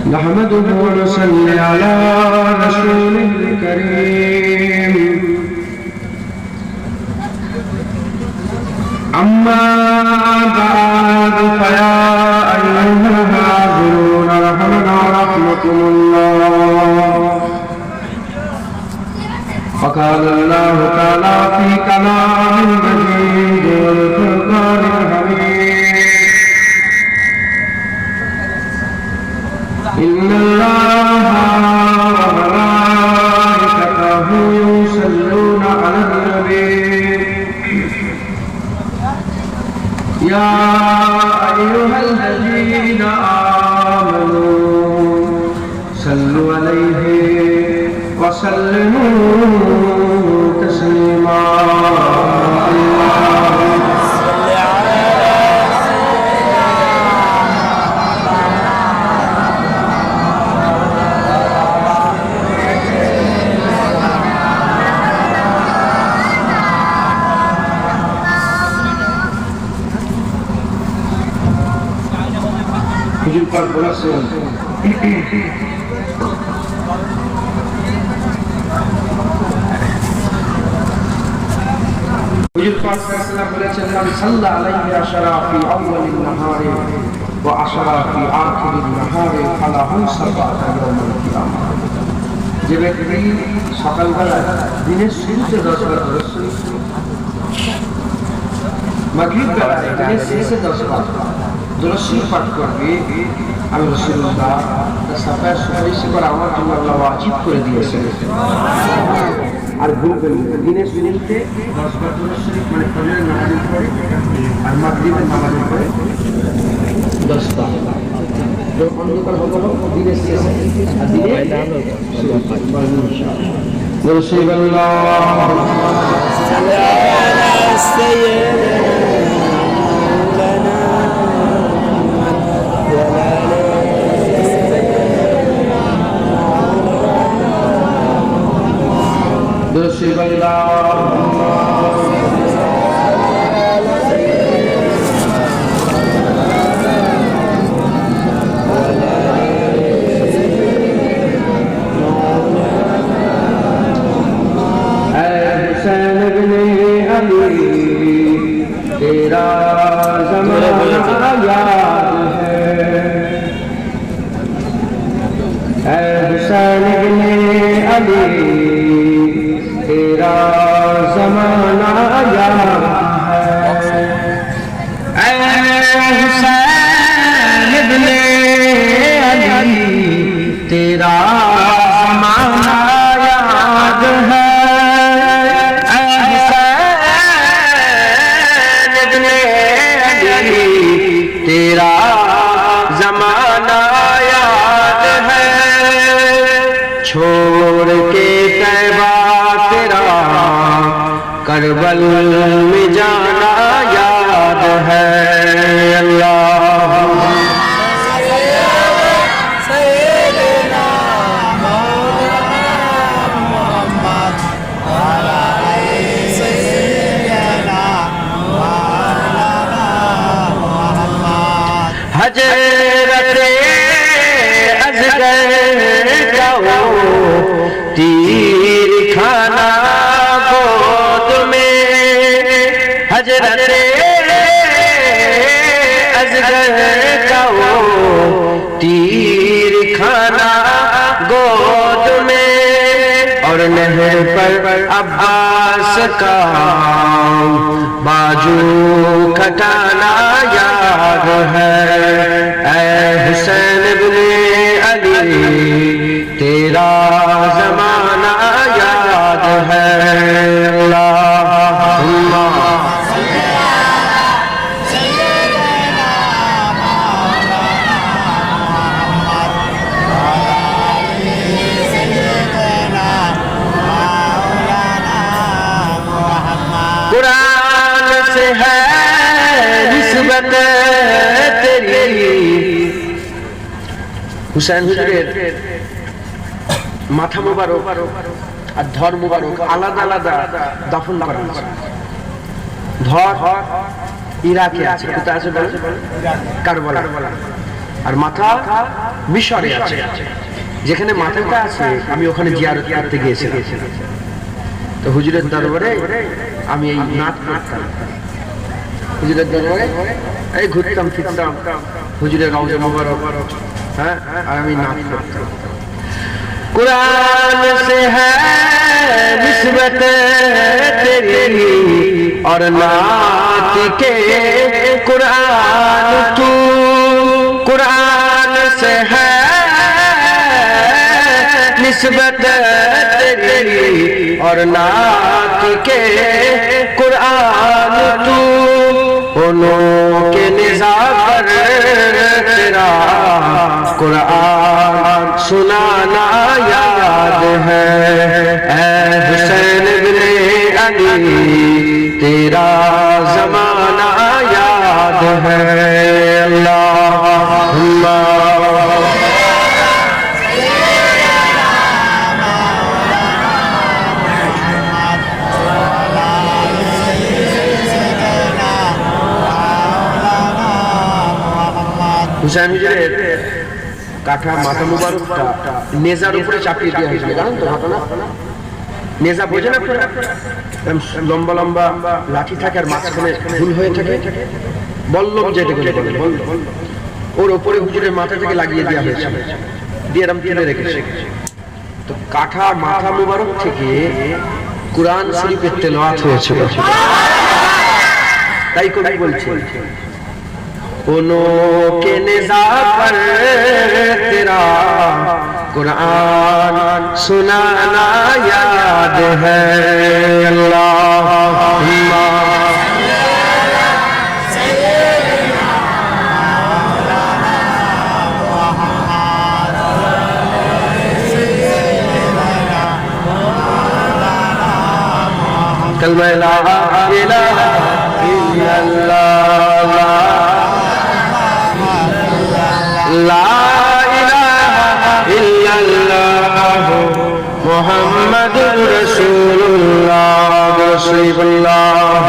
نحمده ونصلي على رسوله الكريم أما بعد فيا أيها الحاضرون رحمنا ورحمكم الله فقال الله تعالى في كلام المجيد والفرقان الحميد إن الله وملائكته يصلون على النبي يا أيها الذين آمنوا صلوا عليه وسلموا تسليما হুজুর পাক বলেছেন হুজুর পাক সাল্লাল্লাহু বলেছেন মান সাল্লা আলাইহি আশরা ফি আউয়ালিন নাহারি ওয়া আশরা ফি আখিরিন নাহারি ফালাহু সাবাত ইয়াউমুল কিয়ামah যে ব্যক্তি সকালবেলা দিনের শুরুতে 10 বার রাসূল মাগরিব বেলা দিনের শেষে 10 বার দুরূদ পাঠ করবে আমি রাসূলুল্লাহ তার সাফায় সুপারিশ করে আমার জন্য আল্লাহ ওয়াজিব করে দিয়েছেন আর দিনের শুরুতে 10 বার দুরূদ শরীফ মানে ফজরের নামাজের পরে আর মাগরিবের নামাজের পরে 10 বার যখন অন্ধকার হবে দিনের শেষে আর দিনের শুরু ইনশাআল্লাহ রাসূলুল্লাহ সাল্লাল্লাহু আলাইহি तेरा ज़माना याद है ऐ हुसैन इब्ने अली तेरा ज़माना याद है ऐ हुसैन इब्ने अली तेरा ज़माना याद है तेरा ज़माना याद है छोड़ के तैबा तेरा करबल में जाना याद है अल्लाह हजरते अज़गर जाओ तीर खाना गोद में हजरते अज़गर जाओ तीर खाना गोद में और नहर पर अब्बास का बाजू कटाना याद है ऐ हुसैन इब्ने अली तेरा ज़माना याद है अल्लाहुम्मा कुरान से है निस्बत तेरी हुसैन হুজুরের মাথা মোবারক আর ধর মোবারক আলাদা আলাদা দাফন করা হয়েছে ধর ইরাকে আছে, কোথায় আছে বলে? কারবালা। আর মাথা মিশরে আছে। যেখানে মাথাটা আছে আমি ওখানে জিয়ারত করতে গিয়েছিলাম। তো হুজুরের দরবারে আমি এই নাত করতাম, হুজুরের দরবারে এই ঘুরতাম ফিরতাম, হুজুরের রওজা মুবারক, হ্যাঁ, আর আমি নাত করতাম। कुरान से है निस्बत तेरी और नात के कुरान तू, कुरान से है निस्बत तेरी और नात के कुरान तू, उन्हों के निज़ा पर तेरा कुरान सुनाना याद है। ऐ हुसैन बिन अली तेरा ज़माना याद है। अल्लाहुम्मा হুসেন হুজুরের কাঠা মাথা মুবারকটা নেজার উপরে চাপিয়ে দেওয়া হয়েছিল, জানেন তো ঘটনা? নেজা বোঝে না, লম্বা লম্বা লাঠি থাকে আর মাঝখানে ঝুল হয়ে থাকে, বল্লম যেটাকে বলে, ওর ওপরে হুজুরের মাথা থেকে লাগিয়ে দেওয়া হয়েছিল, দিয়ে এরম তুলে রেখেছে। তো কাঠা মাথা মুবারক থেকে কুরআন শরীফের তেলাওয়াত হয়েছিল। তাই কবি বলছে उन्हों के निज़ा पर तेरा कुरान सुनाना याद है। अल्लाहुम्मा कलमा ला इलाहा इल्लल्लाह, ला इलाहा इल्लल्लाह मुहम्मदुर रसूलुल्लाह, रसूलुल्लाह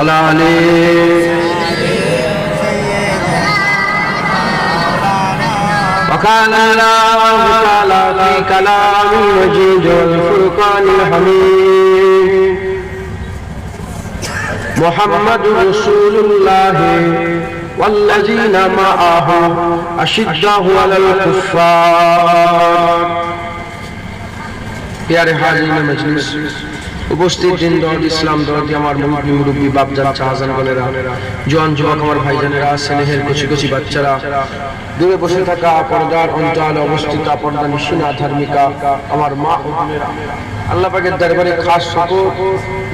अलाले وقال الله تعالى في كلام المجيد والفرقان الحميد محمد رسول الله والذين معه أشداء على الكفار। प्यारे हाज़िरीन मजलिस, উপস্থিত দিন দরদ ইসলাম দরদি আমার মুরব্বী বাপজান শাহজান বলেরা, জোয়ান যুবক আমার ভাইজানেরা, স্নেহের কচি কচি বাচ্চারা, দূরে বসে থাকা পর্দার অন্তরালে অবস্থিত পর্দা নিশিনা ধার্মিকা আমার মা ও বোনেরা, আল্লাহ পাকের দরবারে খাস শুকর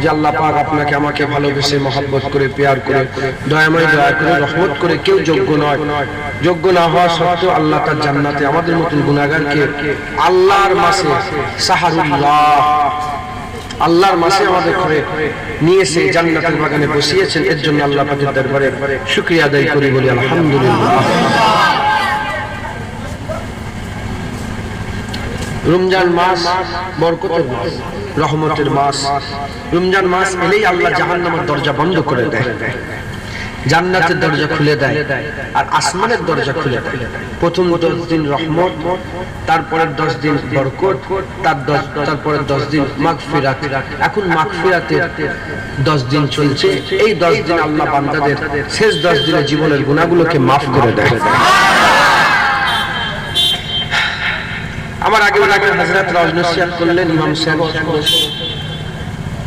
যে আল্লাহ পাক আপনাকে আমাকে ভালোবেসে মহব্বত করে পেয়ার করে দয়াময় দয়া করে রহমত করে, কেউ যোগ্য নয়, যোগ্য না হওয়া সত্ত্বেও আল্লাহ তার জান্নাতে আমাদের মতন গুনাহগারকে আল্লাহর মাসে সাহারুল্লাহ, আল্লাহর মাসে আমাদের ঘরে নিয়ে এসে জান্নাতের বাগানে বসিয়েছেন। এর জন্য আল্লাহ পাকের দরবারে শুকরিয়া আদায় করি, বলি আলহামদুলিল্লাহ। রমজান মাস বরকতের মাস, রহমতের মাস। রমজান মাস এলেই আল্লাহ জাহান্নামের দরজা বন্ধ করে দেয়, জান্নাতের দরজা খুলে দেয় আর আসমানের দরজা খুলে দেয়। প্রথম 10 দিন রহমত, তারপরের 10 দিন বরকত, তারপরের 10 দিন মাগফিরাত। এখন মাগফিরাতের 10 দিন চলছে। এই 10 দিন আল্লাহ বান্দাদের শেষ 10 দিনের জীবনের গুনাহগুলোকে মাফ করে দেয়। আমার আগে হযরত রাজনসিয়াত করলেন ইমাম সাহেব,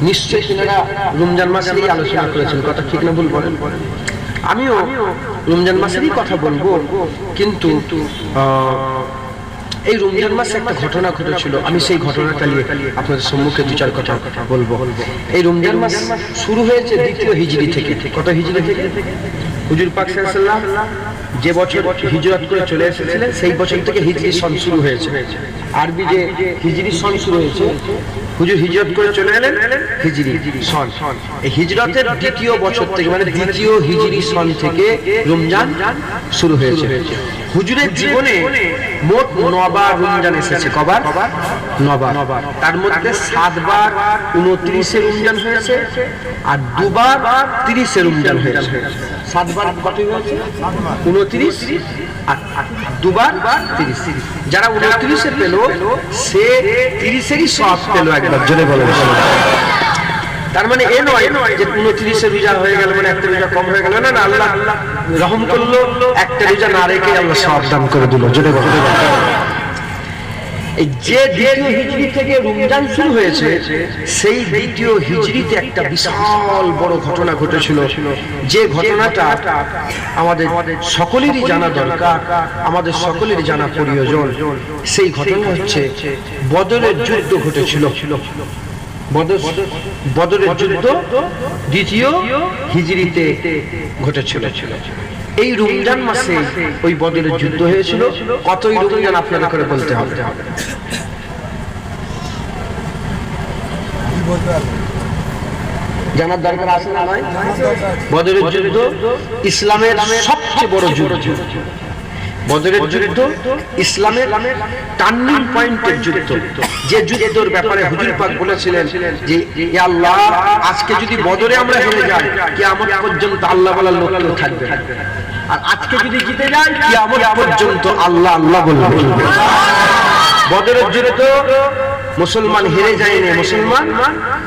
নিশ্চয় তিনারা রমজান মাসেরই আলোচনা করেছেন, কথা ঠিক না ভুল বলেন? আমিও রমজান মাসেরই কথা বলবো, কিন্তু এই রমজান মাসে একটা ঘটনা ঘটেছিল, আমি সেই ঘটনাটা নিয়ে আপনাদের সম্মুখে 2-4 কথা বলবো। এই রমজান মাস শুরু হয়েছে 2য় হিজরি থেকে। কত হিজরি থেকে? হুজুর পাক সাল্লাল্লাহু আলাইহি ওয়াসাল্লাম যে বছর হিজরত করে চলে এসেছিলেন সেই বছর থেকে হিজরি সন শুরু হয়েছে। আরবি যে হিজরি সন শুরু হয়েছে হুজুর হিজরত করে চলে এলেন হিজরি সন। এই হিজরতের দ্বিতীয় বছর থেকে মানে দ্বিতীয় হিজরি সন থেকে রমজান শুরু হয়েছে। হুজুরের জীবনে মোট 9 বার রমজান এসেছে। কবার? 9 বার। তার মধ্যে 7 বার 29-এ রমজান হয়েছে আর 2 বার 30-এ রমজান হয়েছে। 7 বার কত হয়েছে? 29 আর 2 বার 30। যারা 29-এ পেল সে 30-এরই সওয়াব পেল একবার, জোরে বলেন। তার মানে এ নয় যে 29-এ রোজা হয়ে গেল মানে একটা রোজা কম হয়ে গেল, না না, আল্লাহ রহম করলো, একটা রোজা না রেখে আল্লাহ সওয়াব দান করে দিল, জোরে বলেন। এই যে দ্বিতীয় হিজরি থেকে রমজান শুরু হয়েছে, সেই দ্বিতীয় হিজরিতে একটা বিশাল বড় ঘটনা ঘটেছিল, যে ঘটনাটা আমাদের সকলেরই জানা দরকার, আমাদের সকলেরই জানা প্রয়োজন। সেই ঘটনা হচ্ছে বদরের যুদ্ধ ঘটেছিল। বদরের যুদ্ধ দ্বিতীয় হিজরিতে ঘটেছিল। এই রমজান মাসে ওই বদরের যুদ্ধ হয়েছিল। কতই রমজান আপনাদের করে বলতে হবে, জানার দরকার আছে না নয়? বদরের যুদ্ধ ইসলামের সবচেয়ে বড় যুদ্ধ। বদরের যুদ্ধ ইসলামের টার্নিং পয়েন্টের যুদ্ধ, যে যুদ্ধের ব্যাপারে হুজুর পাক বলেছিলেন যে হে আল্লাহ, আজকে যদি বদরে আমরা হেরে যাই, কিয়ামত পর্যন্ত আল্লাহ বলার লোক কেউ থাকবে না। আর আজকে যদি জিতে যাই, কিয়ামত পর্যন্ত আল্লাহ আল্লাহ বলবে। বদরের যুদ্ধ মুসলমান হেরে যায়নি, মুসলমান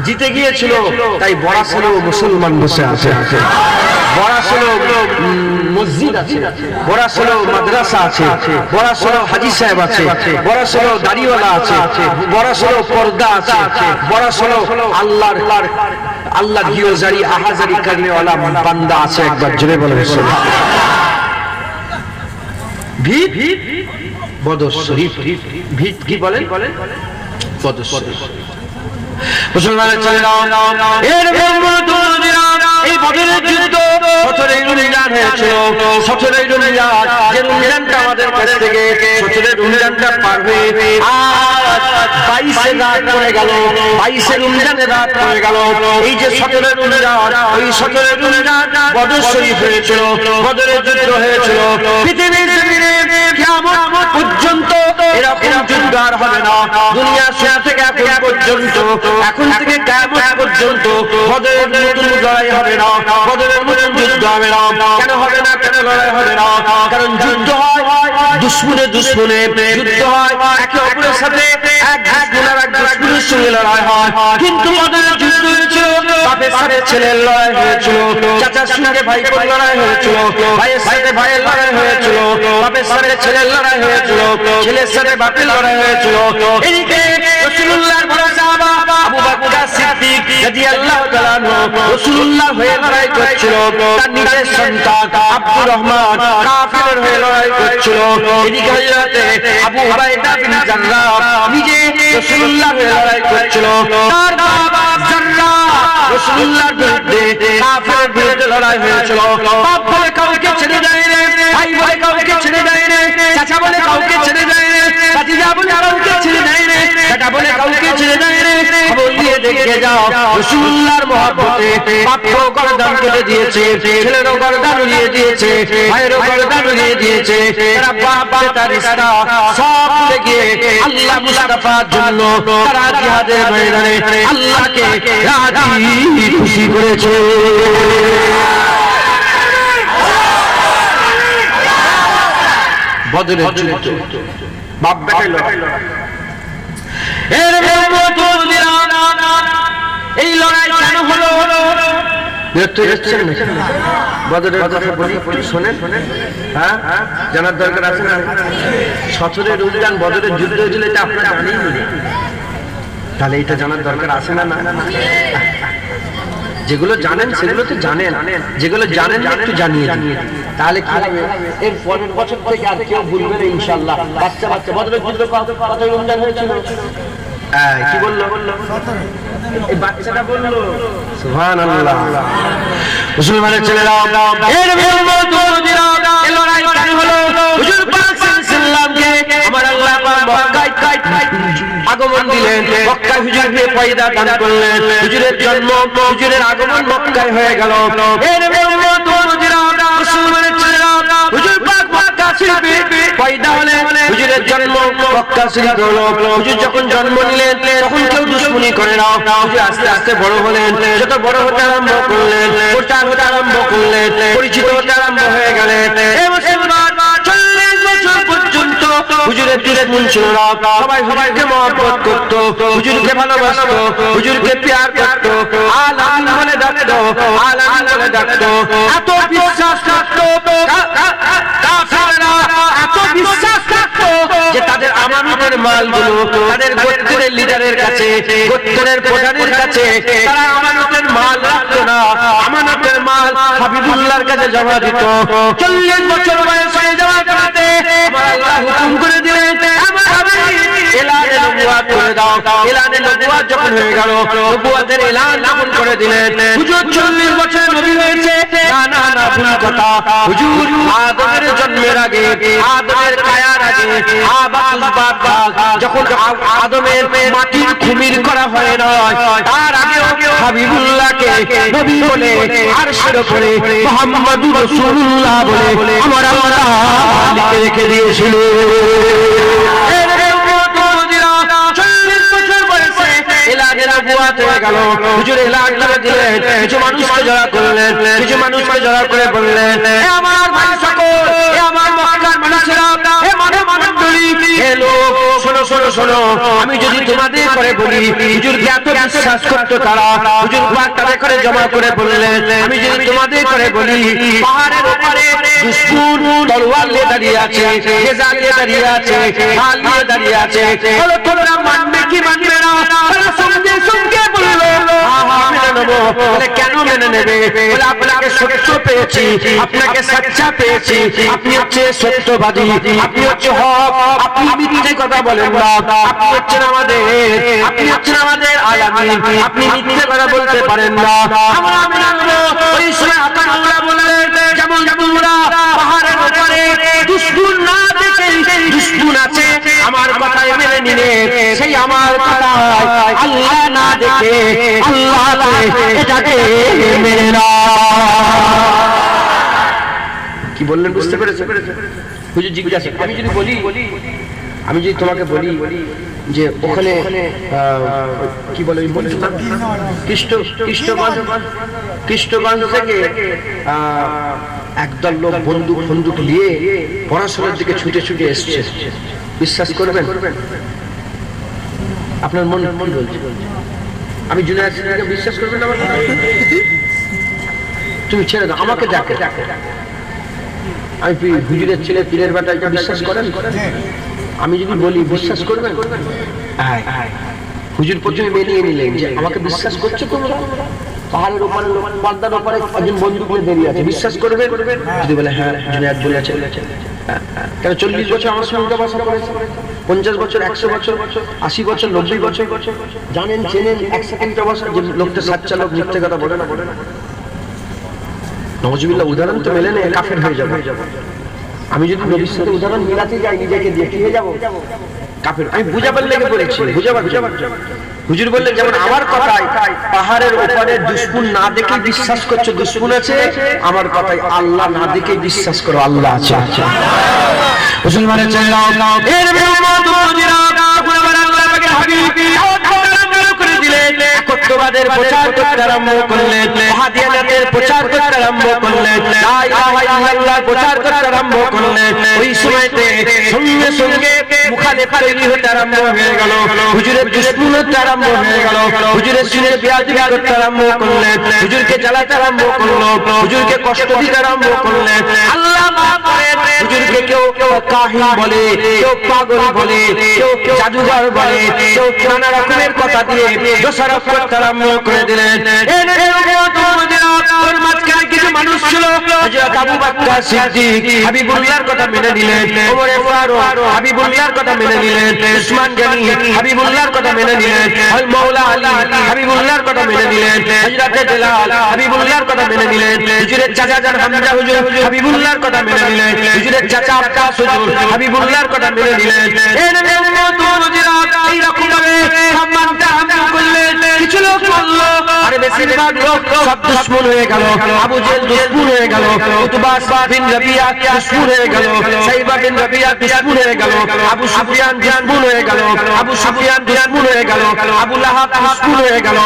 জিতে গিয়েছিল। তাই বরাসলেও মুসলমান বসে আছে, বরাসলেও মসজিদ আছে, বরাসলেও মাদ্রাসা আছে, বরাসলেও হাজী সাহেব আছে, বরাসলেও দাড়িওয়ালা আছে, বরাসলেও পর্দা আছে, বরাসলেও আল্লাহ গিয়োজারি আহাজারি করনেওয়ালা বান্দা আছে। একবার জোরে বলেন ভিত বদর শরীফ। ভিত কি বলেন? বদর শরীফ। মুসলমানের চলে নাও এর এই বদরের যুদ্ধ 17 রমজান হয়েছিল। 17 রমজান, যে রমজানটা আমাদের কাছ থেকে 17 রমজানটা পার হয়ে আজ 22 রাত পড়ে গেল, 22 রমজানের রাত পড়ে গেল। এই যে 17 রমজান, ওই 17 রমজান বদর শরীফ হয়েছিল, বদরের যুদ্ধ হয়েছিল। পৃথিবীর জমিনে কিয়ামত পর্যন্ত এরকম যুদ্ধ আর হবে না। দুনিয়ার শেষ থেকে এখন পর্যন্ত, এখন থেকে কিয়ামত পর্যন্ত বদরের নতুন লড়াই হবে না, বদরের নতুন যুদ্ধ হবে না। কেন হবে না? কেন লড়াই হবে না? কারণ যুদ্ধ হয় দুশমনে দুশমনে, যুদ্ধ হয় একে অপরের সাথে, এক দুশমনের এক দুশমনের সঙ্গে লড়াই হয়। কিন্তু বদরের যুদ্ধ হয়েছিল বাপের সাথে ছেলের লড়াই হয়েছিল, চাচার সঙ্গে ভাইপোর লড়াই হয়েছিল, ভাইয়ের সাথে ভাইয়ের লড়াই হয়েছিল, বাপের সাথে ছেলের লড়াই হয়েছিল, ছেলের সাথে বাপের লড়াই হয়েছিল। এদিকে রাসূলুল্লাহর বড় সাহাবা আবু বকর সিদ্দিক রাদিয়াল্লাহু তাআলা রাসূলুল্লাহ হয়ে লড়াই করছিল, তার নিজের সন্তান আব্দুর রহমান কাফিরের হয়ে লড়াই করছিল। এদিকে হযরতে আবু উবাইদা বিন জাররাহ নিজে রাসূলুল্লাহ হয়ে লড়াই করছিল, তার বাবা জাররাহ রাসূলুল্লাহর বিরুদ্ধে কাফিরের বিরুদ্ধে লড়াই হয়েছিল। বাপ বলে কাউকে ছেড়ে দেয় না, ভাই বলে কাউকে ছেড়ে দেয় না, চাচা বলে কাউকে ছেড়ে দেয় না, ভাতিজা বলে কাউকে ছেড়ে দেয় না, বেটা বলে কাউকে ছেড়ে দেয় না। খবর দিয়ে দেখে যাও, রাসূলুল্লাহর মহব্বতে বাপও গর্দান কেটে দিয়েছে, ছেলেরও গর্দান উড়িয়ে দিয়েছে, ভাইয়েরও গর্দান উড়িয়ে দিয়েছে। তারা বাপ বেটার রিশতা সব ভুলে গিয়ে আল্লাহ মুস্তাফার জন্য তারা জিহাদের ময়দানে আল্লাহকে রাজি খুশি করেছে। বদরের যুদ্ধ বাপ বেটাই লড়াই। এই লড়াই কেন হলো? বদরের কথা বলি, একটু শোনেন। হ্যাঁ, জানার দরকার আছে না? 17 রমজান বদরের যুদ্ধ হয়েছিল, এটা আপনারা জানেন না? তাহলে এটা জানার দরকার আছে না? যেগুলো জানেন সেগুলো তো জানেন, যেগুলো জানেন না একটু জানিয়ে দিন, তাহলে কি হবে? এর পরের বছর থেকে আর কেউ ভুলবে না ইনশাআল্লাহ। বাচ্চা বাচ্চা বদরের যুদ্ধ কত রমজান হয়েছিল? কি বললো? এই বাচ্চাটা বললো সুবহানাল্লাহ। মুসলমানের ছেলেরা এর এই লড়াই কেন হলো? হুজুর পাক সাল্লাল্লাহু আলাইহি ওয়াসাল্লামকে আমার আল্লাহ পাক মক্কায় আগমন দিলেন, মক্কায় হুজুরকে পয়দা দান করলেন, হুজুরের জন্ম, হুজুরের আগমন মক্কায় হয়ে গেল। এর উম্মত হুজুরা মুসলমানের ছেলেরা হুজুর পাক মক্কা শরীফে পয়দা হলেন, হুজুরের জন্ম মক্কা শরীফে হলো। হুজুর যখন জন্ম নিলেন তখন কেউ দুশমনি করে না, হুজুর আস্তে আস্তে বড় হলেন, যত বড় হতে আরম্ভ করলেন, প্রচার হতে আরম্ভ করলেন, পরিচিত হতে আরম্ভ হয়ে গেলেন। এই মুসলমান 40 বছর পর্যন্ত হুজুরের দুশমন ছিল না, সবাই হুজুরকে মহব্বত করত, হুজুরকে ভালোবাসত, হুজুরকে প্যার করত, আলামিন বলে ডাকতো, আলামিন বলে ডাকতো। এত বিশ্বাস রাখতো কাফেররা, এত বিশ্বাস রাখতো যে তাদের আমানতের মালগুলো তাদের গোত্রের লিডারের কাছে, গোত্রের প্রধানের কাছে তারা আমানতের মাল রাখতো না, আমানতের মাল হাবিবুল্লাহর কাছে জমা দিত। 40 বছর বয়স হয়ে যাওয়ার পরে আল্লাহ হুকুম করে দিলেন, আমার হাবিব এলানে নবুয়ত করে দাও। এলানে নবুয়ত যখন হয়ে গেল, নবুয়তের এলান যখন করে দিলেন, হুজুর 40 বছর নবী হয়েছে। না না না, ভুল কথা। হুজুর আদমের জন্মের আগে, আদমের কায়ার আগে, যখন আদমের মাটির কুমির করা হয় না, তার আগে হাবিবুল্লাহকে নবী বলে আরশের উপরে মুহাম্মাদুর রাসূলুল্লাহ বলে আমার আল্লাহ লিখে রেখে দিয়েছিল। হুজুর এলান করে দিলেন, কিছু মানুষকে জড়া করলেন, কিছু মানুষকে জড়া করে বললেন, আমার ভাই সকল, আমার মক্কার মানুষেরা, হে মানব মণ্ডলী, হে লোক, শোনো শোনো শোনো, আমি যদি তোমাদের করে বলি, হুজুরকে এত বিশ্বাস করতো তারা, হুজুর পাক তাদের করে জমা করে বললেন, আমি যদি তোমাদের করে বলি, পাহাড়ের ওপারে দুশমন তলোয়ার নিয়ে দাঁড়িয়ে আছে, নেজা নিয়ে দাঁড়িয়ে আছে, ঢাল নিয়ে দাঁড়িয়ে আছে, বলো তোমরা মানবে কি মানবে না? তারা সঙ্গে সঙ্গে বলল, মেনে নেবো। বলে কেন মেনে নেবে? বলে আপনাকে সত্য পেয়েছি, আপনাকে সচ্চা পেয়েছি, আপনি হচ্ছে সত্যবাদী, আপনি হচ্ছে হক, আপনি মিথ্যে কথা বলেন না, আপনি হচ্ছেন আমাদের আলামিন, আপনি মিথ্যে কথা বলতে পারেন না। আমরা মেনে নেবো। ওই সময় আপনারা বললেন, যেমন তোমরা পাহাড়ের উপরে দুশমন না দেখে দুশমন আছে আমার কথায় মেনে নিলে, সেই আমার কথায় আল্লাহ না দেখে আল্লাহ এটাকে মেনে না। কি বললেন বুঝতে পেরেছো? হুজুর জিজ্ঞাসা, আমি যদি তোমাকে বলি যে ওখানে কি বলে খ্রিস্টগঞ্জ থেকে একদল লোক বন্দুক নিয়ে পড়াশোনার দিকে ছুটে ছুটে এসছে, বিশ্বাস করবেন? আপনার মন কি বলছে? আমি জুনায়েদ সিদ্দিকীকে বিশ্বাস করবেন না? তুমি ছেড়ে দাও, আমাকে দেখো, আমি হুজুরের ছেলে, পীরের বেটা, এটা বিশ্বাস করেন? আমি যদি বলি বিশ্বাস করবেন? হুজুর প্রথমে মেনিয়ে নিলেন যে আমাকে বিশ্বাস করছো তোমরা? পাহাড়ের উপরে, পর্দার উপরে একজন বন্দুক নিয়ে দাঁড়িয়ে আছে, বিশ্বাস করবে? যদি বলে হ্যাঁ, জুনায়েদ বলেছে। কেন 40 বছর আমার সঙ্গে উঠা-বসা করেছে, 50 বছর, 100 বছর, 80 বছর, 90 বছর, জানেন চেনেন, এক সেকেন্ড অবস্থা যে লোকটা সাচ্চা লোক, মিথ্যে কথা বলে না। নওয়াজুবিল্লাহ, উদাহরণ তো মেলে নেই, কাফের হয়ে যাবে। আমি যদি নবীর সাথে উদাহরণ মিলাতে যাই, নিজেকে দিয়ে কি হয়ে যাবো? কাফের। আমি বুঝাবার লেগে বলেছি, বুঝাবার। হুজুর বললেন, যেমন আমার কথায় পাহাড়ের ওপারে দুশমন না দেখে বিশ্বাস করছো দুশমন আছে, আমার কথায় আল্লাহ না দেখে বিশ্বাস করো আল্লাহ আছে। মুসলমানের ছেলেরা, এর একত্ববাদের প্রচার করতে আরম্ভ করলেন, ওয়াহাবিয়াতের প্রচার করতে আরম্ভ করলেন, লা ইলাহা ইল্লাল্লাহ প্রচার করতে আরম্ভ করলেন। ওই সময়তে সঙ্গে সঙ্গে মুখালেফাতি হতে আরম্ভ হয়ে গেল, হুজুরের দুশমন হতে আরম্ব হয়ে গেল, হুজুরের সিনের বেয়াদবি করতে আরম্ভ করলেন, হুজুরকে জ্বালাতে আরম্ভ করলো, হুজুরকে কষ্ট দিতে আরম্ভ করলেন। আল্লাহ মাফ করেন, হুজুরকে কেউ কাহিন বলে, কেউ পাগল বলে, কেউ জাদুঘর বলে, কেউ নানা রকমের কথা দিয়ে দোষারোপ করতে আরম্ভ করে দিলেন। মাঝখানে কিছু মানুষ ছিল, হযরত আবু বকর সিদ্দিক হাবিবুল্লাহর কথা মেনে নিলেন, ওমর ফারুক হাবিবুল্লাহর কথা মেনে নিলেন, উসমান গনি হাবিবুল্লাহর কথা মেনে নিলেন, আল মাওলা আলী হাবিবুল্লাহর কথা মেনে নিলেন, হযরত বেলাল হাবিবুল্লাহর কথা মেনে নিলেন, হুজুরের চাচা জান হামজা হুজুর হাবিবুল্লাহর কথা মেনে নিলেন, হুজুরের চাচা আব্বাস হুজুর হাবিবুল্লাহর কথা মেনে নিলেন। এই রকম বেশিরভাগ লোক সব দুশমন হয়ে গেল। আবু জেহেল দুশমন হয়ে গেল, উতবা বিন রবিয়া দুশমন হয়ে গেল, সাইবা বিন রবিয়া দুশমন হয়ে গেল, আবু সুফিয়ান দুশমন হয়ে গেল, আবু সুফিয়ান দুশমন হয়ে গেল, আবু লাহাব দুশমন হয়ে গেল।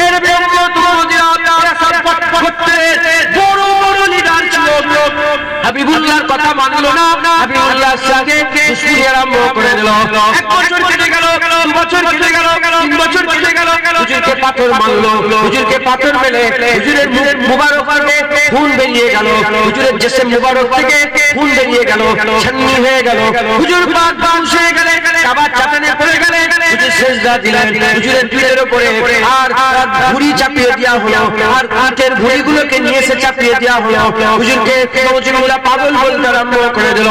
এর বিরুদ্ধে তোমরা সব পটপটে বড় বড় লিডার ছিল, হাবিবুল্লাহর কথা মানলো না, হাবিবুল্লাহর সঙ্গে দুশমনি আরম্ভ করে দিল। 1 বছর কেটে গেল, 2 বছর কেটে গেল, 3 বছর কেটে গেল, হুজুরকে পাথর মারলো, হুজুরকে পাথর মেলে হুজুরের মুখ মুবারক থেকে খুন বেরিয়ে গেল, হুজুরের জিসম মুবারক থেকে খুন বেরিয়ে গেল, ছান্নি হয়ে গেল, হুজুর পাক বাউশ হয়ে গেলে, কাবার চাটানে পড়ে গেলে, হুজুর সিজদা দিলেন, হুজুরের পিঠের উপরে আর ভুঁড়ি চাপিয়ে দেওয়া হলো, আর কাঠের ভুঁড়িগুলোকে নিয়ে এসে চাপিয়ে দেওয়া হলো, হুজুরকে নওজুবিল্লাহ পাগল বলতে আরম্ভ করে দিল।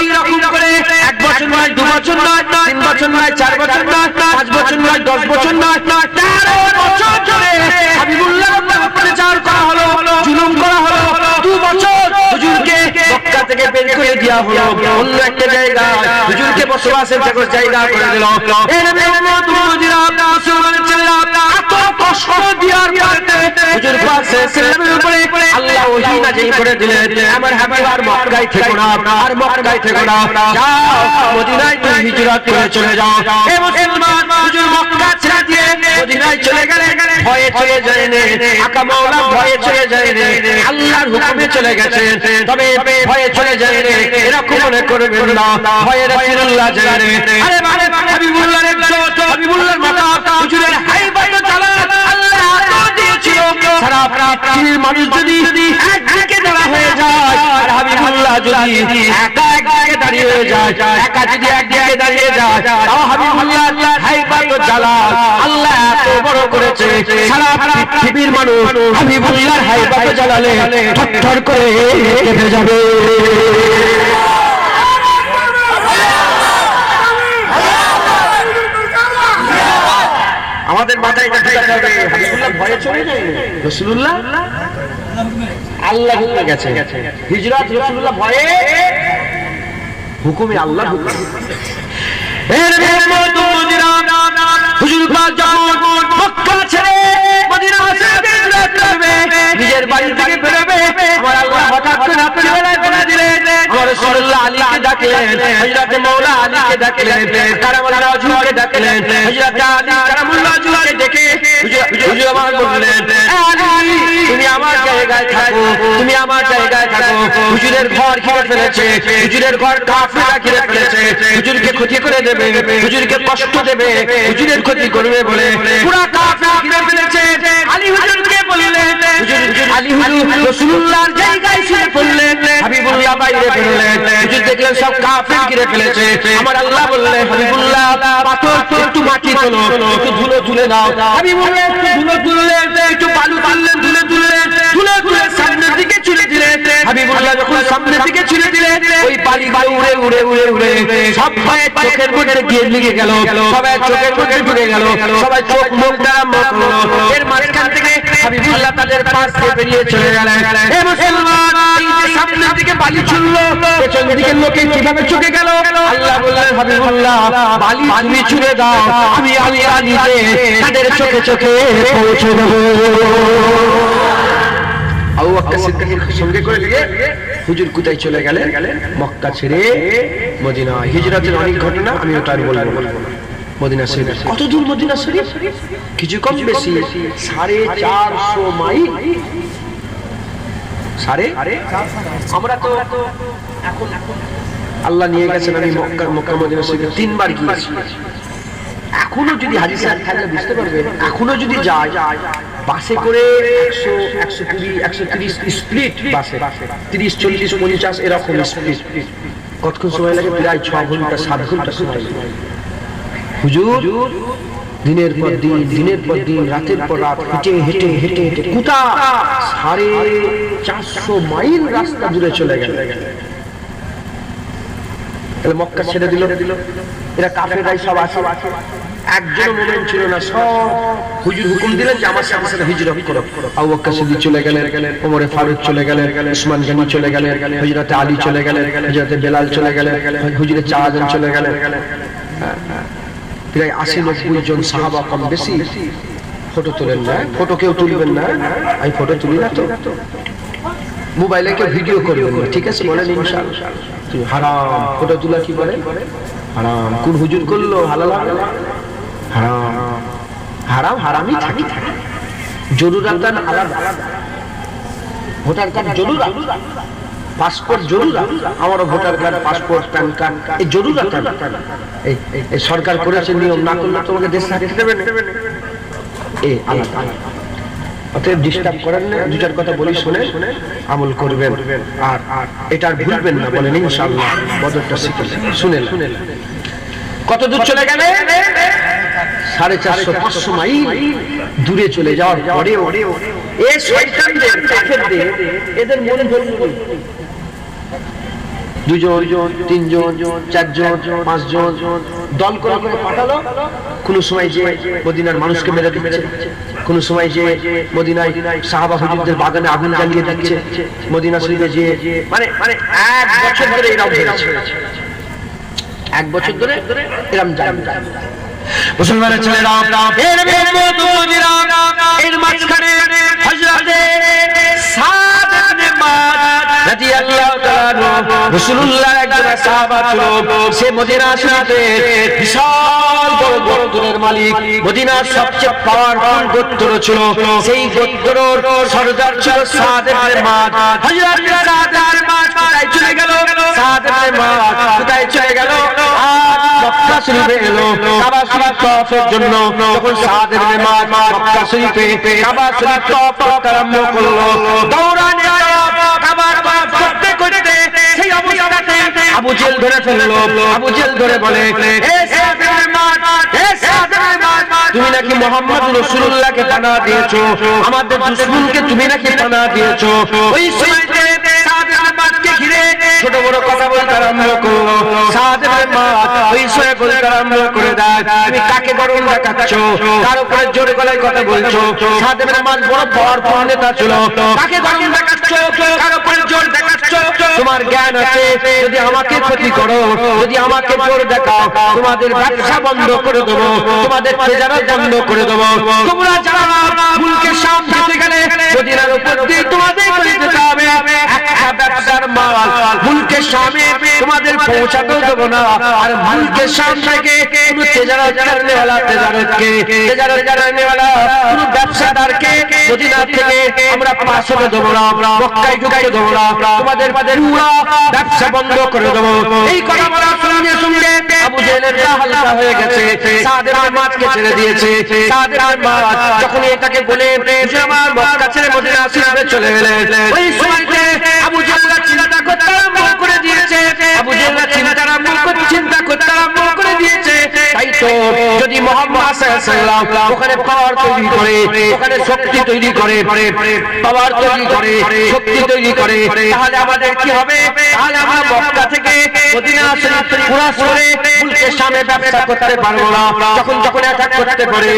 এইরকম করে 1 বছর নয়, 2 বছর নয়, 3 বছর নয়, 4 বছর নয়, 5 বছর নয়, 10 বছর নয়, 13 বছর ধরে হাবিবুল্লাহ প্রচার করা হলো, জুলুম করা হলো। 2 বছর হুজুরকে মক্কা থেকে বের করে দেওয়া হলো, অন্য একটা জায়গা হুজুরকে বসবাসের জায়গা করে দিল। হুজুর পাক সাল্লাল্লাহু আলাইহি উপরে আল্লাহ ওহী নাযিল করে দিলেন, আমার হাবিব আর মক্কায় থেকো না, আর মক্কায় থেকো না, যাও মদিনায় তুমি হিজরত করে চলে যাও। এ মুসলমান, হুজুর মক্কা ছেড়ে দিয়ে মদিনায় চলে গেলেন, ভয়ে চলে যায়নি, আকা মাওলা ভয়ে চলে যায়নি, আল্লাহর হুকুমে চলে গেছেন, তবে ভয়ে চলে যায়নি এরকম মনে করবেন না, ভয়ে রাসূলুল্লাহ যায়নি। আরে হাবিবুল্লাহর ইজ্জত, হাবিবুল্লাহর মাকাম, হুজুরের হাইবাত জালাল আল্লাহ আতা দিয়েছিল। সারা পৃথিবীর মানুষ যদি একদিকে দাঁড়া হয়ে যায়, আর হাবিবুল্লাহ যদি একা একদিকে দাঁড়িয়ে হয়ে যায়, একা যদি একদিকে দাঁড়িয়ে যায়, তাও হাবিবুল্লাহর হাইবাত জালাল আল্লাহ এত বড় করেছে, সারা পৃথিবীর মানুষ হাবিবুল্লাহর হাইবাত জালালে থরথর করে কেঁপে যাবে। আমাদের মাথায় এটা ঢুকাতে হবে, হাবিবুল্লাহ ভয়ে চলে যায়, রাসূলুল্লাহ আল্লাহ হুকুমে গেছে হিজরত, রাসূলুল্লাহ ভয়ে হুকুমে আল্লাহ হুকুম। এর বিরুদ্ধে হুজুর পাক যখন মক্কা ছেড়ে মদিনা হিজরত করবে, নিজের বাড়ি থেকে বেরোবে, আমার আল্লাহ হঠাৎ করে রাত্রিবেলায় বলে দিলেন, আমার রাসূলুল্লাহ আলীকে ডাকলেন, হযরত মাওলা আলীকে ডাকলেন, কারামুল্লাহ ওয়াজহুকে ডাকলেন, হযরত আলী কারামুল্লাহ ওয়াজহুকে ডেকে হুজুর আমার বললেন, আলী তুমি আমার জায়গায় থাকো, তুমি আমার জায়গায় থাকো, হুজুরের ঘর ঘিরে ফেলেছে, হুজুরের ঘর কাফেররা ঘিরে ফেলেছে, হুজুরকে ক্ষতি করে দেবে, হুজুরকে কষ্ট দেবে, হুজুরের ক্ষতি করবে বলে পুরা কাফের ঘিরে ফেলেছে। আলী হুজুরকে বললেন, আলী হুজুর রাসূলুল্লাহর জায়গায় শুয়ে পড়লেন, হাবিবুল্লাহ বাইরে বেরোলেন, হুজুর দেখলেন সব কাফের ঘিরে ফেলেছে। আমার আল্লাহ বললেন, হাবিবুল্লাহ পাথর একটু মাটি তোলো, একটু ধুলো তুলে নাও। হাবিবুল্লাহ একটু ধুলো তুললেন, একটু বালু তুললেন, ধুলে তুললেন, ধুলে তুলে সামনের দিকে ছুঁড়ে দিলেন। হাবিবুল্লাহ যখন সামনের দিকে ছুঁড়ে দিলেন, ওই বালি উড়ে উড়ে উড়ে উড়ে সব চোখের মধ্যে গিয়ে লেগে গেল, সবাই চোখের মধ্যে ঢুকে গেল, সবাই চোখ মুখ দ্বারা মুখ করলো। এর মাঝখান থেকে হাবিবুল্লাহ তাদের পাশ দিয়ে বেরিয়ে চলে গেলেন। এ মুসলমান, এই যে সামনের দিকে বালি ছুঁড়লো, পেছনের দিকে লোকে কিভাবে চুকে গেল? আল্লাহ বললেন, হাবিবুল্লাহ বালি তুমি ছুঁড়ে দাও, আমি নিজে তাদের চোখে চোখে পৌঁছে দেবো। আবু বকর সিদ্দিকের সঙ্গে করে নিয়ে হুজুর কোথায় চলে গেলেন? মক্কা ছেড়ে মদিনা। হিজরতের অনেক ঘটনা, আমি ওটা আর বলবো না। মদিনা শরীফ কত দূর? মদিনা শরীফ কিছু কম বেশি 450 মাইল। আমরা তো এখন আল্লাহ নিয়ে গেছেন, আমি মক্কা মদিনা শরীফ 3 বার গিয়েছি। এখনো যদি হাজি সাহেব থাকলে বুঝতে পারবেন, এখনো যদি যায় বাসে করে 120-130 স্প্লিট, বাসে 30-40-50 এরকম স্প্লিট, কতক্ষণ সময় লাগে? প্রায় 6 ঘন্টা 7 ঘন্টা সময় লাগে। হুজুর দিনের পর দিন রাতের পর রাত হেঁটে হেঁটে হেঁটে হেঁটে কোথা 450 মাইল রাস্তা দূরে চলে গেল। তাহলে মক্কা ছেড়ে দিল, এরা কাফেররাই সব আছে, একজন মোমেন ছিল না। সব হুজুর হুকুম দিলেন যে আমার সাথে সাথে হিজরত করো। আবু বকর সিদ্দিক চলে গেলেন, ওমর ফারুক চলে গেলেন, উসমান গনি চলে গেলেন, হযরত আলী চলে গেলেন, হযরত বেলাল চলে গেলেন, হুজুরের 4 জন চলে গেলেন। প্রায় 80-90 জন সাহাবা, কম বেশি ফটো তোলেন না, ফটো কেউ তুলবেন না, আমি ফটো তুলি না তো, মোবাইলে কেউ ভিডিও করবেন না, ঠিক আছে? বলেন ইনশাআল্লাহ। হারাম ফটো তোলা কি বলে? হারাম। কোন হুজুর করলো হালাল হবে? হারাম। হারাম হারামই থাকি। জরুরাত আলাদা, ভোটার কার্ড জরুরাত, পাসপোর্ট জরুরাত। আমারও voter card, passport, pan card এই জরুরাত। এই সরকার করেছে নিয়ম, না করলে তোমাকে দেশ থাকতে দেবে না। এই আলাদা। অতএব ডিস্টার্ব করেন না, দুটার কথা বলি শুনে আমল করবেন, আর এটার ভুলবেন না। বলেন ইনশাআল্লাহ। বদরটা শিখে শুনেন। কত দূর চলে গেলে? 450-500 মাইল দূরে চলে যাওয়ার পরেও এই শয়তানদের, কাফেরদের, এদের মনে ধরল 2 জন, 3 জন, 4 জন, 5 জন দল করে পাঠালো। কোন সময় যে মদিনার মানুষকে মেরে দিচ্ছে, কোন সময় যে মদিনায় সাহাবা হুজুরদের বাগানে আগুন জ্বালিয়ে দিচ্ছে, মদিনা শরীফে যে মানে 1 বছর ধরে এরাও ধরেছে, 1 বছর ধরে এরম জ্বালিয়ে। মুসলমানের ছেলেরা, এর মাঝখানে হযরতে সাদ ইবনে মুআয রাদিয়াল্লাহু তাআলা রাসূলুল্লাহর একজন সাহাবা ছিল। সে মদিনা শরীফে বিশাল বড় গোত্রের মালিক, মদিনার সবচেয়ে পাওয়ারফুল গোত্র ছিল। সেই গোত্রের সরদার ছিল সাদ ইবনে মুআয। হযরত সাদ ইবনে মুআয কোথায় চলে গেল? সাদ ইবনে মুআয কোথায় চলে গেল? মক্কা শরীফে এলো কাবা শরীফ তওয়াফের জন্য। যখন সাদ ইবনে মুআয মক্কা শরীফে কাবা শরীফ তওয়াফ করতে আরম্ভ করলো, দৌড়ানে কাবা তওয়াফ করতে করতে সেই অবস্থাতে আবু জেহেল ধরে ফেললো। আবু জেহেল ধরে বলে, হে সাদ ইবনে মুআয, হে সাদ ইবনে মুআয, তুমি নাকি মুহাম্মদ রাসূলুল্লাহকে পানাহ দিয়েছো, আমাদের দুশমনকে তুমি নাকি পানাহ দিয়েছো। ওই সময়তে সাদ ইবনে মুআযকে ঘিরে ছোট বড় কথা বলতে আরম্ভ করলো। সাদ ইবনে মুআয ওই সময় বলতে আরম্ভ করে দেয়, তুমি কাকে গরম দেখাচ্ছ, কার উপরে জোরে গলায় কথা বলছো? সাদ ইবনে মুআয বড় পাওয়ারফুল নেতা ছিল। কাকে গরম দেখাচ্ছ, কার উপরে জোর দেখাচ্ছ? তোমার জ্ঞান আছে, যদি আমাকে ক্ষতি করো, যদি আমাকে জোর দেখাও, তোমাদের ব্যবসা বন্ধ করে দেবো, তোমাদের তেজারত বন্ধ করে দেবো। তোমরা যারা মুলকে শাম যেতে গেলে মদিনার উপর দিয়ে তোমাদের করে যেতে হবে। একটা ব্যবসার মাল মুলকে শামে তোমাদের পৌঁছাতে দেবো না। আর মুলকে শাম থেকে কোনো তেজারত করনে वाला তেজারতকে, তেজারত করনে वाला কোনো ব্যবসাদারকে মদিনা থেকে আমরা পাস হতে দেবো না, মক্কায় ঢুকতে দেবো না, তোমাদের পুরো ব্যবসা বন্ধ করে দেবো। এই কথা বলা শুনে শুনে আবু জেহেলের গা হালকা হয়ে গেছে, সাদ ইবনে মুআযকে ছেড়ে দিয়েছে। সাদ ইবনে মুআয যখন এটাকে বলে আমার মক্কা ছেড়ে মদিনা শরীফে চলে গেলেন, ওই সময়তে আবু জেহেল চিন্তা করতে আরম্ভ করে দিয়েছে। আবু জেহেল চিন্তা করতে আরম্ভ করে দিয়েছে, তাই তো যদি মুহাম্মদ সাল্লাল্লাহু আলাইহি ওয়াসাল্লাম ওখানে পাওয়ার তৈরি করে, ওখানে শক্তি তৈরি করে, পাওয়ার তৈরি করে, শক্তি তৈরি করে, তাহলে আমাদের কি হবে? তাহলে আমরা মক্কা থেকে মদিনা শরীফ পুরো করে মুলকে শামে ব্যবসা করতে পারবো না। যখন অ্যাটাক করতে পারে,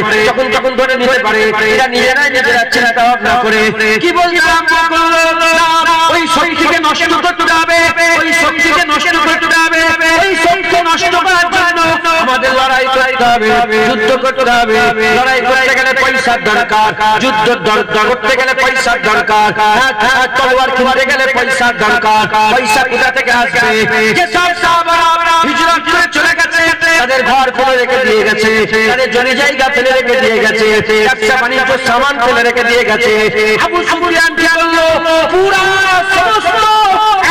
যখন ধরে নিতে পারে, এটা নিজেরা চিন্তা ভাবনা করে কি বলতে আরম্ভ করলো, ওই শক্তিকে নষ্ট করতে হবে, ওই শক্তিকে নষ্ট করতে হবে, ওই শক্তি নষ্ট করার জন্য আমাদের লড়াই করতে হবে, যুদ্ধ করতে হবে। লড়াই করতে গেলে পয়সার দরকার, যুদ্ধ করতে গেলে পয়সার দরকার, তলোয়ার কিনতে গেলে পয়সার দরকার। পয়সা কোথা থেকে আসবে? যেসব সাহাবারা হিজরত করে চলে গেছে, তাদের ঘর ফেলে রেখে দিয়ে গেছে, তাদের জমি জায়গা ফেলে রেখে দিয়ে গেছে, ব্যবসা বাণিজ্য সামান ফেলে রেখে দিয়ে গেছে। আবু সুফিয়ান কি করলো? পুরা সমস্ত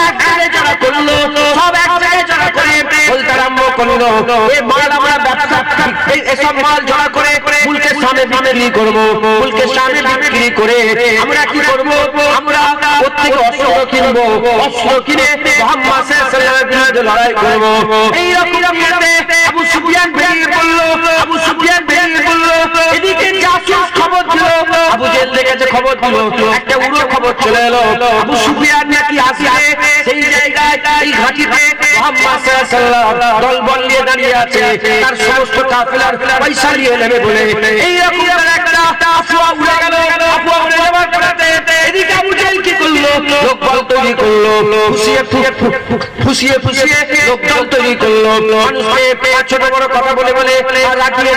এক জায়গায় যারা করলো, সব এক জায়গায় যারা করে বলতে আরম্ভ করলো, এই মাল আমরা ব্যবসা, এসব মাল জড়া করে মুলকের সামনে বিক্রি করবো, মুলকের সামনে বিক্রি করে আমরা কি করবো? আমরা প্রত্যেকে অস্ত্র কিনবো, অস্ত্র কিনে মুহাম্মদ সাল্লাল্লাহু আলাইহি ওয়াসাল্লামের বিরুদ্ধে লড়াই করবো। এইরকম আবু সুফিয়ান বেরিয়ে পড়লো। আবু সুফিয়ান বেরিয়ে পড়লো, এদিকে জাসুস খবর দিল, আবু জেহেল দেখেছে খবর দিল, একটা উড়ো খবর চলে এলো, আবু সুফিয়ান নাকি আসবে সেই জায়গায়, এই ঘাঁটিতে মুহাম্মদ সাল্লাল্লাহু আলাইহি ওয়াসাল্লাম দলবল নিয়ে দাঁড়িয়ে আছে, তার সমস্ত কাফেলার পয়সা নিয়ে নেবে বলে এই রকম একটা আফওয়া উড়ে গেল। আফওয়া উড়ে যাওয়ার পরে এদিকে আবু জাহেল কি করলো, লোকবল তৈরি করলো, ফুসিয়ে লোকবল তৈরি করলো, মানুষকে ছোট বড় কথা বলে বলে রাগিয়ে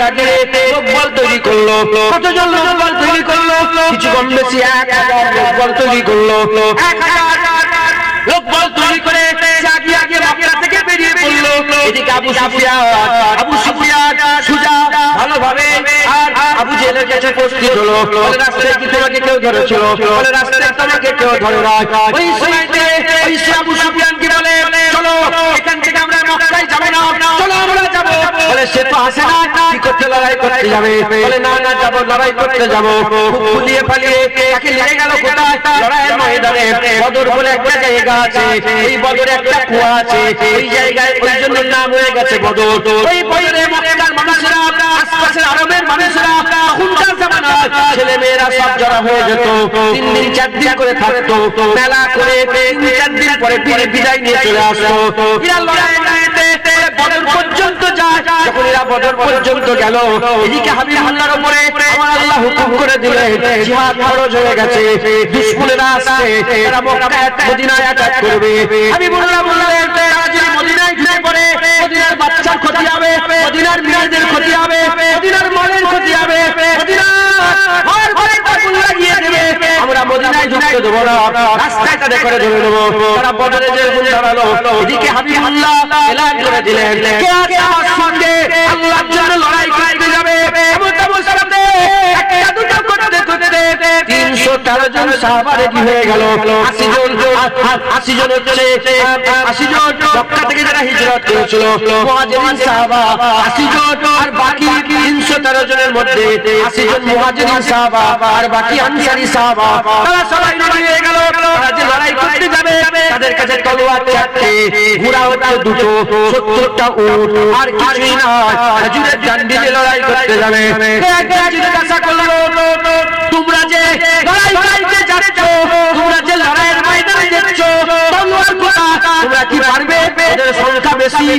লোকবল তৈরি করলো। কতজন লোকবল তৈরি করলো? কিছু কম বেশি 1000 লোকবল তৈরি করলো। 1000 লোকবল তৈরি করে আগে মক্কা থেকে বেরিয়ে পড়লো। এদিকে আবু সুফিয়ান সুজা ভালোভাবে আর আবু জেহেলের কাছে উপস্থিত হলো। বলে রাস্তায় কি তোমাকে কেউ ধরেছিল? বলে রাস্তায় তোমাকে কেউ ধরে না। ওই সময়তে ওই আবু সুফিয়ান কি বলে, চলো এখান থেকে আমরা মক্কায় যাব না, চলো আমরা যাব। বলে সে তো আসে না, কি করতে লড়াই করতে যাবে? বলে না না যাব, লড়াই করতে যাব। ফুলিয়ে পালিয়ে তাকে নিয়ে গেল কোথায়? লড়াইয়ের ময়দানে। বদর বলে একটা জায়গা আছে, এই বদরে একটা কুয়া আছে, এই জায়গায় ওই জন্য নাম হয়ে গেছে বদর। ওই বদরে মক্কার মানুষেরা, আশপাশের আরবের মানুষেরা খুনকার জামানায় ছেলে মেয়েরা সব জড়া হয়ে যেত। 3 দিন 4 দিন করে থাকতো, মেলা করে 3-4 দিন পরে বিদায় নিয়ে চলে আসতো। এরা লড়াই বদর পর্যন্ত যায়। যখন এরা বদর পর্যন্ত গেল, এদিকে হাবিবুল্লাহর উপরে আমার আল্লাহ হুকুম করে দিলেন জিহাদ ফরজ হয়ে গেছে। দুশমনেরা আসছে, এরা মক্কা মদিনায় অ্যাটাক করবে। হাবিবুল্লাহ বললেন তারা যদি মদিনায় ঢুকে পড়ে, মদিনার বাচ্চার ক্ষতি হবে, মদিনার মেয়েদের ক্ষতি হবে, মদিনার মালের ক্ষতি হবে, মদিনার ঘরে আগুন লাগিয়ে দেবে। আমরা মদিনায় ঢুকতে দেবো না, রাস্তায় তাদের করে ধরে নেবো। তারা বদরে যে গুণ দাঁড়ালো। এদিকে হাবিবুল্লাহ এলান করে দিলেন কে আছে আমার সঙ্গে আল্লাহর জন্য লড়াই করতে যাবে? একটা দুটো করতে করতে 313 জন সাহাবা রেডি হয়ে গেল। 80 জন হচ্ছে 80 জন মক্কা থেকে যারা হিজরত করেছিল মুহাজিরিন সাহাবা 80 জন, আর বাকি 313 জনের মধ্যে 80 জন মুহাজিরিন সাহাবা আর বাকি আনসারী সাহাবা। তারা সবাই রেডি হয়ে গেল। তারা যে লড়াই করতে যাবে, তাদের কাছে তলোয়ার 4টে, ঘোড়া হচ্ছে 2টো, 70টা উট, আর কিছুই না, খেজুরের ডান্ডি দিয়ে লড়াই করতে যাবে। জিজ্ঞাসা করলো, তোমরা যে লড়াই করতে যাচ্ছ, তোমরা যে লড়াইয়ের ময়দানে যাচ্ছ, তলোয়ার কোথা? তোমরা কি পারবে? ওদের সংখ্যা বেশি,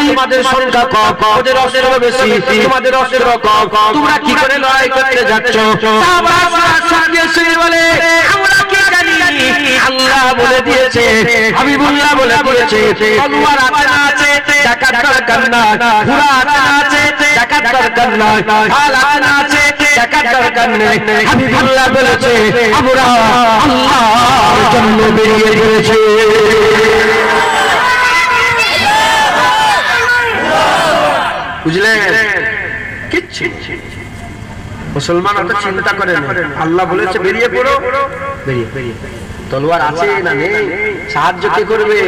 তোমাদের সংখ্যা কম, ওদের অস্ত্র বেশি, তোমাদের অস্ত্র কম, তোমরা কি করে লড়াই করতে যাচ্ছ? সাহাবারা সঙ্গে শুনে বলে আমরা কি জানি, আল্লাহ বলে দিয়েছে, হাবিবুল্লাহ বলে দিয়েছে, তলোয়ার আছে টাকার দরকার না, ঘোড়া আছে টাকার দরকার না, ঢাল আছে টাকার দরকার নেই। হাবিবুল্লাহ বলেছে আমরা আল্লাহর জন্য বেরিয়ে পড়েছি। বুঝলেন? কিচ্ছু মুসলমান অত চিন্তা করে না। আল্লাহ বলেছে বেরিয়ে পড়ো, বেরিয়ে। তলোয়ার আছে না নেই, সাহায্য কে করবে?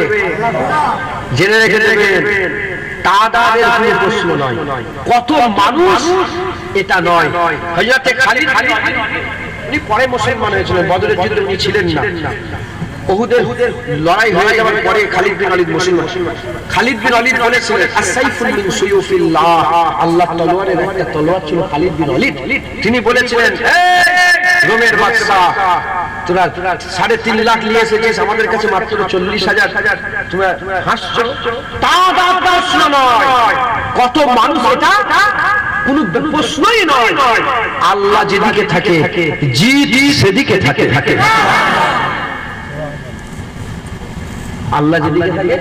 জেনে রেখে দেবেন, তাদের কোনো প্রশ্ন নয়। কত মানুষ এটা নয়। হযরতে খালিদ উনি পরে মুসলমান হয়েছিলেন, বদরের যুদ্ধে উনি ছিলেন না। উহুদের লড়াই হয়ে যাওয়ার পরে খালিদ বিন ওয়ালিদ মুসলমান। খালিদ বিন ওয়ালিদ বলেছিলেন আস-সাইফুল মিন সুয়ুফিল্লাহ, আল্লাহর তলোয়ারের একটা তলোয়ার ছিল খালিদ বিন ওয়ালিদ। তিনি বলেছিলেন রোমের বাদশা, তোরা 3.5 লাখ নিয়ে এসেছিস, আমাদের কাছে মাত্র 40,000, তোমরা হাসছো? তাদের প্রশ্ন নয়। কত মানুষ, এটা কোনো প্রশ্নই নয়। আল্লাহ যেদিকে থাকে জিত সেদিকে থাকে। আল্লাহ যেদিকে থাকে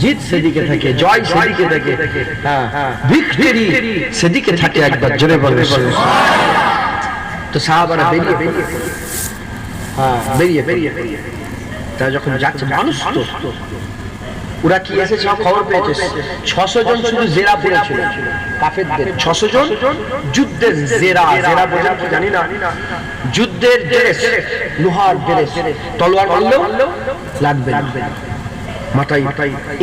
জিত সেদিকে থাকে, জয় সেদিকে থাকে, ভিক্টরি সেদিকে থাকে। একবার জোরে বলবে। তো সাহাবারা বেরিয়ে তারা যখন যাচ্ছে, মানুষ তো ওরা কি এসেছে খবর পেয়েছে, 600 জন শুধু জেরা পড়েছিল কাফেরদের। 600 জন যুদ্ধের জেরা বোঝেন কি জানি না, যুদ্ধের ড্রেস, লোহার ড্রেস, তলোয়ার মারলেও লাগবে মাথায়।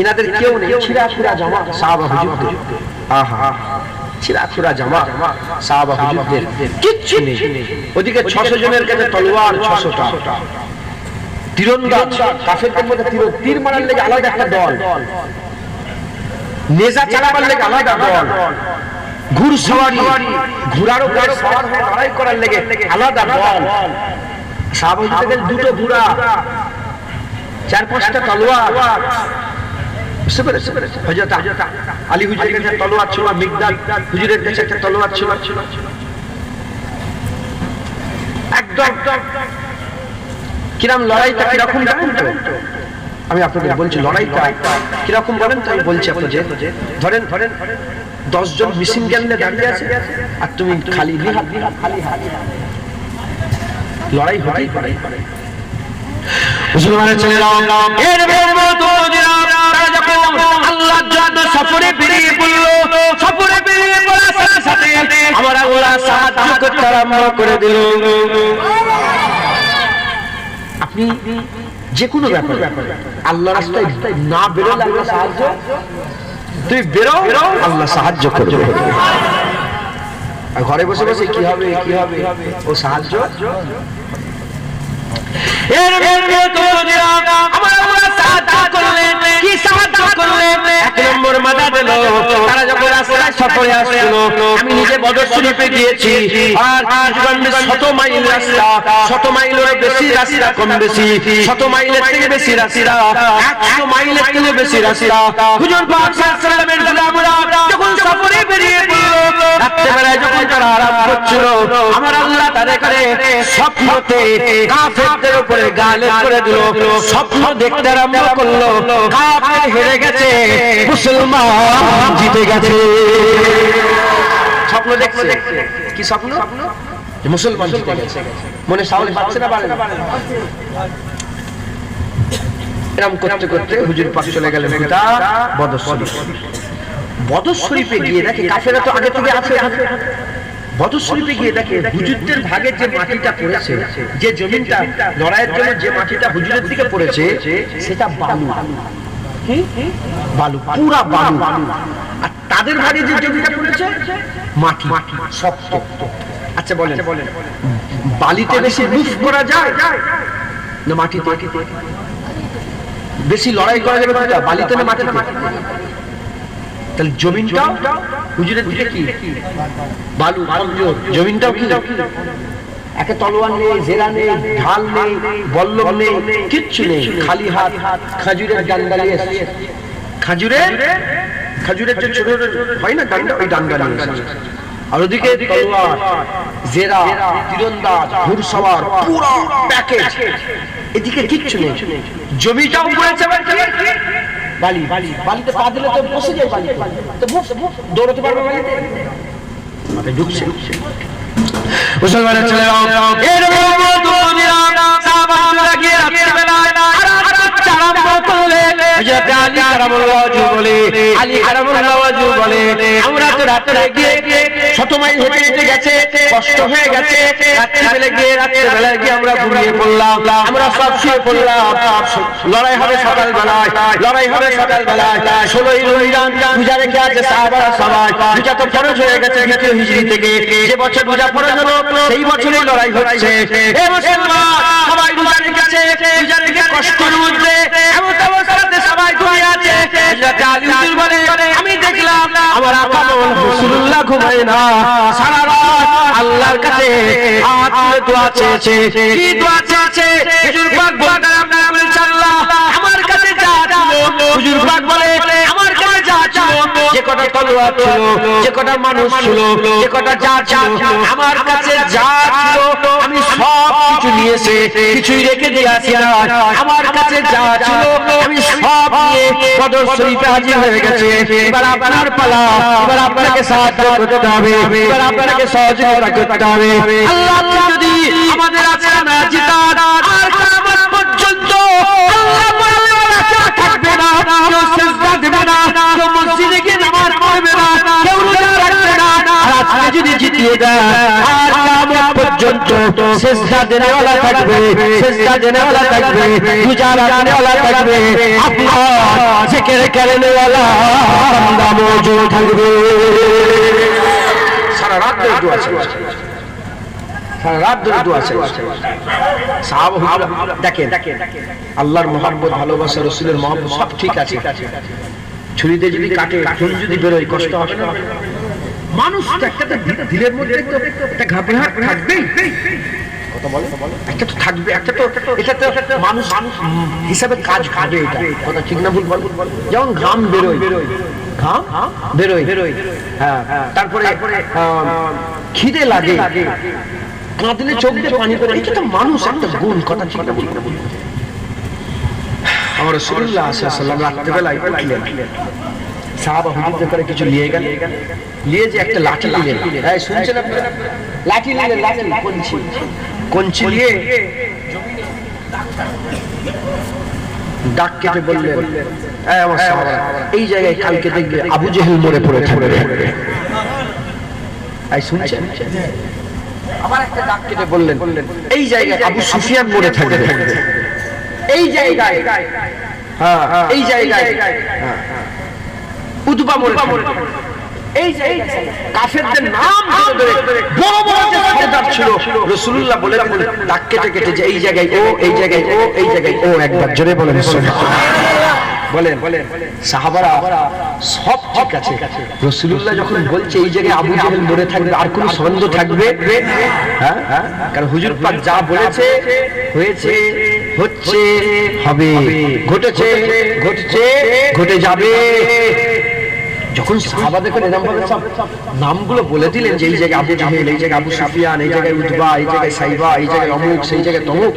এনাদের কেউ নেই, ছিঁড়া জামা সাহাবা হুজুরদের। আহা, ছিঁড়া জামা সাহাবা হুজুরদের, কিচ্ছু নেই। ওদিকে 600 জনের কাছে তলোয়ার 600টা, তীরন্দাজ কাফেরদের মধ্যে তীর মারার লেগে আলাদা একটা দল, নেজা চালাবার লেগে আলাদা দল, ঘুড়সওয়ারি ঘোড়ার উপরে সওয়ার হয়ে লড়াই করার লেগে আলাদা দল। সাহাবা হুজুরদের 2টো ঘোড়া, 4-5টা তলোয়ার, বুঝতে পেরেছেন? হযরত আলী হুজুরের কাছে তলোয়ার ছিল, মিকদাদ হুজুরের কাছে একটা তলোয়ার ছিল। একদম কিরকম লড়াইটা কিরকম জানেন তো? আমি আপনাদের বলছি লড়াইটা কিরকম বলেন তো, আমি বলছি আপনাদের। ধরেন 10 জন মিশিং গ্যাংয়ে দাঁড়িয়ে আছে আর তুমি খালি হাত, লড়াই হতেই পারে। মুসলমানের ছেলেরা এর তারা যখন আল্লাহর জন্য সফরে বেরিয়ে পড়লো, সফরে বেরিয়ে পড়ার সাথে সাথে আমার আল্লাহ সাহায্য করতে আরম্ভ করে দিল। আপনি যে কোনো ব্যাপারে আল্লাহর রাস্তায় না বেরোলে আল্লাহ সাহায্য, তুই বেরো আল্লাহ সাহায্য করবে। আর ঘরে বসে বসে কি হবে ও সাহায্য আমি নিজে বদর শরীফে গিয়েছি, আর শত মাইল রাস্তা, 100 মাইলের বেশি রাস্তা, কম বেশি 100 মাইলের থেকে বেশি রাস্তা, 100 মাইলের থেকে বেশি রাস্তা। হুজুর পাক সাল্লাল্লাহু আলাইহি ওয়াসাল্লাম যখন সফরে বেরিয়ে পড়ল, রাত্রিবেলায় যখন তারা আরাম করছিল, আমার আল্লাহ তাদের করে স্বপ্নতে কাফেরদের উপরে গালিব করে দিল। স্বপ্ন দেখতে আরম্ভ করলো, কাফের হেরে গেছে, মুসলমান জিতে গেছে। স্বপ্ন দেখছে, কি স্বপ্ন? মুসলমান জিতে গেছে। মনে সাহস পাচ্ছে না, বাড়ে এরকম করতে করতে হুজুর পাক চলে গেলেন বদর শরীফ। বদর শরীফে গিয়ে দেখে কাফেররা তো আগে থেকে আছে। বদর শরীফে গিয়ে দেখে হুজুরদের ভাগে যে মাটিটা পড়েছে, যে জমিনটা লড়াইয়ের জন্য যে মাটিটা হুজুরের দিকে পড়েছে, সেটা বালু, বালু, পুরা বালু। আর তাদের ভাগে যে জমিটা পড়েছে মাটি, শক্ত। আচ্ছা বলেন, বালিতে বেশি মুভ করা যায় না মাটিতে? বেশি লড়াই করা যাবে কোনটা, বালিতে না মাটিতে? তাহলে জমিনটা হুজুরের দিকে কি বালু, জমিনটাও কি একে তলোয়ার নেই, জেরা নেই, ঢাল নেই, বল্লম নেই, কিচ্ছু নেই, খালি হাত, খাজুরের ডান্ডা নিয়ে এসেছে। খাজুরের যে ছোট হয় না ডান্ডা, ওই ডান্ডা নিয়ে এসেছে। আর ওদিকে তলোয়ার, জেরা, তীরন্দাজ, ঘুড়সওয়ার, পুরো প্যাকেজ। এদিকে কিচ্ছু নেই, জমিটাও পড়েছে বালি, বালিতে পা দিলে তো বসে যায়, বালিতে তো দৌড়াতে পারবে, বালিতে মাথায় ঢুকছে। মুসলমানের ছেলেরা আমরা তো রাত্রে গিয়ে 100 মাইল হেঁটে হেঁটে গেছে, কষ্ট হয়ে গেছে, রাত্রিবেলা গিয়ে আমরা ঘুমিয়ে পড়লাম, আমরা সব শুয়ে পড়লাম। লড়াই হবে সকালবেলায়, 16ই রমজান পূজা রেখে আছে সাহাবারা সবাই। পূজা তো ফরজ হয়ে গেছে 2য় হিজরি থেকে, যে বছর পূজা ফরজ হলো সেই বছরই লড়াই হচ্ছে। হে মুসলমান, সবাই পূজা রেখেছে, পূজা রেখে কষ্টের মধ্যে এমন অবস্থাতে সবাই ঘুমিয়ে আছে। হযরত আলী হুজুর বলে, আমি দেখলাম আমার আকা রাসূলুল্লাহ ঘুমায় না, সারা রাত আল্লাহর কাছে হাত তুলে দোয়া চেয়েছে। কি দোয়া চেয়েছে? হুজুর পাক বলেন, আল্লাহ আমার কাছে যা ছিল, হুজুর পাক বলে আমার কাছে যা ছিল, যে কটা তলোয়ার ছিল, যে কটা মানুষ ছিল, যে কটা যা ছিল, আমার কাছে যা ছিল আমি সব কিছু নিয়েছে, কিছুই রেখে দিয়েছি না। আমার কাছে যা ছিল আমি সব নিয়ে বদর শরীফে হাজির হয়ে গেছে। এবার আপনার পালা, এবার আপনাকে সাহায্য করতে হবে, এবার আপনাকে সহযোগিতা করতে হবে। আল্লাহ যদি আমাদের আজকে না জিতান, আর কিয়ামত পর্যন্ত আল্লাহ বলে থাকবে না, কেউ সিজদা দেবে না, কেউ মসজিদে গিয়ে নামাজ পড়বে না, কেউ রোজা রাখবে না। আর আজকে যদি জিতিয়ে দেয়, আর কিয়ামত পর্যন্ত সিজদা দেনেওয়ালা থাকবে, সিজদা দেনেওয়ালা থাকবে, রোজা রাখনেওয়ালা থাকবে, আপনার জিকির করনেওয়ালা বান্দা মওজুদ থাকবে। সারা রাত ধরে দোয়া চলছে, সারা রাত ধরে দোয়া চলছে। সাহাবা দেখেন, আল্লাহর মহব্বত, ভালোবাসা, রাসূলের মহব্বত সব ঠিক আছে। ছুরিতে যদি কাটে, খুন যদি বেরোয়, কষ্ট হবে না? মানুষ একটা দিলের মধ্যে তো একটা ঘাবড়াহট থাকবেই। একটা তো থাকবে, একটা তো এটা তো মানুষ হিসাবে কাজ খাবে, এটা কথা ঠিক না ভুল বল? যেমন ঘাম বেরোয়, ঘাম বেরোয়, হ্যাঁ, তারপরে খিদে লাগে, কাঁদলে চোখ দিয়ে পানি পড়ে, এটা তো মানুষ একটা গুণ, কথা ঠিক না ভুল? আমার রাসূলুল্লাহ সাল্লাল্লাহু আলাইহি ওয়াসাল্লাম রাত্রিবেলায় উঠলেন, সাহাবা হুজুরদের করে কিছু নিয়ে গেল, নিয়ে যে একটা লাঠি নিলেন, এই শুনছেন আপনারা? লাঠি নিলেন, লাঠি কঞ্চি নিয়ে দাগ কেটে বললেন, এই আমার সাহাবা, এই জায়গায় কালকে দেখবে আবু জেহেল মরে পড়ে থাকবে। এই শুনছেন? আবার একটা দাগ কেটে বললেন, এই জায়গায় আবু সুফিয়ান মরে থাকবে। এই জায়গায়, হ্যাঁ, এই জায়গায় উতবা মরে থাকবে। এই যে কাফেরদের নাম ধরে ধরে বড় বড় যে সরদার ছিল, রাসূলুল্লাহ বলে দিলেন দাগ কেটে কেটে যে এই জায়গায় ও, এই জায়গায় ও, এই জায়গায় ও। একবার জোরে বলেন সুবহানাল্লাহ। বলেন সাহাবারা সব ঠিক আছে, রাসূলুল্লাহ যখন বলছে এই জায়গায় আবু জেহেল মরে থাকবে, আর কোন সন্দেহ থাকবে? হ্যাঁ, কারণ হুজুর পাক যা বলেছে হয়েছে, হচ্ছে, হবে, ঘটেছে, ঘটছে, ঘটে যাবে। যখন সাহাবাদের করে সব নামগুলো বলে দিলেন যে এই জায়গায় আবু জেহেল, এই জায়গায় আবু সুফিয়ান, এই জায়গায় উতবা, এই জায়গায় সাইবা, এই জায়গায় অমুক, সেই জায়গায় তমুক,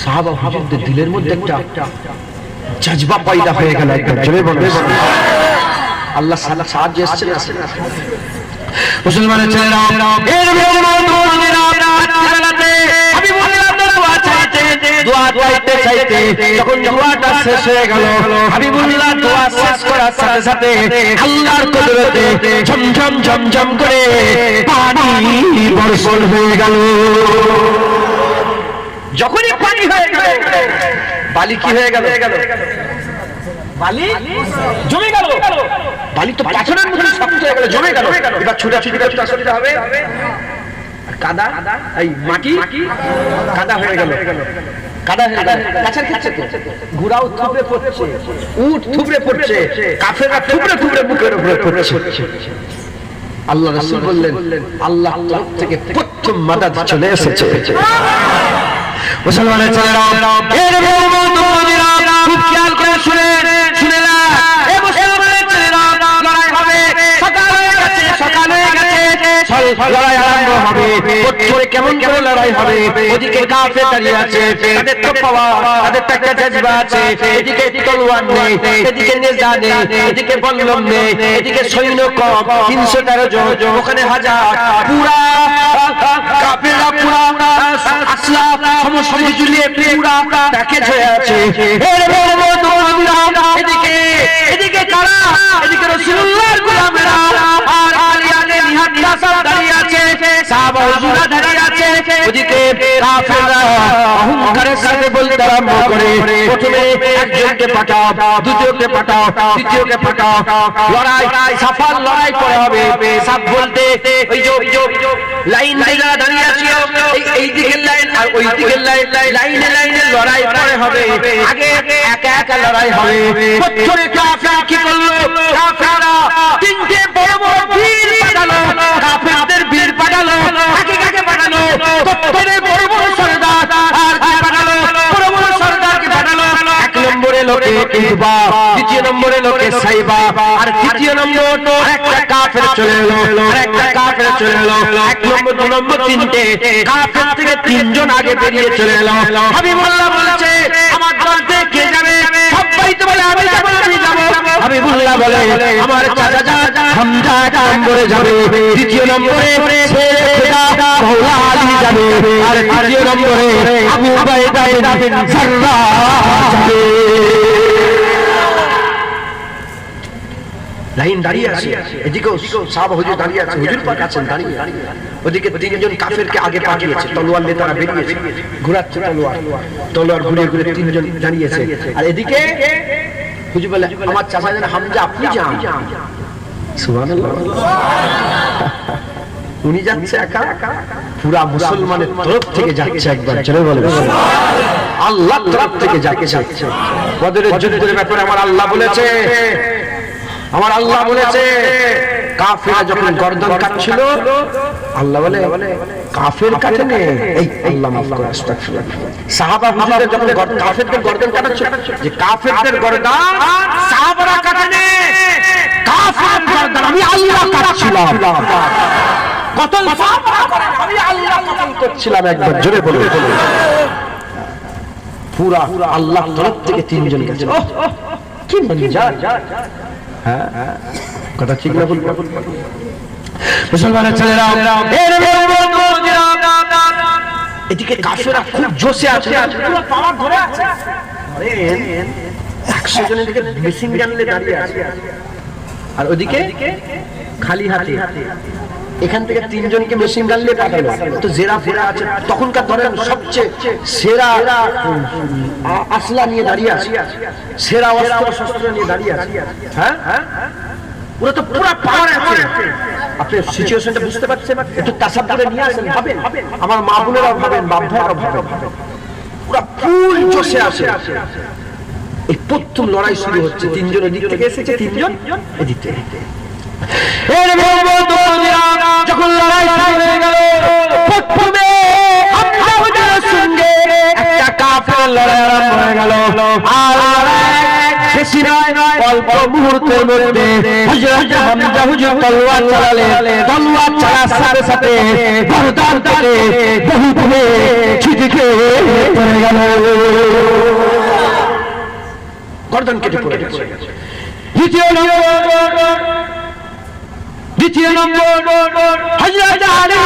সাহাবা হুজুরদের দিলের মধ্যে একটা জজবা পয়দা হয়ে গেল। একদম জোরে বলেন আল্লাহ সাহায্য এসেছে না? মুসলমানের ছেলেরা, এর দোয়া চাইতে চাইতে যখন দোয়াটা শেষ হয়ে গেল, হাবিবুল্লাহ দোয়া শেষ করার সাথে সাথে আল্লাহর কুদরতে ঝমঝম ঝমঝম করে পানি বর্ষণ হয়ে গেল। যখনই পানি হয়ে গেল, বালি কি হয়ে গেল? বালি জমে গেল। বালি তো পাথরের মতো শক্ত হয়ে গেল, জমে গেল। এবার ছুটাছুটি করতে হবে, কাদা, এই মাটি কাদা হয়ে গেল, কাদা হয়ে গেল। গাছের ক্ষেত্রে ঘোড়াও থুবড়ে পড়ছে, উট থুবড়ে পড়ছে, কাফেররা থুবড়ে থুবড়ে মুখের উপরে পড়ছে। আল্লাহ রাসূল বললেন আল্লাহ তরফ থেকে প্রথম মাদাদ চলে এসেছে। মুসলমানের ছেলেরা, এর মুমিনেরা খুব খেয়াল করে শুনে না, এই মুসলমানের ছেলেরা, লড়াই হবে, সকাল হয়ে গেছে, সকাল হয়ে গেছে, লড়াই আরম্ভ হবে। পথরে কেমন করে লড়াই হবে? ওদিকে কাফের দাঁড়িয়ে আছে, তাদের তো পাওয়ার, তাদের তো একটা জজবা আছে, এদিকে তলোয়ার নেই, এদিকে নেজা নেই, এদিকে বল্লম নেই, এদিকে সৈন্য কম 313 জন, ওখানে 1000, পুরা কাফেররা পুরা আসলা সমস্ত জুলিয়ে পুরা প্যাকেজ হয়ে আছে। এদিকে কারা? এদিকে রাসূলুল্লাহর গোলামেরা, আর আলিয়ালে নিহাত রাসূল দাঁড়িয়ে আছে, সাহাবা হুজুরা দাঁড়িয়ে আছে। ওদিকে কাফেররা অহংকারের সাথে বলতে আরম্ভ করে, প্রথমে একজনকে পাঠাও, দ্বিতীয়কে পাঠাও, তৃতীয়কে পাঠাও, লড়াই সাফাল লড়াই করা হবে। সব বলতে ওই যে লাইন যারা দাঁড়িয়ে আছে, এই দিকের লাইন আর ওই দিকের লাইন, লাইনে লাইনে লড়াই পরে হবে। আগে একা একা লড়াই হবে। পথরে কাফের কি করলো? কাফেররা তিনটে বড় বড় বীর পাঠালো, কাফেরদের বীর পাঠালো। কাকে পাঠালো? পথরে বড় বড় সরদার, আর কি পাঠালো? বড় বড় সরদারকে পাঠালো। এক নম্বরে লোকে উতবা, দ্বিতীয় নম্বরে লোকে সাইবা, আর তৃতীয় নম্বর আরেকটা কাফের চলে এলো, আরেকটা কাফের চলে এলো। এক নম্বর, দু নম্বর, তিনটে কাফের থেকে 3 জন আগে বেরিয়ে চলে এলো। হাবিবুল্লাহ বলেছে আমার দল থেকে কে যাবে? সবাই তো বলে আমি যাব, আমি যাব। হাবিবুল্লাহ বলে আমার চাচা হামজা এক নম্বরে যাবে, দ্বিতীয় নম্বরে খোদা মাওলা আলী যাবে, আর তৃতীয় নম্বরে আবু উবাইদা বিন জাররাহ যাবে। লাইন দাঁড়িয়ে আছে, এদিকেও সাহাবা হুজুর দাঁড়িয়ে আছে, হুজুর পাক আছেন দাঁড়িয়ে। ওদিকে 3 জন কাফেরকে আগে পাঠিয়েছে, তলোয়ার নিয়ে তারা বেরিয়েছে, ঘোরাচ্ছে তলোয়ার ঘুরিয়ে ঘুরে 3 জন দাঁড়িয়েছে। আর এদিকে হুজুর বলে আমার চাচা যেন হামজা আপনি যান। সুবহানাল্লাহ, উনি যাচ্ছে একা, পুরা মুসলমানের তরফ থেকে যাচ্ছে। একবার চলে বলে আল্লাহর তরফ থেকে যাচ্ছে। বদরের যুদ্ধের ব্যাপারে আমার আল্লাহ বলেছে কাফেররা যখন গর্দন কাটছিল আল্লাহ বলে কাফের কাটে নে, এই আল্লাহ মাফ করে, আস্তাগফিরুল্লাহ। সাহাবা হুজুরদের যখন কাফেরদের গর্দন কাটাচ্ছে, যে কাফেরদের গর্দন সাহাবারা কাটে নে, কাফেরদের গর্দন আমি আল্লাহ কাটছিলাম। কতল সাহাবারা করে আমি আল্লাহ কতল করছিলাম। একবার জোরে বলুন। পুরা আল্লাহ তরফ থেকে তিনজন গেছে। কি মঞ্জা, হ্যাঁ কথা ঠিক না? মুসলমানের ছেলেরা, এদিকে কাফেররা খুব জোশে আছে, পুরো পাওয়ার ধরে আছে। আরে 100 জনের দিকে মেশিন গান নিয়ে দাঁড়িয়ে আছে, আর ওদিকে খালি হাতে। এখান থেকে 3 জনকে মেশিন গান নিয়ে পাঠালো। তো জেরা ফেরা আছে, তখনকার ধরেন সবচেয়ে সেরা আসলা নিয়ে দাঁড়িয়ে আছে, সেরা অস্ত্র শস্ত্র নিয়ে দাঁড়িয়ে আছে। হ্যাঁ, ওরা তো পুরো পাওয়ার আছে। আপনি সিচুয়েশনটা বুঝতে পারছেন? একটু তাসাব্বুরে নিয়ে আসেন, ভাবেন, আমার মা বোনেরাও ভাবেন, বাপ ভাইরাও ভাবেন, পুরো ফুল জোশে আছে। এই প্রথম লড়াই শুরু হচ্ছে, 3 জন এদিক থেকে এসেছে, 3 জন এদিক থেকে। যখন লড়াই শুরু হয়ে গেল, প্রথমে হামজার সঙ্গে একটা কাফের লড়াই আরম্ভ হয়ে গেল। আর বেশি নয়, অল্প মুহূর্তের মধ্যে হযরত হামজা হুজুর তলোয়ার চালালেন। তলোয়ার চালার সাথে সাথে গর্দান থেকে বহু দূরে ছিটকে পড়ে গেল, গর্দান কেটে পড়ে গেল। দ্বিতীয় নম্বর হযরত আলী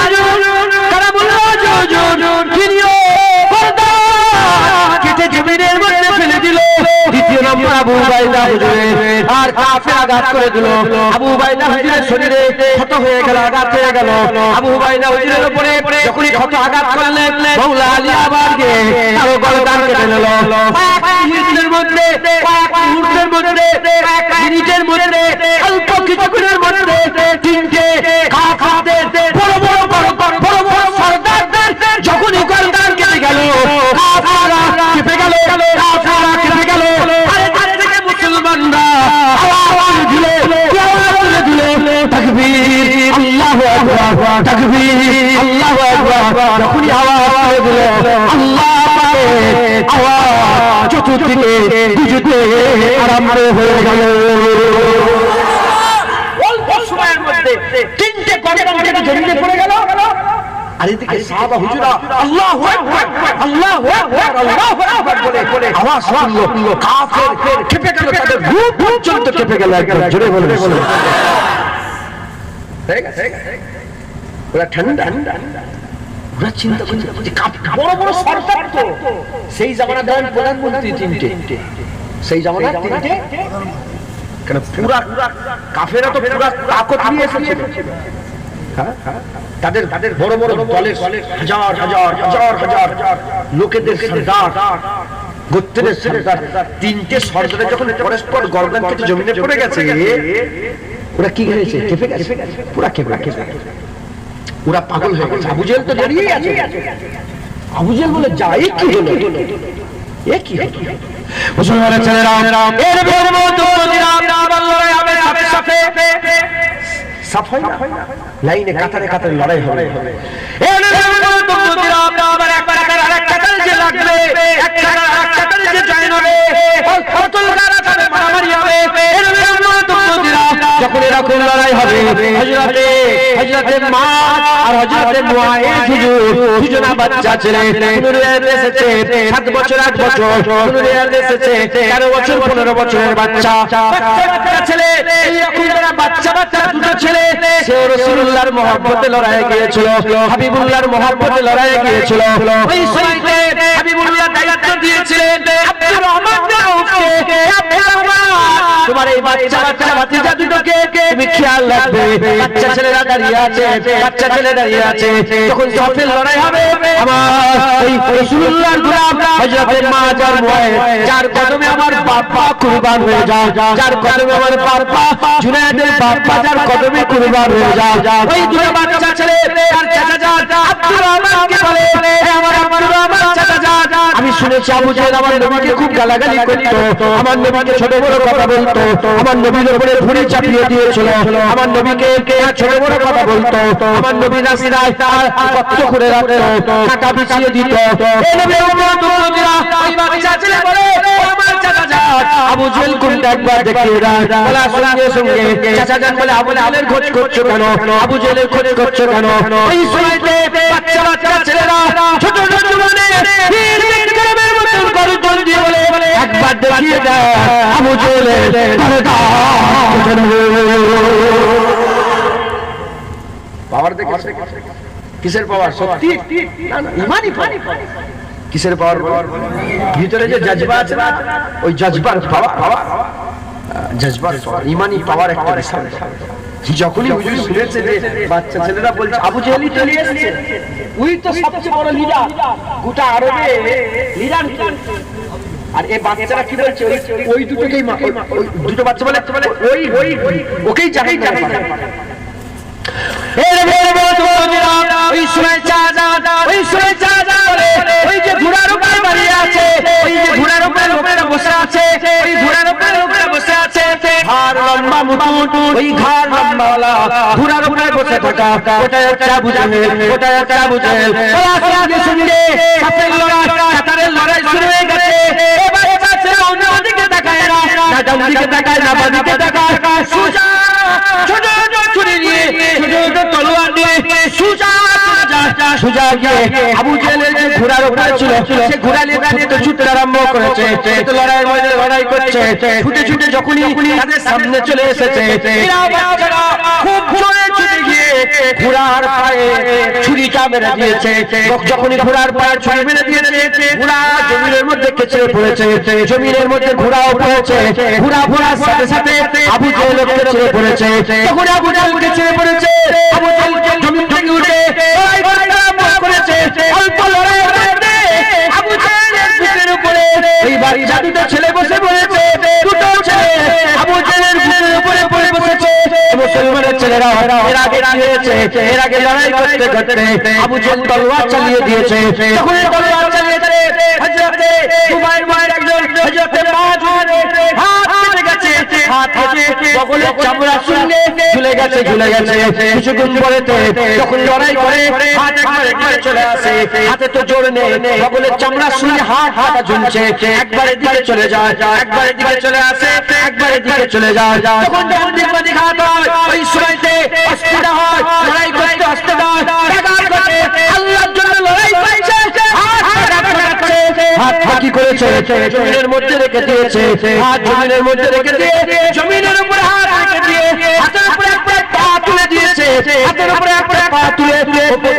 কারামুল্লাহ হুজুর, তিনিও গর্দান কেটে জমিনের মধ্যে ফেলে দিল। দ্বিতীয় নম্বর আবু উবাইদা হুজুরের, আর কাফের আঘাত করে দিল। আবু উবাইদা হুজুরের শরীরে ক্ষত হয়ে গেল, আঘাত হয়ে গেল। আবু উবাইদা হুজুরের উপরে যখনই ক্ষত আঘাত করলেন, মাওলা আলী আবার গিয়ে তার গর্দান কেটে নিল। মুহূর্তের মধ্যে, মুহূর্তের মধ্যে, মিনিটের মধ্যে, অল্প কিছুক্ষণের মধ্যে 3টে কাফেরদের বড় বড় বড় বড় বড় বড় সর্দারদের যখনই গর্দান কেটে গেল, কাফেররা কেঁপে গেল, কাফেররা কেঁপে গেল। আরে তার থেকে মুসলমানরা আওয়াজ দিলে, তাকবীর, আল্লাহু আকবার, তাকবীর, আল্লাহু আকবার। যখনই আওয়াজ দিল, আল্লাহ পাকের আওয়াজ চতুর্দিকে গুঁজতে আরম্ভ হয়ে গেল। অল্প সময়ের মধ্যে 3টে গর্দান কেটে জমিনে পড়ে গেল। আর এদিকে সাহাবা হুজুরা আল্লাহু আকবার, আল্লাহু আকবার, আল্লাহু আকবার বলে আওয়াজ শুনলো। কাফের কেঁপে গেল, তাদের রূপ পর্যন্ত কেঁপে গেল। একবার জোরে বলে ওরা ঠান্ডা, ওরা চিন্তা করছে বড় বড় সরকার তো সেই জামানা ধরেন প্রধানমন্ত্রী 3টে, সেই জামানা 3টে, কেন পুরা কাফেরা তো পুরা তাকত নিয়ে এসেছিল। তাদের বড় বড় দলের হাজার হাজার হাজার হাজার লোকেদের সরদার, গোত্রের সরদার, 3টে সরদারের যখন পরস্পর গর্দান কেটে জমিনে পড়ে গেছে, ওরা কি হয়েছে? কেঁপে গেছে, পুরা কেঁপে গেছে, ওরা পাগল হয়ে গেছে। আবু জেহেল তো দাঁড়িয়েই আছে। আবু জেহেল বলে যাই কি হলো, এ কি হলো? মুসলমানের ছেলেরা, এর সাফাই লাইনে কাতারে কাতারে লড়াই হবে। যখন এরকম লড়াই হবে, হযরতে মা আর হযরতে মুআইদ হুজুর দুজনা বাচ্চা ছেলে, নুরিয়াত এসেছে 7 বছর 8 বছর, নুরিয়াত এসেছে 13 বছর 15 বছরের বাচ্চা ছেলে। এইরকম যারা বাচ্চা বাচ্চা দুটো ছেলে, সে রাসূলুল্লাহর মহব্বতে লড়াইয়ে গিয়েছিল, হাবিবুল্লাহর মহব্বতে লড়াইয়ে গিয়েছিল। ওই সময়তে হাবিবুল্লাহ দায়িত্ব দিয়েছিলেন আব্দুর রহমান আউফকে, তোমার এই বাচ্চা বাচ্চা ভাতিজা দুটোকে তুমি খেয়াল রাখবে। বাচ্চা ছেলেরা দাঁড়িয়ে আছে, বাচ্চা ছেলে দাঁড়িয়ে আছে। যখন সাফের লড়াই হবে, আমার এই রাসূলুল্লাহর গোলাম হযরতে মাজার মুআইদ, যার কদমে আমার বাবা কুরবান হয়ে যায়, যার কদমে আমার বাবা জুনায়েদের বাবা যার কদমে কুরবান হয়ে যায়, ওই দুটো বাচ্চা ছেলে তার চাচা আব্দুর রহমানকে বলে, আমার আব্দুর রহমান চাচা, আমি শুনেছি আবু জেহেল আমার নবীকে খুব গালাগালি করত, আমার নবীকে ছোট বড় কথা বলতো, আমার নবীর উপরে ধুলি চাপিয়ে দিয়েছিল, আমার নবীকে ছোট বড় কথা বলতো, আমার নবী রাস্তায় কষ্ট করে রাখতো, কাটা বিছিয়ে দিত। এই নবীর ওই বাচ্চা ছেলে বলে, আমার চাচা আবু জেহেল কোনটা একবার দেখিয়ে দাও। বলার সঙ্গে সঙ্গে চাচা জান বলে, আবু জেহেলের খোঁজ করছো কেন? আবু জেহেলের খোঁজ করছো কেন? এই সময়তে বাচ্চা বাচ্চা ছেলেরা ছোট ছোট মানে একবার দেখিয়ে দেয় আবু জেহেলের পাওয়ার দেখেছে। কিসের পাওয়ার? সত্যি ইমানি পাওয়ার। কিসের পাওয়ার? ভিতরে যে জজবা আছে না, ওই জজবার পাওয়ার, জজবার ইমানি পাওয়ার একটা বিশাল। যখনই হুজুর শুনেছে যে বাচ্চা ছেলেরা বলছে আবু জেহেলই চলে এসেছে, ওই তো সবচেয়ে বড় লিডার গোটা আরবে, লিডার। আর এই বাচ্চারা কি বলছে? ওই দুটোকেই ওই দুটো বাচ্চা বলে ওই ওকেই জানাই জানাই। ওই সময় ওই যে ঘোড়ার উপরে দাঁড়িয়ে আছে, ওই যে ঘোড়ার উপরে লোকেরা বসে আছে, ওই ঘোড়ার উপরে লোকেরা বসে আছে, ঘাড় লম্বা মুকুট, ওই ঘাড় লম্বাওয়ালা ঘোড়ার উপরে বসে থাকা, ওটা একটা আবু জেহেল, ওটা একটা আবু জেহেল। সঙ্গে সঙ্গে কাতারের লড়াই শুরু হয়ে গেছে। এবার অন্যদিকে তাকায় না, ডান দিকে তাকায় না, বাঁ দিকে তাকায়, সোজা ছোট ছোট ছুরি নিয়ে, ছোট ছোট তলোয়ার নিয়ে সোজা গিয়ে আবু জেহেলের যে ঘোড়ার উপরে ছিল, সে ঘোড়া নিয়ে ছুটতে আরম্ভ করেছে। লড়াইয়ের মধ্যে লড়াই করছে, ছুটে ছুটে যখনই তাদের সামনে চলে এসেছে, খুব জোরে ছুটে গিয়ে ঘোড়ার পায়ে ছুরিটা মেরে দিয়েছে। যখনই ঘোড়ার পায়ে ছুরি মেরে দিয়েছে, ঘোড়া জমিনের মধ্যে কেচড়ে পড়েছে, জমিনের মধ্যে ঘোড়াও পড়েছে, ঘোড়া ঘোড়ার সাথে সাথে আবু জেহেল কেচড়ে পড়েছে। তখন আবু জেহেল কেচড়ে পড়েছে, আবু জেহেল জমিন থেকে উঠে করেছে। অল্প লড়াইয়ের মধ্যে আবু জেহেলের বুকের উপরে এই বাচ্চা দুটো ছেলে বসে পড়েছে, দুটো ছেলে আবু জেহেলের বুকের উপরে পড়ে বসেছে। মুসলমানের ছেলেরা এর আগে দিয়েছে, এর আগে লড়াই করতে করতে আবু জেহেল তলোয়ার চালিয়ে দিয়েছে। তখন তলোয়ার চালিয়েছে, হযরতে সুমাইর মায়ের একজন হযরতে মাঝ হাত কেটে গেছে, হাত কেটে বগলের চামড়া শুনে ঝুলে গেছে, ঝুলে গেছে। কিছুক্ষণ পরে যখন লড়াই করে হাত একবারে দিকে চলে আসে, হাতে তো জোর নেই, বগলের চামড়া শুনে হাতটা ঝুলছে, একবারে দিকে চলে যায়, একবারে দিকে চলে আসে, একবারে দিকে চলে যায়। তখন যখন দিকে দিকে হাত হয়, ওই সময়তে অস্থির হয়, লড়াই করতে অস্থির হয়, আল্লাহর জন্য লড়াই করছে, হাত ফাঁকি করেছে, জমিনের মধ্যে রেখে দিয়েছে, হাত জমিনের মধ্যে রেখে দিয়ে জমিনের উপরে হাত রেখে দিয়ে হাতের উপরে একটা পা তুলে দিয়েছে, হাতের উপরে একটা পা তুলে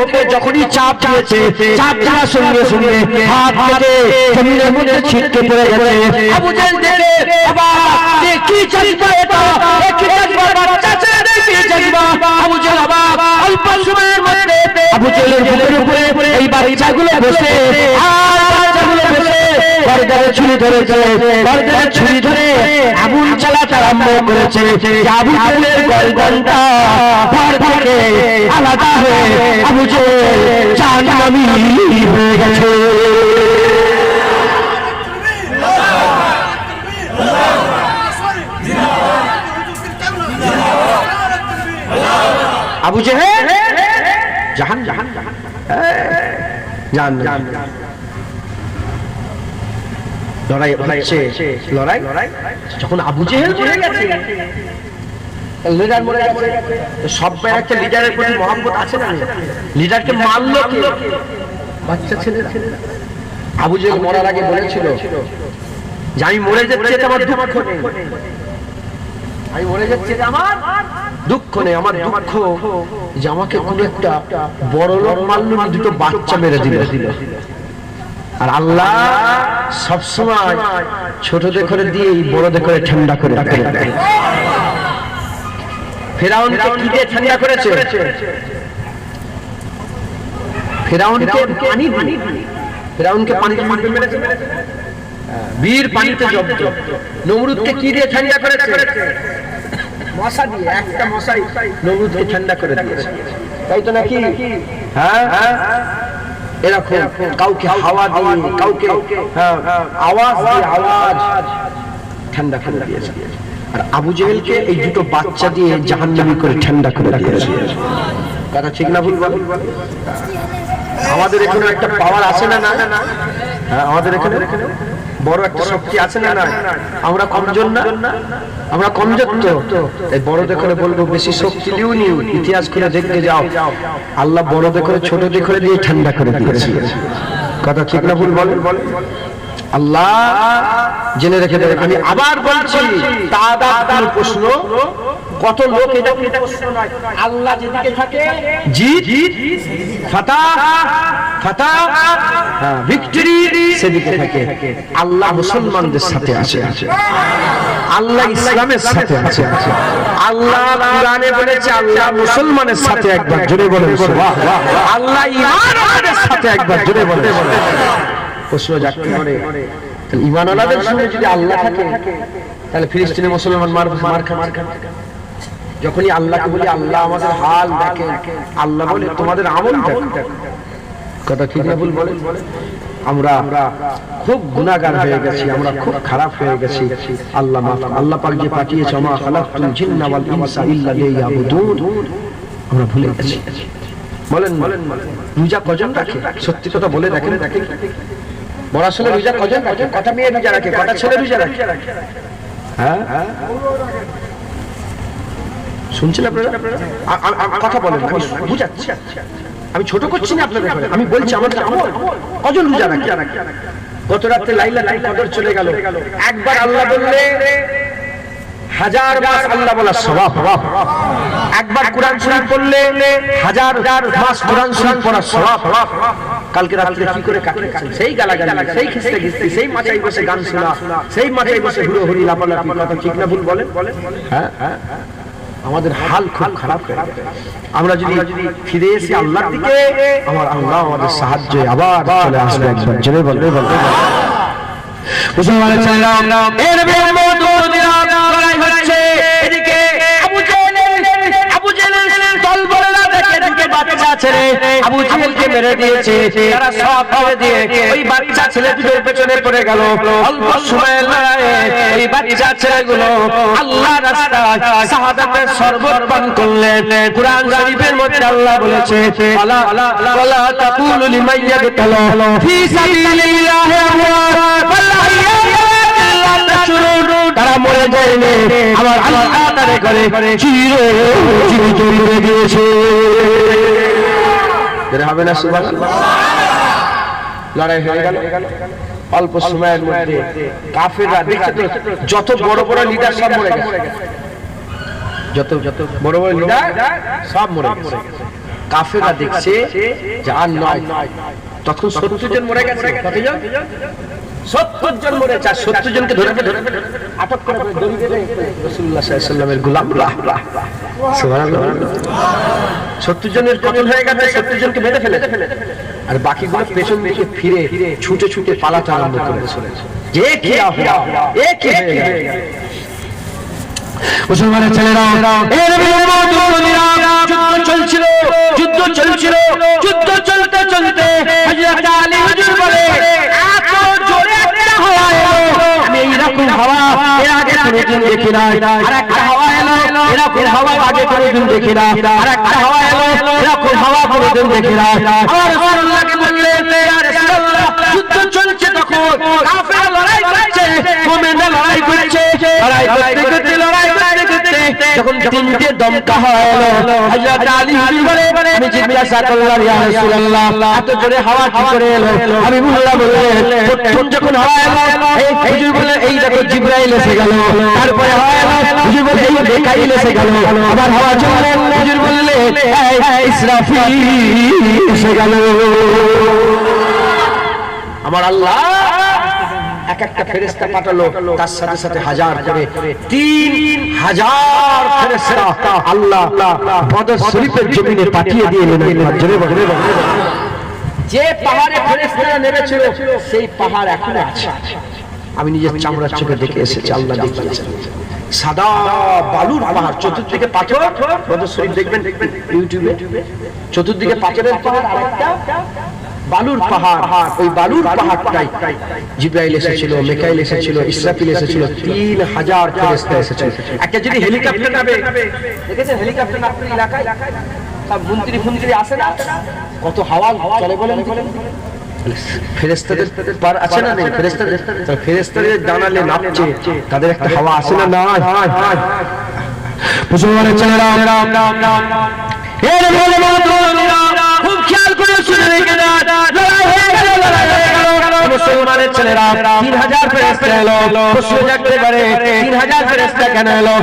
ওপরে যখনই চাপ দিয়েছে, চাপ দেওয়ার সঙ্গে সঙ্গে হাত কেটে জমিনের মধ্যে ছিটকে পড়ে গেছে। আবু জেহেল দেখে অবাক, কি জজবা এটা, কি জজবা, বাচ্চা ছেলে কি জজবা। আবু জেহেল অবাক, অল্প সময়ের মধ্যে আবু জেহেলের বুকের উপরে এই বাচ্চাগুলো বসে, বাচ্চাগুলো বসে গর্দানে ছুরি ধরেছে, গর্দানে ছুরি ধরে আগুন চালাতে আরম্ভ করেছে। আবু জেহেলের গর্দানটা ঘর থেকে আলাদা হয়ে আবু জেহেল জাহান্নামী হয়ে গেছে। আবু জেহেল জাহান জাহান জাহান জাহান লড়াই হচ্ছে, লড়াই যখন আবু জেহেল মরে গেছে, লিডার মরে গেছে, সবাই একটা লিডারের প্রতি মহব্বত আছে না? লিডারকে মারলো কে? বাচ্চা ছেলেরা। আবু জেহেল মরার আগে বলেছিল যে আমি মরে যাচ্ছি, এটা আমার দুঃখ নেই, আমি মরে যাচ্ছি, এটা আমার দুঃখ নেই, আমার দুঃখ যে আমাকে কোন একটা বড় লোক মারলো, দুটো বাচ্চা মেরে দিল। আর আল্লাহ সবসময় ছোটদের করে দিয়ে বড়দের করে ঠান্ডা করে দেয়। ফেরাউনকে কি দিয়ে ঠান্ডা করেছে? ফেরাউনকে পানি, ফেরাউনকে পানি মেরেছে, বীর পানিতে জব্দ। নমরুদকে কি দিয়ে ঠান্ডা করেছে? মশা দিয়ে একটা মশাই নমরুদকে ঠান্ডা করে দিয়েছে, তাই তো নাকি? হ্যাঁ, এরকম কাউকে হাওয়া দিয়ে, কাউকে আওয়াজ দিয়ে আওয়াজ ঠান্ডা করে দিয়েছে। আর আবু জেহেলকে এই দুটো বাচ্চা দিয়ে জাহান্নামী করে ঠান্ডা করে দিয়েছে। কথা ঠিক না ভুল বলেন? আমাদের এখানে একটা পাওয়ার আছে না? না, আমাদের এখানে বড় একটা শক্তি আছে না? না, আমরা কমজোর না? আমরা কমজোর তো, তাই বড়দের করে বলবো বেশি শক্তি নিও, ইতিহাস করে দেখতে যাও, আল্লাহ বড়দের করে ছোটদের করে দিয়ে ঠান্ডা করে দিয়েছে। কথা ঠিক না ভুল বলেন? আল্লাহ জেনে রেখে দেবে। আমি আবার বলছি, তাদের প্রশ্ন কত লোক এটা প্রশ্ন নয়, আল্লাহ যেদিকে থাকে জিত ফাতাহ ফাতাহ ভিক্টরি সেদিকে থাকে। আল্লাহ মুসলমানদের সাথে আছে, আল্লাহ ইসলামের সাথে আছে, আল্লাহ কুরআনে বলেছে আল্লাহ মুসলমানের সাথে, একবার জোরে বলেন সুবহানাল্লাহ। আল্লাহ ঈমানওয়ালাদের সাথে, একবার জোরে বলেন। প্রশ্ন জাগতে পারে, ঈমানওয়ালাদের সঙ্গে যদি আল্লাহ থাকে তাহলে ফিলিস্তিনি মুসলমান মার খা। যখনই আল্লাহকে বলি আল্লাহ আমাদের হাল দেখেন, আল্লাহ বলে তোমাদের আমল দেখো। কথা ঠিক না ভুল বলেন? আমরা খুব গুনাহগার হয়ে গেছি, আমরা খুব খারাপ হয়ে গেছি। আল্লাহ মাফ, আল্লাহ পাক যে পাঠিয়েছে মা খালাকতুল জিন্না ওয়াল ইনসা ইল্লা লিয়াবুদুন, আমরা ভুলে গেছি। বলেন রোজা কজন রাখে? সত্যি কথা বলে দেখেন, বড় আসলে রোজা কজন রাখে? কটা মেয়ে রোজা রাখে? কটা ছেলে রোজা রাখে? হ্যাঁ, শুনছেন আপনারা? কথা বলেন, আমি বুঝাচ্ছি, আমি ছোট করছি না আপনাদের, আমি বলছি আমাদের আমল কজন রোজা রাখে। গত রাতে লাইলাতুল কদর চলে গেল, একবার আল্লাহ বললে হাজার মাস আল্লাহ বলার সওয়াব। একবার কোরআন শরীফ পড়লে হাজার মাস কোরআন শরীফ পড়ার সওয়াব। কালকে রাত্রে কি করে কাটছে? সেই গালাগালি, সেই খিস্তে খিস্তি, সেই মাথায় বসে গান শোনা, সেই মাথায় বসে হুড়োহুড়ি লাপালাপি। কথা ঠিক না ভুল বলেন? হ্যাঁ, আমাদের হাল খুব খারাপ হয়ে গেছে। আমরা যদি ফিরে এসে আল্লাহর দিকে, আমার আল্লাহ আমাদের সাহায্যে আবার চলে আসবে। একবার জোরে বলবে মুসলমানের ছেলেরা, এর লড়াই হচ্ছে। এদিকে আবু জেহেলের দল বলেরা দেখে এদিকে বাচ্চা ছেলে আবু জেহেলকে মেরে দিয়েছে। তারা সব মেরে দিয়ে ওই বাচ্চা ছেলে দুটোর পেছনে পড়ে গেল। অল্প সময়ের লড়াইয়ে ওই বাচ্চা ছেলেগুলো আল্লাহর রাস্তায় শাহাদাতের শরবত পান করলেন। কুরআন শরীফের মধ্যে আল্লাহ বলেছে, ওয়ালা তাকুলু লিমান ইয়াকতালু ফি সাবিলিল্লাহি আমওয়াত, তারা মরে যায়নি, আমার আল্লাহ তাদের করে চিরজীবিত করে দিয়েছে। হবে না সুবহানাল্লাহ? লড়াই হয়ে গেল অল্প সময়ের মধ্যে। কাফেররা দেখছে তো, যত বড় বড় লিডার সব মরে গেছে, যত বড় বড় লিডার সব মরে গেছে। কাফেররা দেখছে যে আর নয়, তখন 70 জন মরে গেছে। কতজন? 70 জন মরেছে। 70 জনকে ধরে আটক করে দড়ি বেঁধে রাসূলুল্লাহ সাল্লাল্লাহু আলাইহি ওয়াসাল্লামের গোলাম। সুবহানাল্লাহ। 70 জনের কতল হয়ে গেছে, 70 জনকে বেঁধে ফেলে, আর বাকিগুলো পেছন দিকে ফিরে ছুটে ছুটে পালাতে আরম্ভ করেছে। যে কি হয়ে গেল মুসলমানের ছেলেরা, যুদ্ধ চলছিল। যুদ্ধ চলতে চলতে হযরত আলী হুজুর বলে, এত জোরে একটা হাওয়া এলো, আমি এইরকম হাওয়া এর আগে কোনোদিন দেখি নাই। আর একটা হাওয়া এলো, এরকম হাওয়া আগে কোনোদিন দেখি না। আর একটা হাওয়া এলো, এরকম হাওয়া কোনোদিন দেখি না। আর রাসূলুল্লাহকে বললেন, ইয়া রাসূলুল্লাহ, যুদ্ধ চলছে, তখন কাফেররা লড়াই করছে, মুমিনরা লড়াই করছে, লড়াই করতে করতে যখন তিনটে দমকা হলো, হযরত আলী হুজুর বলে, আমি জিজ্ঞাসা করলাম, ইয়া রাসূলুল্লাহ, এত জোরে হাওয়া কি করে এলো? আমি বললাম, প্রথম যখন হাওয়া এলো, এই হুজুর বলে, এই দেখো জিবরাইল এসে গেল। তারপরে হাওয়া এলো, হুজুর বলে, এই মিকাইল এসে গেল। আবার হাওয়া চললো, হুজুর বললে, এই ইসরাফিল এসে গেল। আমার আল্লাহ এক একটা ফেরেশতা পাঠালো, তার সাথে সাথে হাজার করে 3000 ফেরেশতা আল্লাহ বদর শরীফের জমিনে পাঠিয়ে দিলেন। যে পাহাড়ে ফেরেশতারা নেমেছিল, সেই পাহাড় এখনো আছে। আমি নিজের চামড়ার চোখে দেখে এসেছি, আল্লাহ দেখিয়েছেন। সাদা বালুর পাহাড়, চতুর্দিকে পাথর। বদর শরীফ দেখবেন ইউটিউবে, চতুর্দিকে পাথরের পাহাড়, আরেকটা বালুর পাহাড়। ওই বালুর পাহাড়টাই জিবরাইল এসেছিল, মিকাইল এসেছিল, ইসরাফিল এসেছিল, 3000 ফেরেশতা এসেছিল। একটা যদি হেলিকপ্টার নামে, দেখেছেন হেলিকপ্টার আপনার এলাকায় সব মন্ত্রী ফন্ত্রী আসে না, কত হাওয়া চলে বলেন। ফেরেশতাদের পার আছে না নেই? ফেরেশতাদের জানালে নামছে, তাদের একটা হাওয়া আসে না? না। মুসলমানের ছেলেরা, খুব খেয়াল করে শুনে রেখে দেন, লড়াই হয়ে গেল, লড়াই হয়ে গেল। মুসলমানের ছেলেরা 3000 ফেরেশতা এলো। প্রশ্ন জাগতে পারে 3000 ফেরেশতা কেন এলো?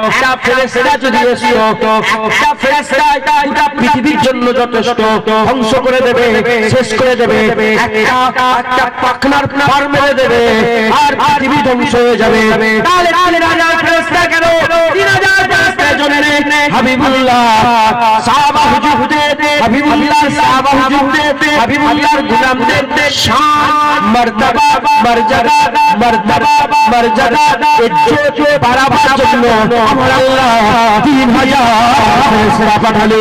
একটা ফেরেশতা যদি এসো, একটা ফেরেশতা গোটা পৃথিবীর জন্য যথেষ্ট, ধ্বংস করে দেবে, শেষ করে দেবে। একটা পাখনার পার মেরে দেবে আর পৃথিবী ধ্বংস হয়ে যাবে। তাহলে 3000 ফেরেশতা কেন? 3000 ফেরেশতা জন্য হাবিবুল্লাহ সাহাবা হুজুরদের, হাবিবুল্লাহ সাহাবা হুজুরদের, হাবিবুল্লাহর গোলামদের শান, মর্তবা, মর্যাদা, মর্তবা, মর্যাদা, ইজ্জত বাড়াবার জন্য আমার আল্লাহ 3000 ফেরেশতা পাঠালেন।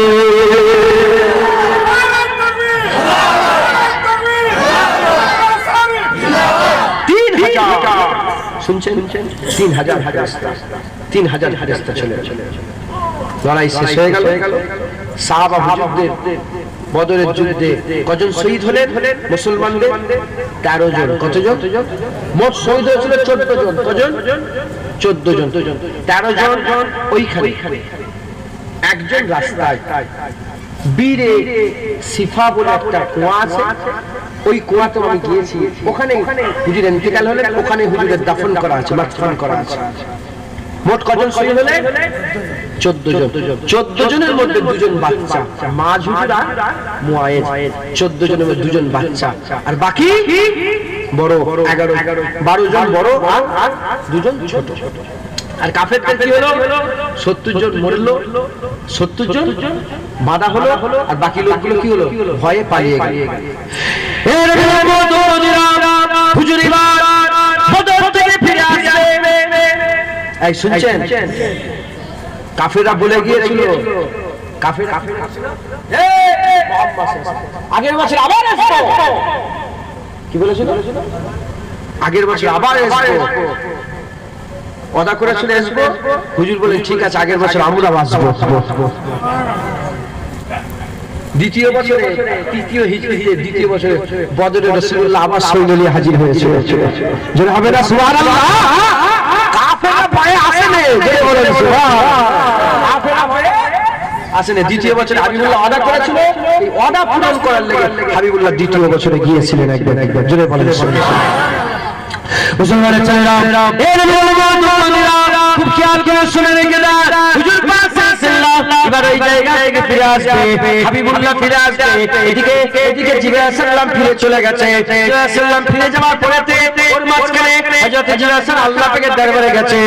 শুনছেন? 3000 ফেরেশতা, 3000 ফেরেশতা চলে চলে লড়াই শেষ হয়ে গেল। সাহাবা হুজুরদের বদরের যুদ্ধে কজন শহীদ হলেন? মুসলমানদের 13 জন। কতজন? মোট শহীদ হয়েছিল 14 জন। কজন? 14 জন। 13 জন ওইখানে, একজন রাস্তায়। বীরে সিফা বলে একটা কুয়া আছে, ওই কুয়াতে আমি গিয়েছি। ওখানে হুজুর ইন্তেকাল হলেন, ওখানে হুজুরের দাফন করা আছে, মাদফন করা আছে। মোট কজন শহীদ হলেন? 14 জন। 14 জনের মধ্যে 2 জন বাচ্চা, মা হুজুর আর মুয়ায়েজ। 14 জনের মধ্যে 2 জন বাচ্চা, আর বাকি বড় 12 জন বড় আর 2 জন ছোট। আর কাফেরদের কি হলো? 70 জন মরলো, 70 জন বাধা হলো, আর বাকি লোকগুলো কি হলো? ভয়ে পালিয়ে গেল। হুজুর এবার বদর থেকে ফিরে আসছে। এই শুনছেন? কাফেররা বলে গিয়েছিল, কাফেররা আগের বছর আবার আসবো। কি বলেছিল? আগের বছর আবার আসবো, ওয়াদা করেছিল আসবো। হুজুর বলেন ঠিক আছে, আগের বছর আমরা আসবো। দ্বিতীয় বছরে, তৃতীয় হিজরিতে দ্বিতীয় বছরে বদরে রাসূলুল্লাহ আবার সৈন্য নিয়ে হাজির হয়েছে। যারা হবে না সুবহানাল্লাহ। কাফেররা ভয়ে আসে না, জোরে বলেন সুবহানাল্লাহ। কাফেররা ভয়ে আসে না। দ্বিতীয় বছরে হাবিবুল্লাহ ওয়াদা করেছিল, এই ওয়াদা পূরণ করার লাগি হাবিবুল্লাহ দ্বিতীয় বছরে গিয়েছিলেন একবার। জোরে বলেন সুবহানাল্লাহ। মুসলমানের ছেলেরা, খুব খেয়াল করে শুনে রেখে দেন, হুজুর পাক সাল্লাল্লাহু এবার ওই জায়গায় ফিরে আসবে, হাবিবুল্লাহ ফিরে আসবে। এদিকে জিবরাইল সাল্লাম ফিরে চলে গেছে। জিবরাইল সাল্লাম ফিরে যাওয়ার পরেতে ওর মাঝখানে হযরত জিবরাইল সাল্লাম আল্লাহ পাকের দরবারে গেছে।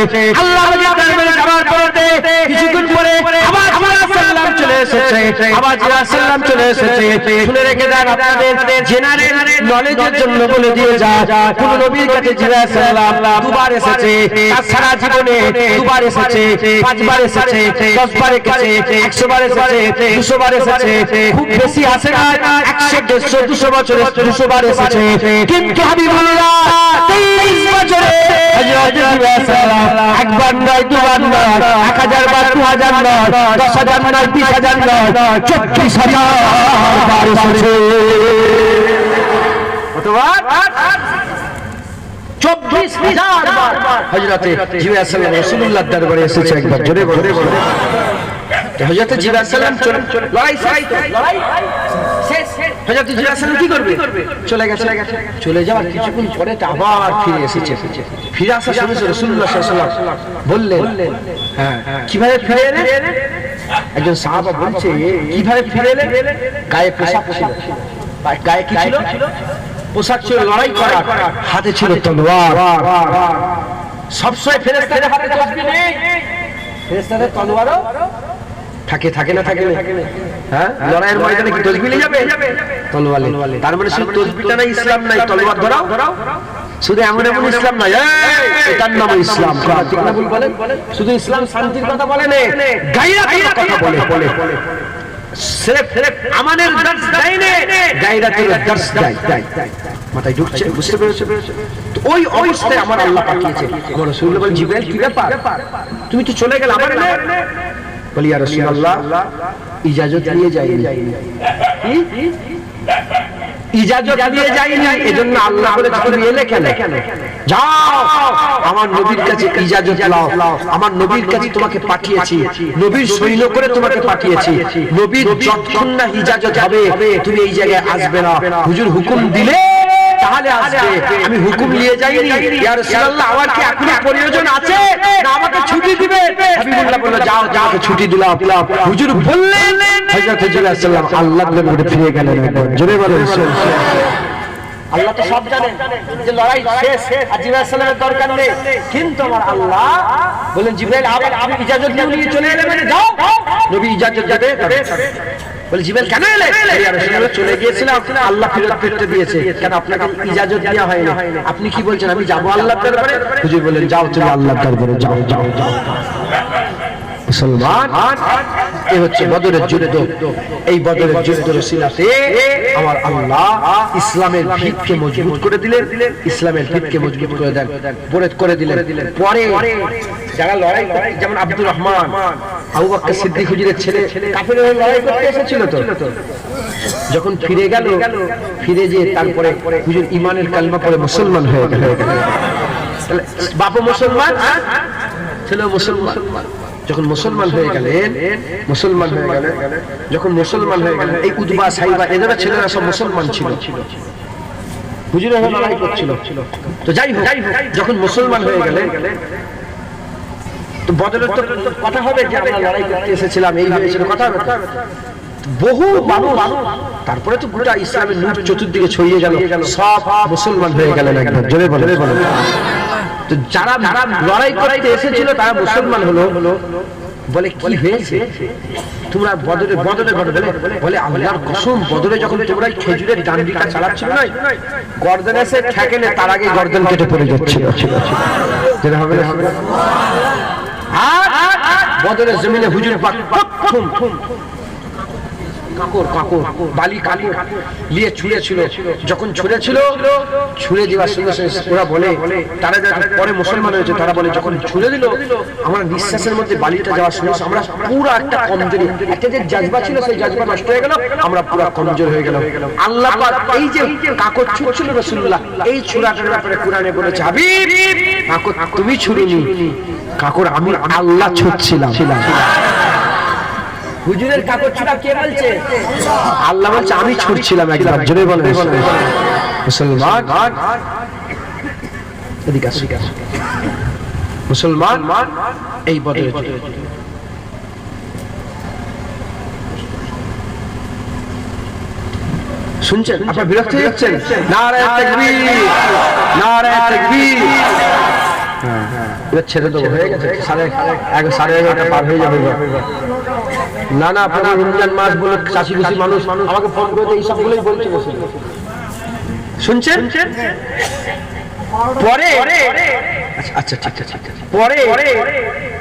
আল্লাহ পাকের দরবারে যাওয়ার পরেতে কিছুক্ষণ পরে আবার জিবরাইল সাল্লাম চলে এসেছে। আবার জিবরাইল সাল্লাম চলে এসেছে। শুনে রেখে দেন, আপনাদের জেনারেল নলেজের জন্য বলে দিয়ে যা, কোন নবীর কাছে জিবরাইল সাল্লাম দুবার এসেছে, তার সারা জীবনে দুবার এসেছে, 5 বার এসেছে, 10 বার এসেছে, 100 বার এসেছে, 200 বার এসেছে। খুব বেশি আসে না, 100, 150, 200 বছরে 200 বার এসেছে। কিন্তু হাবিবুল্লাহ 23 বছরে হযরত জিবরাইল সাল্লাম একবার নয়, দুবার নয়, 1000 বার, 2000 নয়, 10,000 নয়, 20,000 নয়, 34,000 বার এসেছে। কতবার? 24,000 বার হযরত জিবরাইল সাল্লাম রাসূলুল্লাহর দরবারে এসেছে একবার। জোরে বলে হযরত জিবরাইল সাল্লাম লড়াই শেষ। হযরত জিবরাইল সাল্লাম কি করবে? চলে গেছে। চলে যাওয়ার কিছুক্ষণ পরে আবার ফিরে এসেছে। ফিরে আসা শুনে রাসূলুল্লাহ সাল্লাল্লাহু আলাইহি ওয়াসাল্লাম বললেন, হ্যাঁ কিভাবে ফিরে এলেন? একজন সাহাবা বলছে, কিভাবে ফিরে এলেন? গায়ে পোশাক ছিল। গায়ে কি ছিল? পোশাক ছিল লড়াই করার, হাতে ছিল তলোয়ার। সবসময় ফেরেশতাদের হাতে তসবিহ নেই, ফেরেশতাদের তলোয়ারও থাকে না? হ্যাঁ, লড়াইয়ের ময়দানে কি তসবিহ নিয়ে যাবে? তলোয়ার। তার মানে শুধু তসবিহটা না, ইসলাম নাই, তলোয়ার ধরাও। শুধু এমন এমন ইসলাম নয়, এটার নাম ইসলাম। ঠিক না ভুল বলেন? শুধু ইসলাম শান্তির কথা বলে না, গায়রাতের কথা বলে বলে সির্ফ আমাদের দর্শ দেয় না, গায়রাতের দর্শ দেয়। মাথায় ঢুকছে? বুঝতে পেরেছো? তো ওই অবস্থায় আমার আল্লাহ পাঠিয়েছে। আমার রাসূল বলেন, জিবরাইল কি ব্যাপার, তুমি তো চলে গেলে, আমার বলি ইয়া রাসূলুল্লাহ ইজাজত নিয়ে যাইনি। ইজাজত নিয়ে যাইনি, এজন্য আল্লাহ বলে তুমি এলে কেন? যাও আমার নবীর কাছে ইজাজত নাও, আমার নবীর কাছে তোমাকে পাঠিয়েছি, নবীর সৈন্য করে তোমাকে পাঠিয়েছি, নবীর যতক্ষণ না ইজাজত হবে তুমি এই জায়গায় আসবে না। হুজুর হুকুম দিলে তাহলে আসবে, আমি হুকুম নিয়ে যাইনি। ইয়া রাসূলুল্লাহ আমার কি এখনো প্রয়োজন আছে না আমাকে ছুটি দিবে? হাবিবুল্লাহ বলল যাও যাও, ছুটি দিলাম। হুজুর বললেন, হযরত জিবরাইল সাল্লাল্লাহু আলাইহি আল্লাহর নবী ফিরে গেলেন। জোরে বলেন আল্লাহ তো সব জানেন যে লড়াই শেষ, আর জিবরাইল সাল্লামের দরকার নেই, কিন্তু আমার আল্লাহ বলেন জিবরাইল আপনি ইজাজত নিয়ে চলে এলেন, মানে যাও। নবী ইজাজত দেবে, বলে জিবরাইল কেন এলে? ইয়া রাসূলুল্লাহ চলে গিয়েছিলাম, আল্লাহ ফেরত করতে দিয়েছে, কেন আপনাকে ইজাজত দেওয়া হয়নি? আপনি কি বলছেন আমি যাব আল্লাহর দরবারে? হুজুর বলেন যাও, তুমি আল্লাহর দরবারে যাও যাও যাও। মুসলমান, এই হচ্ছে বদরের যুদ্ধ। এই বদরের যুদ্ধের ওসিলাতে আমার আল্লাহ ইসলামের ভিতকে মজবুত করে দিলেন, ইসলামের ভিতকে মজবুত করে দেন, বরেদ করে দিলেন। পরে যারা লড়াই, যেমন আব্দুর রহমান আবু বকর সিদ্দিক হুজুরের ছেলে, কাফের হয়ে লড়াই করতে এসেছিল, তো যখন ফিরে গেল, ফিরে যেয়ে তারপরে হুজুর ইমানের কালমা পড়ে মুসলমান হয়ে গেল। বাবা মুসলমান, ছেলে মুসলমান। যখন মুসলমান হয়ে গেলেন, যখন মুসলমান হয়ে গেলেন, এই উতবা সাইবা এদের ছেলেরা সব মুসলমান ছিল, হুজুরের হয়ে লড়াই করছিল। তো যাই হোক, যখন মুসলমান হয়ে গেলেন, তো বদলের তো কথা হবে যে আমরা লড়াই করতে এসেছিলাম, এই হয়েছিল কথা হবে। বহু মানুষ, তারপরে তো গোটা ইসলামের নূর চতুর্দিকে ছড়িয়ে গেল, সব মুসলমান হয়ে গেলেন একবার। জোরে বলে তো যারা লড়াই করতে এসেছিল তারা মুসলমান হলো। বলে কি হয়েছে তোমরা বদরে বলে আল্লাহর কসম, বদরে যখন তোমরা খেজুরের ডান্ডিটা চালাচ্ছিল না, গর্দন এসে ঠেকেনে, তার আগে গর্দন কেটে পড়ে যাচ্ছিল। যেটা হবে না, আর বদরের জমিনে হুজুর পাক কাকর বালি কালি নিয়ে ছুঁড়েছিল। যখন ছুঁড়েছিল, ছুঁড়ে দেওয়ার সঙ্গে সঙ্গে ওরা বলে, তারা যারা পরে মুসলমান হয়েছে তারা বলে যখন ছুঁড়ে দিল, আমরা নিঃশ্বাসের মধ্যে বালিটা যাওয়ার সঙ্গে আমরা পুরো একটা কমজোরি, একটা যে জাজবা ছিল সেই জাজবা নষ্ট হয়ে গেল, আমরা পুরো কমজোর হয়ে গেল। আল্লাহ পাক এই যে কাকর ছুঁড়ছিল রাসূলুল্লাহ, এই ছুঁড়াটার ব্যাপারে কোরআনে বলেছে, হাবিব কাকর তুমি ছুঁড়িনি, কাকর আমি আল্লাহ ছুঁড়ছিলাম। হুজুরের কাগজ ছুঁড়া কে বলছে? আল্লাহ বলছে আমি ছুঁড়ছিলাম একবার। জোরে বলেন মুসলমান, এদিকে আসো মুসলমান। এই বদরের শুনছেন, আপনারা বিরক্ত হয়ে যাচ্ছেন? নারায়ে তাকবীর, নারায়ে তাকবীর। এবার ছেড়ে দেবো, হয়ে গেছে, 11:30 পার হয়ে যাবে। না না, আপনারা রমজান মাস বলে চাষি খুশি মানুষ আমাকে ফোন করে এই সবগুলোই বলছে, শুনছেন? পরে আচ্ছা ঠিক আছে, পরে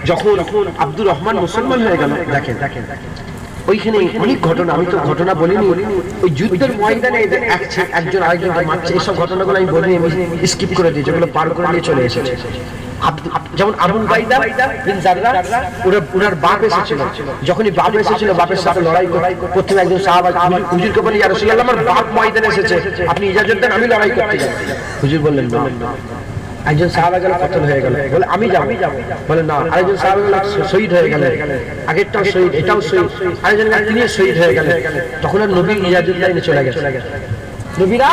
যখন আব্দুর রহমান মুসলমান হয়ে গেল, দেখেন ওইখানে অনেক ঘটনা, আমি তো ঘটনা বলিনি, ওই যুদ্ধের ময়দানে একজন আরেকজনকে মারছে, এইসব ঘটনাগুলো আমি বলিনি, আমি স্কিপ করে দিই, যেগুলো পার করে নিয়ে চলে এসেছে। যেমন আবু উবাইদা বিন জাররাহ, ওনার বাপ এসেছিল, যখনই বাপ এসেছিল বাপের সাথে লড়াই প্রথমে একজন সাহাবা হুজুরকে বলে, ইয়া রাসূলুল্লাহ আমার বাপ ময়দানে এসেছে, আপনি ইজাজত দেন আমি লড়াই করতে যাই। হুজুর বললেন না। একজন সাহাবা গেল, কতল হয়ে গেল, বলে আমি যাব, বলে না। আরেকজন সাহাবা গেল, শহীদ হয়ে গেলেন, আগেরটাও শহীদ, এটাও শহীদ, আরেকজন তিনি শহীদ হয়ে গেলেন। তখন আর নবী ইজাজত লাইনে চলে গেছে। নবীরা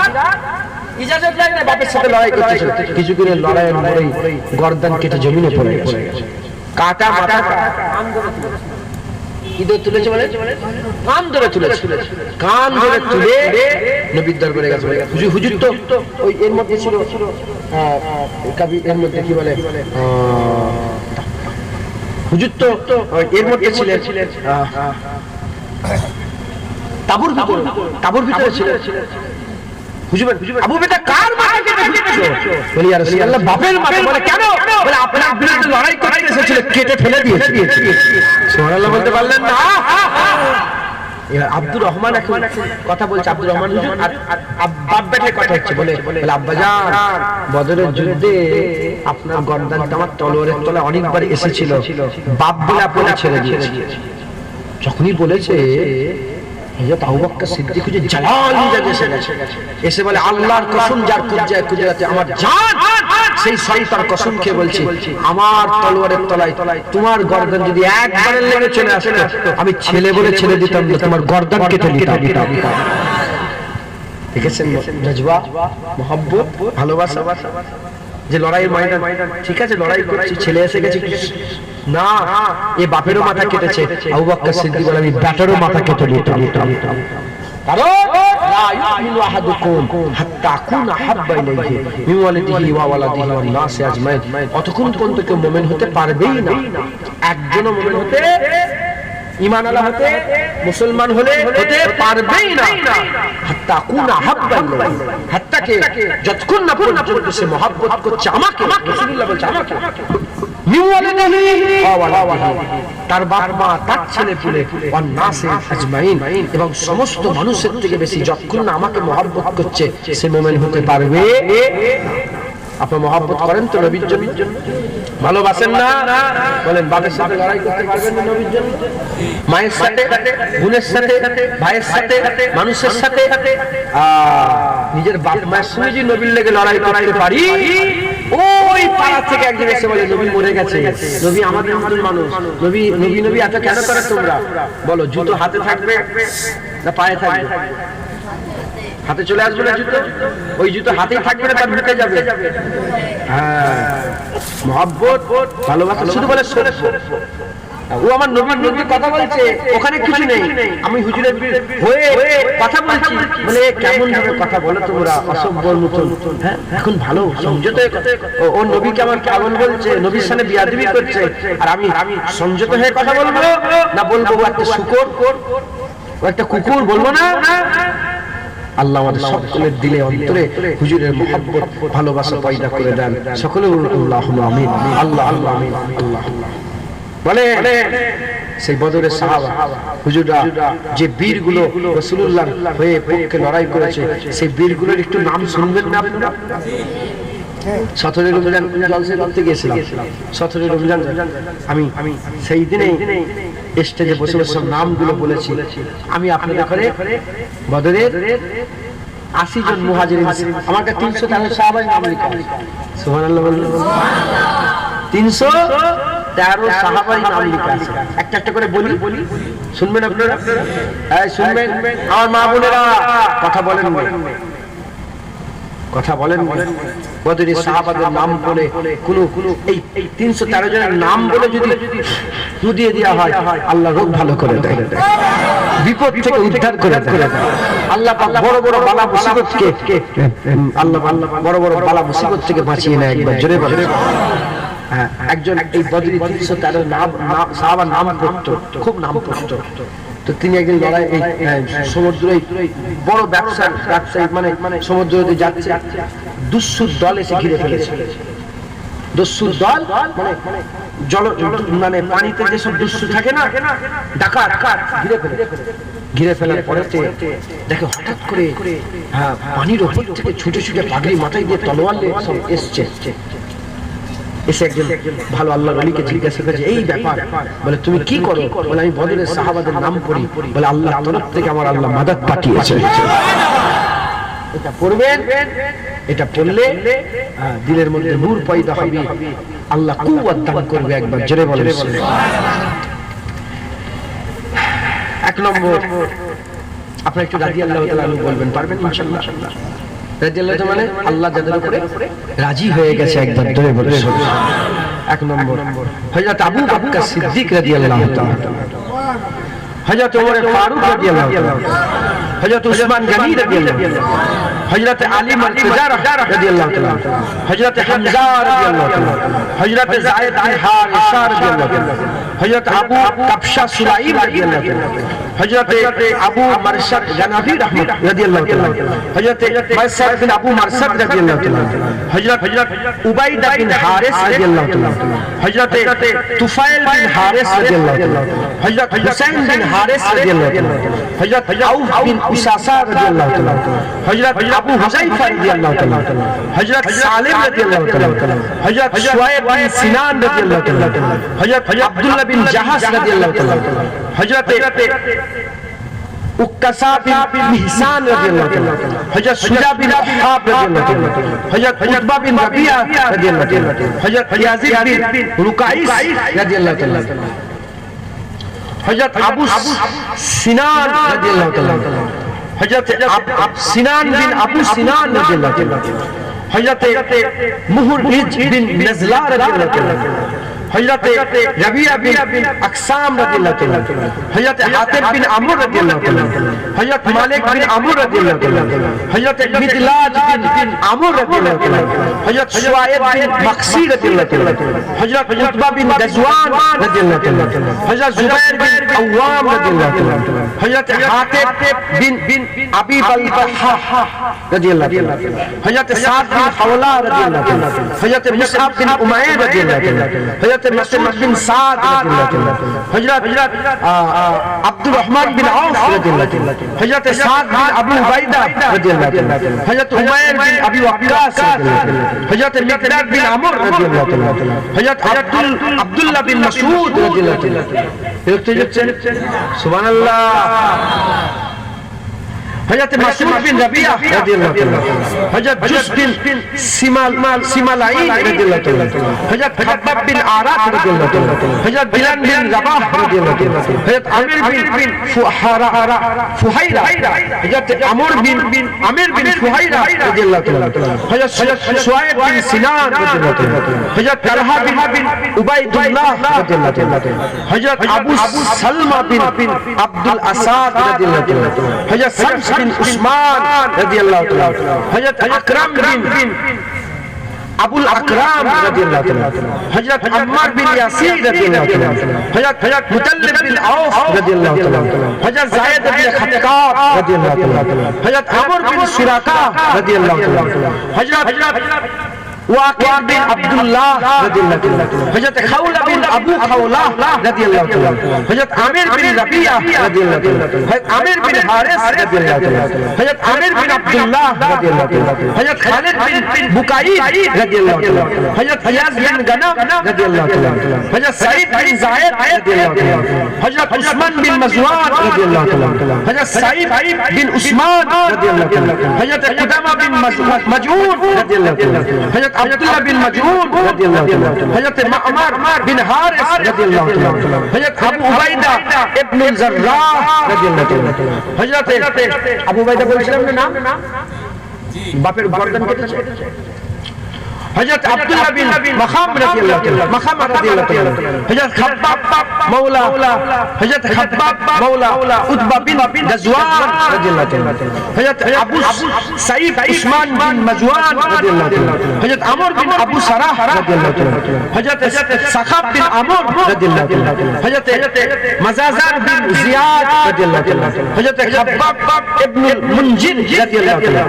ইজাজত লাইনে বাপের সাথে লড়াই করতেছিল, কিছু করে লড়াইয়ের পরেই গর্দান কেটে জমিনে পড়ে গেছে, কাটা মাথা ঈদের তুলেছে, বলে কান ধরে তুলেছে, কান ধরে তুলে নবীর দরবারে গেছে। হুজুর তো ওই এর মধ্যে ছিল, কবি এর মধ্যে কি বলে, হুজুর তো এর মধ্যে ছিলেন, তাবুর ভিতরে ছিলেন। হুজুর আবু বেটা কার মাথা কেটে ফেলছো? বলি ইয়া রাসূলুল্লাহ বাপের মাথা। বলে কেন? বলে আপনার বিরুদ্ধে লড়াই করতে এসেছিল, কেটে ফেলে দিয়েছে। সুবহানাল্লাহ বলতে পারলেন না? এবার আব্দুর রহমান এখন কথা বলছে, আব্দুর রহমান হুজুর আর বাপ বেটার কথা হচ্ছে। বলে আব্বাজান বদরের যুদ্ধে আপনার গর্দানটা আমার তলোয়ারের তলায় অনেকবার এসেছিল, বাপ বলে আপনাকে ছেড়ে দিয়েছে। যখনই বলেছে হযরত আবু বকর সিদ্দিক হুজুর জালাল মিজাজে এসে বলে আল্লাহর কসম যার কুদরতে আমার জান, সেই সন্তান কসম খেয়ে বলছি আমার তলোয়ারের তলায় তোমার গর্দান যদি একবারের লেগে চলে আসতো আমি ছেলে বলে ছেড়ে দিতাম না, তোমার গর্দান কেটে দিতাম। দেখেছেন জজবা, মহব্বত, ভালোবাসা। যে লড়াইয়ের ময়দান, ঠিক আছে লড়াই করছি, ছেলে এসে গেছে না, এ বাপেরও মাথা কেটেছে। আবু বকর সিদ্দিক বলে আমি ব্যাটারও মাথা কেটে দিতাম। কারণ লা ইউমিনু আহাদুকুম হাত্তা আকুনা হাব্বা ইলাইহি মিন ওয়ালিদিহি ওয়া ওয়ালাদিহি ওয়ান নাসি আজমাইন। অতক্ষণ পর্যন্ত কেউ মুমিন হতে পারবেই না, একজনও মুমিন হতে, ঈমান আলা হতে, মুসলমান হতে পারবেই না হাত্তা আকুনা হাব্বা ইলাইহি, হাত্তা কে যতক্ষণ না পর্যন্ত সে মহব্বত করছে আমাকে, রাসূলুল্লাহ বলছে আমাকে, মিন ওয়ালিদিহি ওয়া ওয়ালাদিহি, তার বাপ মা, তার ছেলে পুলে, ওয়ান নাসি আজমাইন, এবং সমস্ত মানুষের থেকে বেশি যতক্ষণ না আমাকে মহব্বত করছে সে মুমিন হতে পারবে। আপনারা মহব্বত করেন তো নবীর জন্য? ভালোবাসেন না? বলেন বাপের সাথে লড়াই করতে পারবেন না নবীর জন্য? মায়ের সাথে, বোনের সাথে, ভাইয়ের সাথে, মানুষের সাথে, নিজের বাপ মায়ের সঙ্গে যদি নবীর লেগে লড়াই করতে পারি, ওই পাড়া থেকে একজন এসে বলে নবী মরে গেছে, নবী আমাদের মতন মানুষ, নবী নবী নবী এত কেন করে তোমরা? বলো জুতো হাতে থাকবে না পায়ে থাকবে? হাতে চলে আসবে না জুতো? ওই জুতো হাতেই থাকবে না, তার ঢুকে যাবে। হ্যাঁ, মহব্বত, ভালোবাসা, শুধু বলে ও আমার নবীর কথা বলছে, ওখানে কিছু নেই, আমি হুজুরের হয়ে কথা বলছি। বলে কেমন ভাবে কথা বলো তোমরা, অসভ্যর মতন। হ্যাঁ, এখন ভালো সংযত, ও নবীকে আমার কেমন বলছে, নবীর সামনে বিয়াদবি করছে, আর আমি সংযত হয়ে কথা বলবো না? বলবো ও একটা শুকর, ও একটা কুকুর, বলবো না? আল্লাহ আমাদের সকলের দিলে অন্তরে হুজুরের মহব্বত, ভালোবাসা পয়দা করে দেন। সকলে আল্লাহুম্মা আমিন। আল্লাহ আল্লাহ আমিন। আল্লাহ বলে সেই বদরের সাহাবা হুজুররা যে বীরগুলো রাসূলুল্লাহর হয়ে পক্ষে লড়াই করেছে, সেই বীরগুলোর একটু নাম শুনবেন না আপনারা? 17 রমজান জলসা করতে গিয়েছিলাম, 17 রমজান আমি সেই দিনেই স্টেজে বসে বসে সব নামগুলো বলেছি। আমি আপনাদের করে বদরের 80 জন মুহাজিরিন, আমার কাছে 313 সাহাবাই নাম লেখা আছে। সুবহানাল্লাহ বললেন? 313 সাহাবাই নাম লেখা আছে। একটা একটা করে বলি, শুনবেন আপনারা? এই শুনবেন আমার মা বোনেরা, কথা বলেন, কথা বলেন। বদরের সাহাবাদের নাম বলে কোন এই 313 জনের নাম বলে যদি দিয়ে দেওয়া হয়, আল্লাহ রোগ ভালো করে দেয়, বিপদ থেকে উদ্ধার করে দেয়। আল্লাহ পাক বড় বড় বালা মুসিবতকে আল্লাহ বড় বড় বালা মুসিবত থেকে বাঁচিয়ে নেয়। একবার জোরে বলেন। হ্যাঁ, একজন এই বদরের 313 নাম সাহাবার নাম করতো, খুব নাম করতো। তো তিনি একদিন লড়াই সমুদ্রে বড় ব্যবসায়ী মানে সমুদ্রে যাচ্ছে, দুঃসুর দল এসে ঘিরে ফেলেছে। দুঃসুর দল মানে জল মানে পানিতে যেসব দুঃসু থাকে না, ডাকাত, ঘিরে ফেলার পরে দেখে হঠাৎ করে পানির ওপর থেকে ছুটে ছুটে পাগড়ি মাথায় দিয়ে তলোয়ার নিয়ে সব এসছে। এসে একজন ভালো আল্লাহর ওলিকে জিজ্ঞাসা করেছে এই ব্যাপার, বলে তুমি কি করো? বলে আমি বদরের সাহাবাদের নাম পড়ি। বলে আল্লাহর তরফ থেকে আমার আল্লাহ মাদাদ পাঠিয়েছে। এটা পড়বেন, এটা পড়লে দিলের মধ্যে নূর পয়দা হবে, আল্লাহ কুওয়াত দান করবে। একবার জোরে বলেন। 1 নম্বর, আপনি একটু রাদিয়াল্লাহু তাআলা আনহু বলবেন, পারবেন ইনশাআল্লাহ? রাদিয়াল্লাহু মানে আল্লাহ যাদের উপরে রাজি হয়ে গেছে, একবার ধরে বলে। 1 নম্বর হযরত আবু বকর সিদ্দিক রাদিয়াল্লাহু তাআলা, হযরত ওমর ফারুক রাদিয়াল্লাহু তাআলা, হযরত উসমান গনি রাদিয়াল্লাহু তাআলা, হযরত আলী মুর্তজা রাদিয়াল্লাহু তাআলা, হযরত হামজা রাদিয়াল্লাহু তাআলা, হযরত যায়েদ বিন হারিসা রাদিয়াল্লাহু তাআলা, হযরত আবু কাবশা সুলাইম রাদিয়াল্লাহু তাআলা, হযরত আবু মারসাদ গানাবী রাদিয়াল্লাহু তাআলা, হযরত মারসাদ বিন আবু মারসাদ রাদিয়াল্লাহু তাআলা, হযরত উবাইদা বিন হারিস রাদিয়াল্লাহু তাআলা, হযরত তুফাইল বিন হারিস রাদিয়াল্লাহু তাআলা, হযরত হুসাইন বিন হারিস রাদিয়াল্লাহু তাআলা, হযরত আউফ বিন উসাসা রাদিয়াল্লাহু তাআলা, হযরত আবু হুযায়ফা রাদিয়াল্লাহু তাআলা, হযরত সালিম রাদিয়াল্লাহু তাআলা, হযরত শুআয়ব বিন সিনান রাদিয়াল্লাহু তাআলা, হযরত আব্দুল্লাহ বিন জাহাস রাদিয়াল্লাহু তাআলা, হযরত উক্কাসা বিন মিহসান রাদিয়াল্লাহু তাআলা, হযরত সুজা বিন ওহাব রাদিয়াল্লাহু তাআলা, হযরত উতবা বিন রাবিয়া রাদিয়াল্লাহু তাআলা, হযরত ইয়াজিদ বিন রুকাইস রাদিয়াল্লাহু তাআলা, হযরত আবু সিনান রাদিয়াল্লাহু তাআলা, হযরত সিনান বিন আবু সিনান রাদিয়াল্লাহু তাআলা, হযরত মুহরিজ বিন নাজলা রাদিয়াল্লাহু তাআলা, হযরত রাবিয়া বিন আকসাম রাদিয়াল্লাহু তাআলা, হযরত হাতিব বিন আমর রাদিয়াল্লাহু তাআলা, হযরত মালিক বিন আমর রাদিয়াল্লাহু তাআলা, হযরত মিদলাজ বিন আমর রাদিয়াল্লাহু তাআলা, হযরত শুআয়ব বিন মাকসি রাদিয়াল্লাহু তাআলা, হযরত উতবা বিন গাজওয়ান রাদিয়াল্লাহু তাআলা, হযরত জুবাইর বিন আওয়াম রাদিয়াল্লাহু তাআলা, হযরত হাতিব বিন আবি বালতাহা রাদিয়াল্লাহু তাআলা, হযরত সাদ বিন হাওলা রাদিয়াল্লাহু তাআলা, হযরত মুসআব বিন উমাইর রাদিয়াল্লাহু তাআলা, হযরত মাসউদ বিন সাদ রাদিয়াল্লাহু তাআলা, হযরত আব্দুর রহমান বিন আউফ রাদিয়াল্লাহু তাআলা, হযরত সাদ বিন আবু উবাইদা রাদিয়াল্লাহু তাআলা, হযরত উমাইর বিন আবি ওয়াক্কাস রাদিয়াল্লাহু তাআলা, হযরত মিকদাদ বিন আমর রাদিয়াল্লাহু তাআলা, হযরত আব্দুল্লাহ বিন মাসউদ রাদিয়াল্লাহু তাআলা। দেখতে যাচ্ছেন সুবহানাল্লাহ। হযরত মাসউদ বিন রাবিয়া রাদিয়াল্লাহু তাআলা, হযরত জুস বিন সিমালাই রাদিয়াল্লাহু তাআলা, হযরত খাব্বাব বিন আরাত রাদিয়াল্লাহু তাআলা, হযরত বিলাল বিন রাবাহ রাদিয়াল্লাহু তাআলা, হযরত আমির বিন ফুহাইরা, হযরত আমির বিন ফুহাইরা রাদিয়াল্লাহু তাআলা, হযরত শুআয়ব বিন সিনান রাদিয়াল্লাহু তাআলা, হযরত তালহা বিন উবাইদুল্লাহ রাদিয়াল্লাহু তাআলা, হযরত আবু সালমা বিন আব্দুল আসাদ রাদিয়াল্লাহু তাআলা, হযরত শামস বিন উসমান রাদিয়াল্লাহু তাআলা, হযরত আকরাম বিন আবুল আকরাম রাদিয়াল্লাহু তাআলা, হযরত আম্মার বিন ইয়াসির রাদিয়াল্লাহু তাআলা, হযরত মুতাল্লিব বিন আউফ রাদিয়াল্লাহু তাআলা, হযরত যায়েদ বিন খাত্তাব রাদিয়াল্লাহু তাআলা, হযরত আমর বিন সুরাকা রাদিয়াল্লাহু তাআলা, হযরত ওয়াকিল বিন আব্দুল্লাহ রাদিয়াল্লাহু তাআলা, হযরত খাওলা বিন আবু খাওলা রাদিয়াল্লাহু তাআলা, হযরত আমির বিন রাবিয়া রাদিয়াল্লাহু তাআলা, হযরত আমির বিন হারিস রাদিয়াল্লাহু তাআলা, হযরত আমির বিন আব্দুল্লাহ রাদিয়াল্লাহু তাআলা, হযরত খালিদ বিন বুকাই রাদিয়াল্লাহু তাআলা, হযরত ফিয়াজ বিন গানাম রাদিয়াল্লাহু তাআলা, হযরত সাঈদ বিন যায়েদ রাদিয়াল্লাহু তাআলা, হযরত উসমান বিন মাজওয়ান রাদিয়াল্লাহু তাআলা, হযরত সাঈদ বিন উসমান রাদিয়াল্লাহু তাআলা, হযরত কুদামা বিন মাজউন রাদিয়াল্লাহু তাআলা, হযরত আব্দুল্লাহ বিন মাজউন রাদিয়াল্লাহু তাআলা, হযরত মা'মার বিন হারিস রাদিয়াল্লাহু তাআলা, হযরত আবু উবাইদা ইবনে জাররাহ রাদিয়াল্লাহু তাআলা, হযরত আবু উবাইদা বলছিলাম না নাম, বাপের গর্দন কেটেছে, হযরত আব্দুল্লাহ বিন মাখাম রাদিয়াল্লাহু তাআলা, মাখাম রাদিয়াল্লাহু তাআলা, হযরত খাব্বাব মাওলা, হযরত খাব্বাব মাওলা উতবা বিন গাজওয়ান রাদিয়াল্লাহু তাআলা, হযরত আবু সাঈদ উসমান বিন মাজওয়ান রাদিয়াল্লাহু তাআলা, হযরত আমর বিন আবু সারাহ রাদিয়াল্লাহু তাআলা, হযরত সাখাব বিন আমর রাদিয়াল্লাহু তাআলা, হযরত মাজাজার বিন জিয়াদ রাদিয়াল্লাহু তাআলা, হযরত খাব্বাব ইবনুল মুনজির রাদিয়াল্লাহু তাআলা,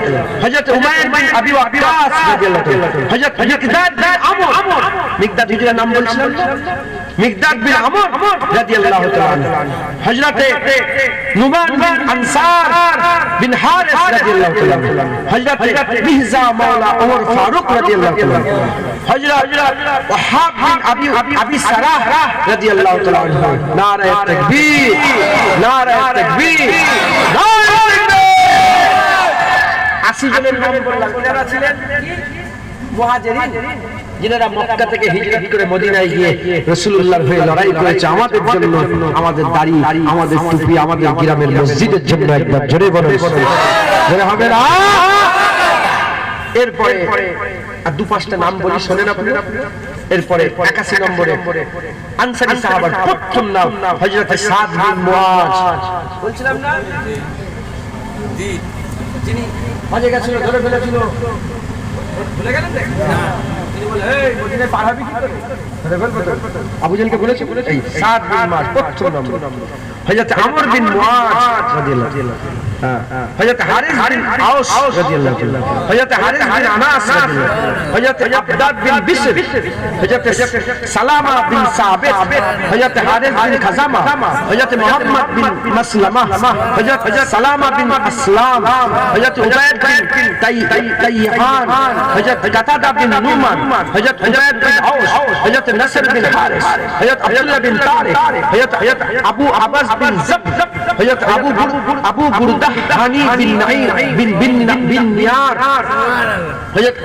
হযরত উমাইর বিন আবি ওয়াক্কাস রাদিয়াল্লাহু তাআলা, হযরত মিকদাদ বিন আমর, মিকদাদ হিজরার নাম বলছিলাম, মিকদাদ বিন আমর রাদিয়াল্লাহু তাআলা, হযরত নুমান বিন আনসার বিন হারিস রাদিয়াল্লাহু তাআলা, হযরত মিহজা মাওলা ওমর ফারুক রাদিয়াল্লাহু তাআলা, হযরত ওয়াহাব বিন আবি সারাহ রাদিয়াল্লাহু তাআলা। নারে তাকবীর, নারে তাকবীর, নারে তাকবীর। 80 জনের নাম বললাম, যারা ছিলেন মুহাজিরিন, যিনারা মক্কা থেকে হিজরত করে মদিনায় গিয়ে রাসূলুল্লাহর হয়ে লড়াই করেছে আমাদের জন্য, আমাদের দাড়ি, আমাদের টুপি, আমাদের গ্রামের মসজিদের জন্য। একবার জোরে বলো জোরে হবে না। এরপরে আর 2-5টা নাম বলি, শোনেন আপনারা। এরপরে 81 নম্বরে আনসারী সাহাবার প্রথম নাম হযরত সাদ বিন মুআজ, বলছিলাম না জি, যিনি হজে গেছিল, ধরে ফেলেছিল, ভুলে গেলেন না? আবু জাহেলকে বলেছে এই সাদ বিন মুআজ প্রথম নম্বর, হযরত আমর বিন মুআজ রাদিয়াল্লাহু আনহু, হযরত হারিস বিন আওস রাদিয়াল্লাহু আনহু, হযরত হারিস বিন আনাস রাদিয়াল্লাহু আনহু, হযরত আব্বাদ বিন বিশর, হযরত সালামা বিন সাবিত, হযরত হারিস বিন খাজামা, হযরত মুহাম্মদ বিন মাসলামা, হযরত সালামা বিন আসলাম, হযরত উবাইদ বিন তাইয়ান, হযরত কাতাদা বিন নুমান, হযরত উবাইদ বিন আওস, হযরত নসর বিন হারিস, হযরত আব্দুল্লাহ বিন তারিক, হযরত আবু আবাস বিন জব, হযরত আবু বুরদা হানি বিন নাঈম বিন নিয়ার, হযরত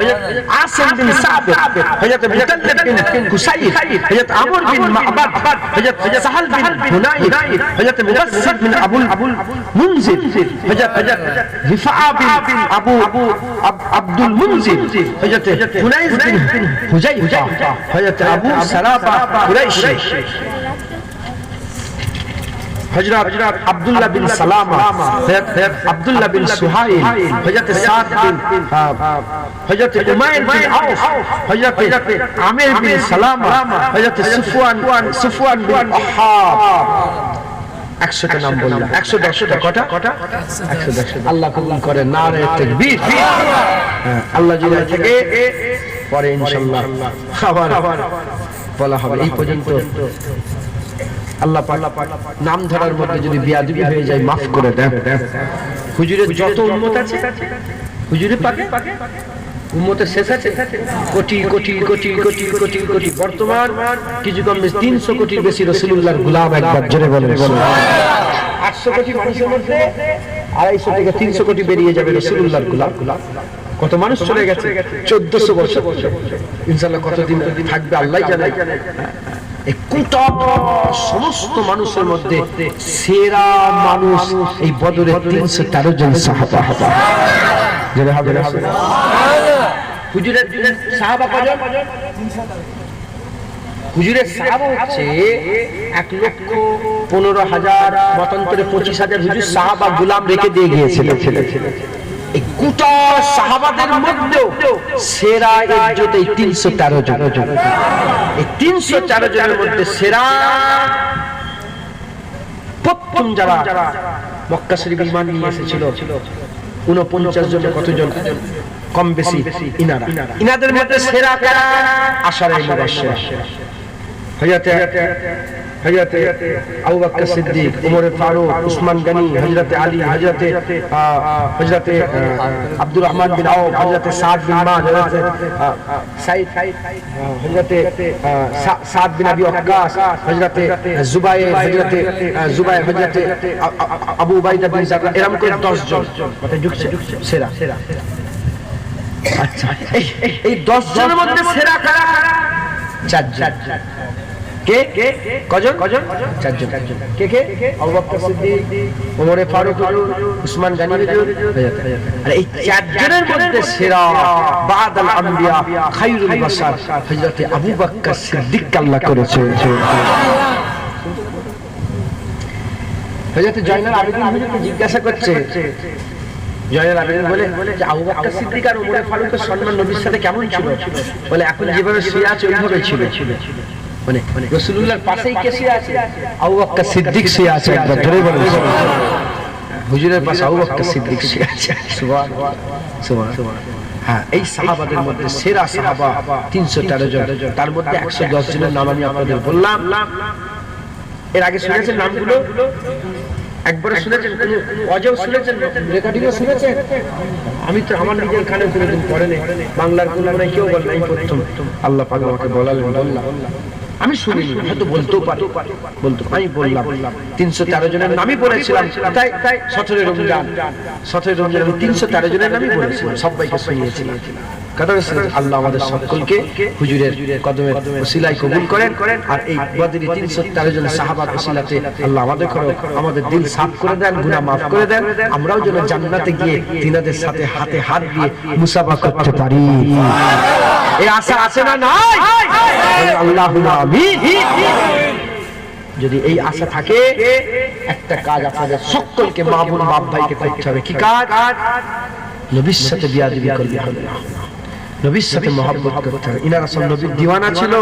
আসিম বিন সাবিত, হযরত মুতাল্লিব বিন কুসাইর, হযরত আমর বিন মা'বাদ, হযরত সাহাল বিন হুনাইফ, হযরত মুবাশশির বিন আবুল মুনজির, হযরত রিফা বিন আব্দুল মুনজির, হযরত হুনাইস বিন হুজাইফা, হযরত আবু সালাবা কুরাইশি, হযরত আব্দুল্লাহ বিন সালামা, হযরত আব্দুল্লাহ বিন সুহাইল, হযরত সাদ বিন হযরত উমাইর বিন আওফ, হযরত আমির বিন সালামা, হযরত সুফওয়ান বিন আহাব। 100টা নাম বললাম, 110টা কটা 110। আল্লাহ কবুল করে, নারে তাকবীর। আল্লাহ জিলা থেকে পরে ইনশাআল্লাহ খাবার বলা হবে। এই পর্যন্ত আল্লাহ পাক নাম ধরার মধ্যে যদি বিয়াদবি হয়ে যায় মাফ করে দেন। হুজুরের যত উম্মত আছে, হুজুরে পাকে উম্মতের শেষ আছে কোটি কোটি কোটি কোটি কোটি কোটি। বর্তমান কিছু কম বেশি 300 কোটির বেশি রাসূলুল্লাহর গোলাম। একবার জোরে বলেন 800 কোটি মানুষের মধ্যে 250 থেকে 300 কোটি বেরিয়ে যাবে রাসূলুল্লাহর গোলাম। কত মানুষ চলে গেছে 1400 বছর, ইনশাআল্লাহ কতদিন থাকবে আল্লাহই জানে। এই কোটা সমস্ত মানুষের মধ্যে সেরা মানুষ এই বদরের 313 জন সাহাবা। যারা হবে হুজুরের সাহাবা কজন? হুজুরের সাহাবা হচ্ছে 1,15,000 মতান্তরে 25,000 হুজুর সাহাবা গোলাম রেখে দিয়ে গিয়েছিলেন। এই কোটা সাহাবাদের মধ্যেও সেরা ইজ্জত এই 313 জন। এই 313 জনের মধ্যে সেরা প্রথম যারা মক্কা শরীফে ঈমান নিয়ে এসেছিল 49 জন। কতজন? কম বেশি ইনাদের মধ্যে সেরা কারা? আশারে মুবাশশিরা। হযরত আবু বকর সিদ্দিক, ওমর ফারুক, উসমান গনি, হযরত আলী, হযরত আব্দুর রহমান বিন আওফ, হযরত সাদ বিন মাজ, হযরত সাদ বিন আবি ওয়াক্কাস, হযরত জুবাইর, হযরত আবু উবাইদা বিন জাররাহ। এরকম করে 10 জন কথা ঢুকছে সেরা। আচ্ছা, এই 10 জনের মধ্যে সেরা কারা? 4 জন। কে কজন? 4 জন। কে? আবু বকর সিদ্দিক, ওমর ফারুক, উসমান গনি। আর এই 4 জনের মধ্যে সেরা বাদাল আম্বিয়া খায়রুল বাশার হযরত আবু বকর সিদ্দিক আল্লাহ করেছে। হযরত জয়নাল আবেদিন হুজুরকে জিজ্ঞাসা করছে, জয়নাল আবেদিন বলে যে আবু বকর সিদ্দিক আর ওমর ফারুকের সম্মান নবীর সাথে কেমন ছিল? বলে এখন যেভাবে শুয়ে আছে ওইভাবে ছিল। মানে রাসূলুল্লাহর পাশেই কে শুয়ে আছে? আবু বকর সিদ্দিক শুয়ে আছে। একবার ধরে বলেন হুজুরের পাশে আবু বকর সিদ্দিক শুয়ে আছে। সুবহানাল্লাহ, সুবহানাল্লাহ। হ্যাঁ, এই সাহাবাদের মধ্যে সেরা সাহাবা 313 জন। তার মধ্যে 110 জনের নাম আমি আপনাদের বললাম। এর আগে শুনেছেন নামগুলো? একবারে শুনেছেন? অজেও শুনেছেন? রেকর্ডিংও শুনেছেন? আমি তো আমার নিজের কানে কোনোদিন পড়েনি। বাংলার কোন মানে কেউ বলে নাই, প্রথম আল্লাহ পাক আমাকে বলালেন। আমি শুনিনি, হয়তো বলতেও পারি। আমি বললাম 313 জনের নামই বলেছিলাম। তাই 17 রমজান আমি 313 জনের নামই বলেছিলাম, সবাইকে শুনিয়েছিলাম। আল্লাহ আমাদের সকলকে হুজুরের কদমের ওসিলায় কবুল করেন। আর এই বদরি 313 জন সাহাবার ওসিলাতে আল্লাহ আমাদের দিল সাফ করে দেন, গুনাহ মাফ করে দেন। আমরাও যেন জান্নাতে গিয়ে তিনাদের সাথে হাতে হাত দিয়ে মুসাফা করতে পারি। এই আশা আছে না নাই? আল্লাহুম্মা আমিন। যদি এই আশা থাকে, একটা কাজ আপনাদের সকলকে মা বোন বাপ ভাইকে করতে হবে। কি কাজ? নবীর সাথে বিয়াদবি করবে। নবীর সাথে মহব্বত করতেন। ইনারা সব নবীর দিওয়ানা ছিল।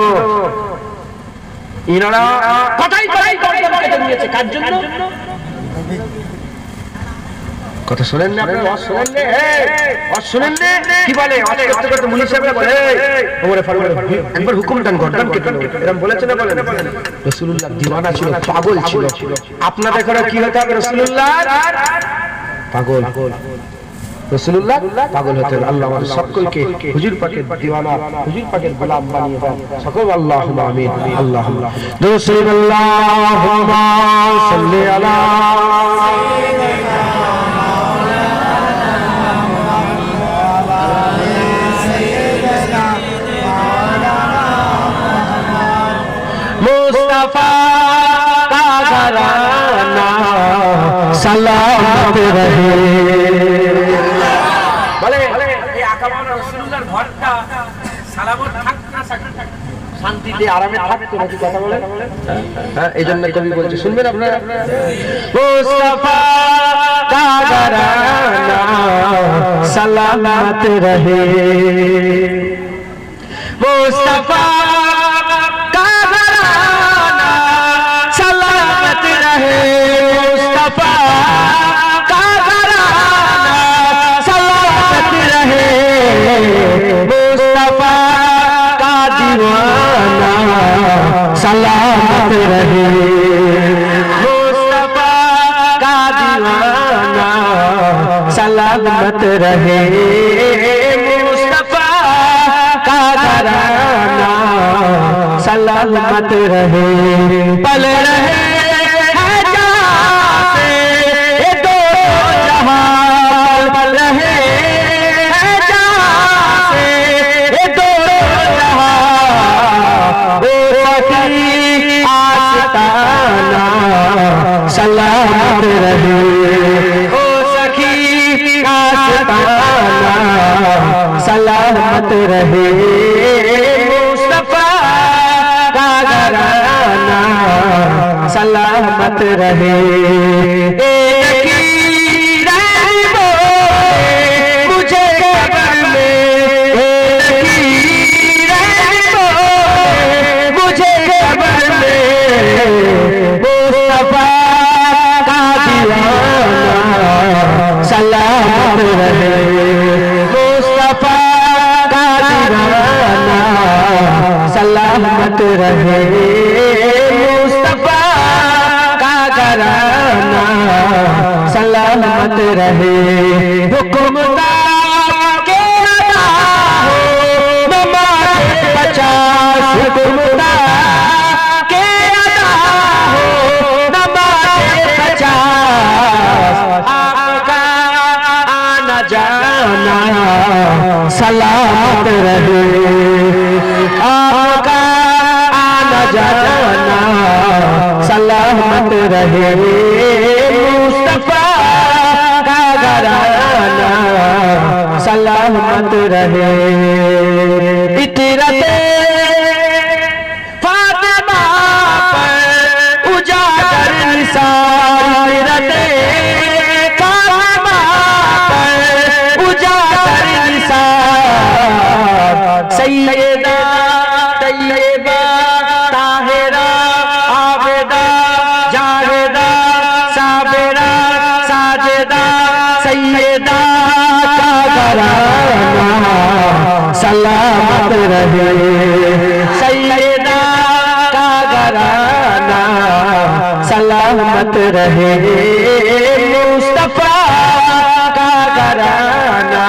ইনারা কথাই কথাই গর্দন কেটে দিয়েছে। কার জন্য? কথা শুনেন না আপনারা? ওয়াজ শুনেন না? ওয়াজ শুনেন না? কি বলে? ওয়াজ করতে করতে মুনি সাহেবরা বলে ওমরে ফারুক একবার হুকুম দেন গর্দন কেটে দাও। এরকম বলেছে না বলেন? রাসূলুল্লাহ দিওয়ানা ছিল, পাগল ছিল। আপনাদের ঘরে কি হতে হবে? রাসূলুল্লাহ পাগল। রাসূলুল্লাহ পাগল হতেন। আল্লাহ আমাদের সকলকে হুজুর পাকের দিওয়ানা, হুজুর পাকের গোলাম বানিয়ে দেন। সকল আল্লাহুম্মা আমিন। আল্লাহুম্মা রাসূলুল্লাহুম্মা সাল্লি আলা मुस्तफा का घराना सलामत रहे। বলে এই আকামানা রাসূলুল্লাহর ঘরটা সালামত থাকতো না, শান্তিতে আরামে থাকতো নাকি? কথা বলে হ্যাঁ, এই জন্য কবি বলছে, শুনবেন আপনারা? মুস্তফা का घराना सलामत रहे, मुस्तफा का घराना सलामत रहे, मुस्तफा का घराना सलामत रहे, मुस्तफा का दीवाना सलामत रहे, मुस्तफा का दीवाना सलामत रहे, मुस्तफा का घराना सलामत रहे। पल रहे है जहाँ से ये दो जहां, पल रहे है जहाँ से ये दो जहां, वो सखी आस्ताना सलामत रहे, वो सखी आस्ताना सलामत रहे, मुस्तफा का घराना सलामत रहे। एक ही रहनी बोले मुझे कब्र में, एक ही रहनी बोले मुझे कब्र में, मुस्तफा का दीवाना सलामत रहे, मुस्तफा का दीवाना सलामत रहे, मुस्तफा का घराना सलामत रहे। हुक्मदार के अदा हो नमाज़ 50, हुक्मदार के अदा हो नमाज़ 50, आपका आना जाना सलामत रहे, आपका आना जाना सलामत रहे, मुस्तफा का घराना सलामत रहे। इतरते फातिमा पर उजागर निसार, इतरते फातिमा पर उजागर निसार, सैयदा तैयबा ताहिरा आबिदा जाहिदा साबिरा साजिदा सैयदा का घराना सलामत रहे, सैयदा का घराना सलामत रहे, मुस्तफा का घराना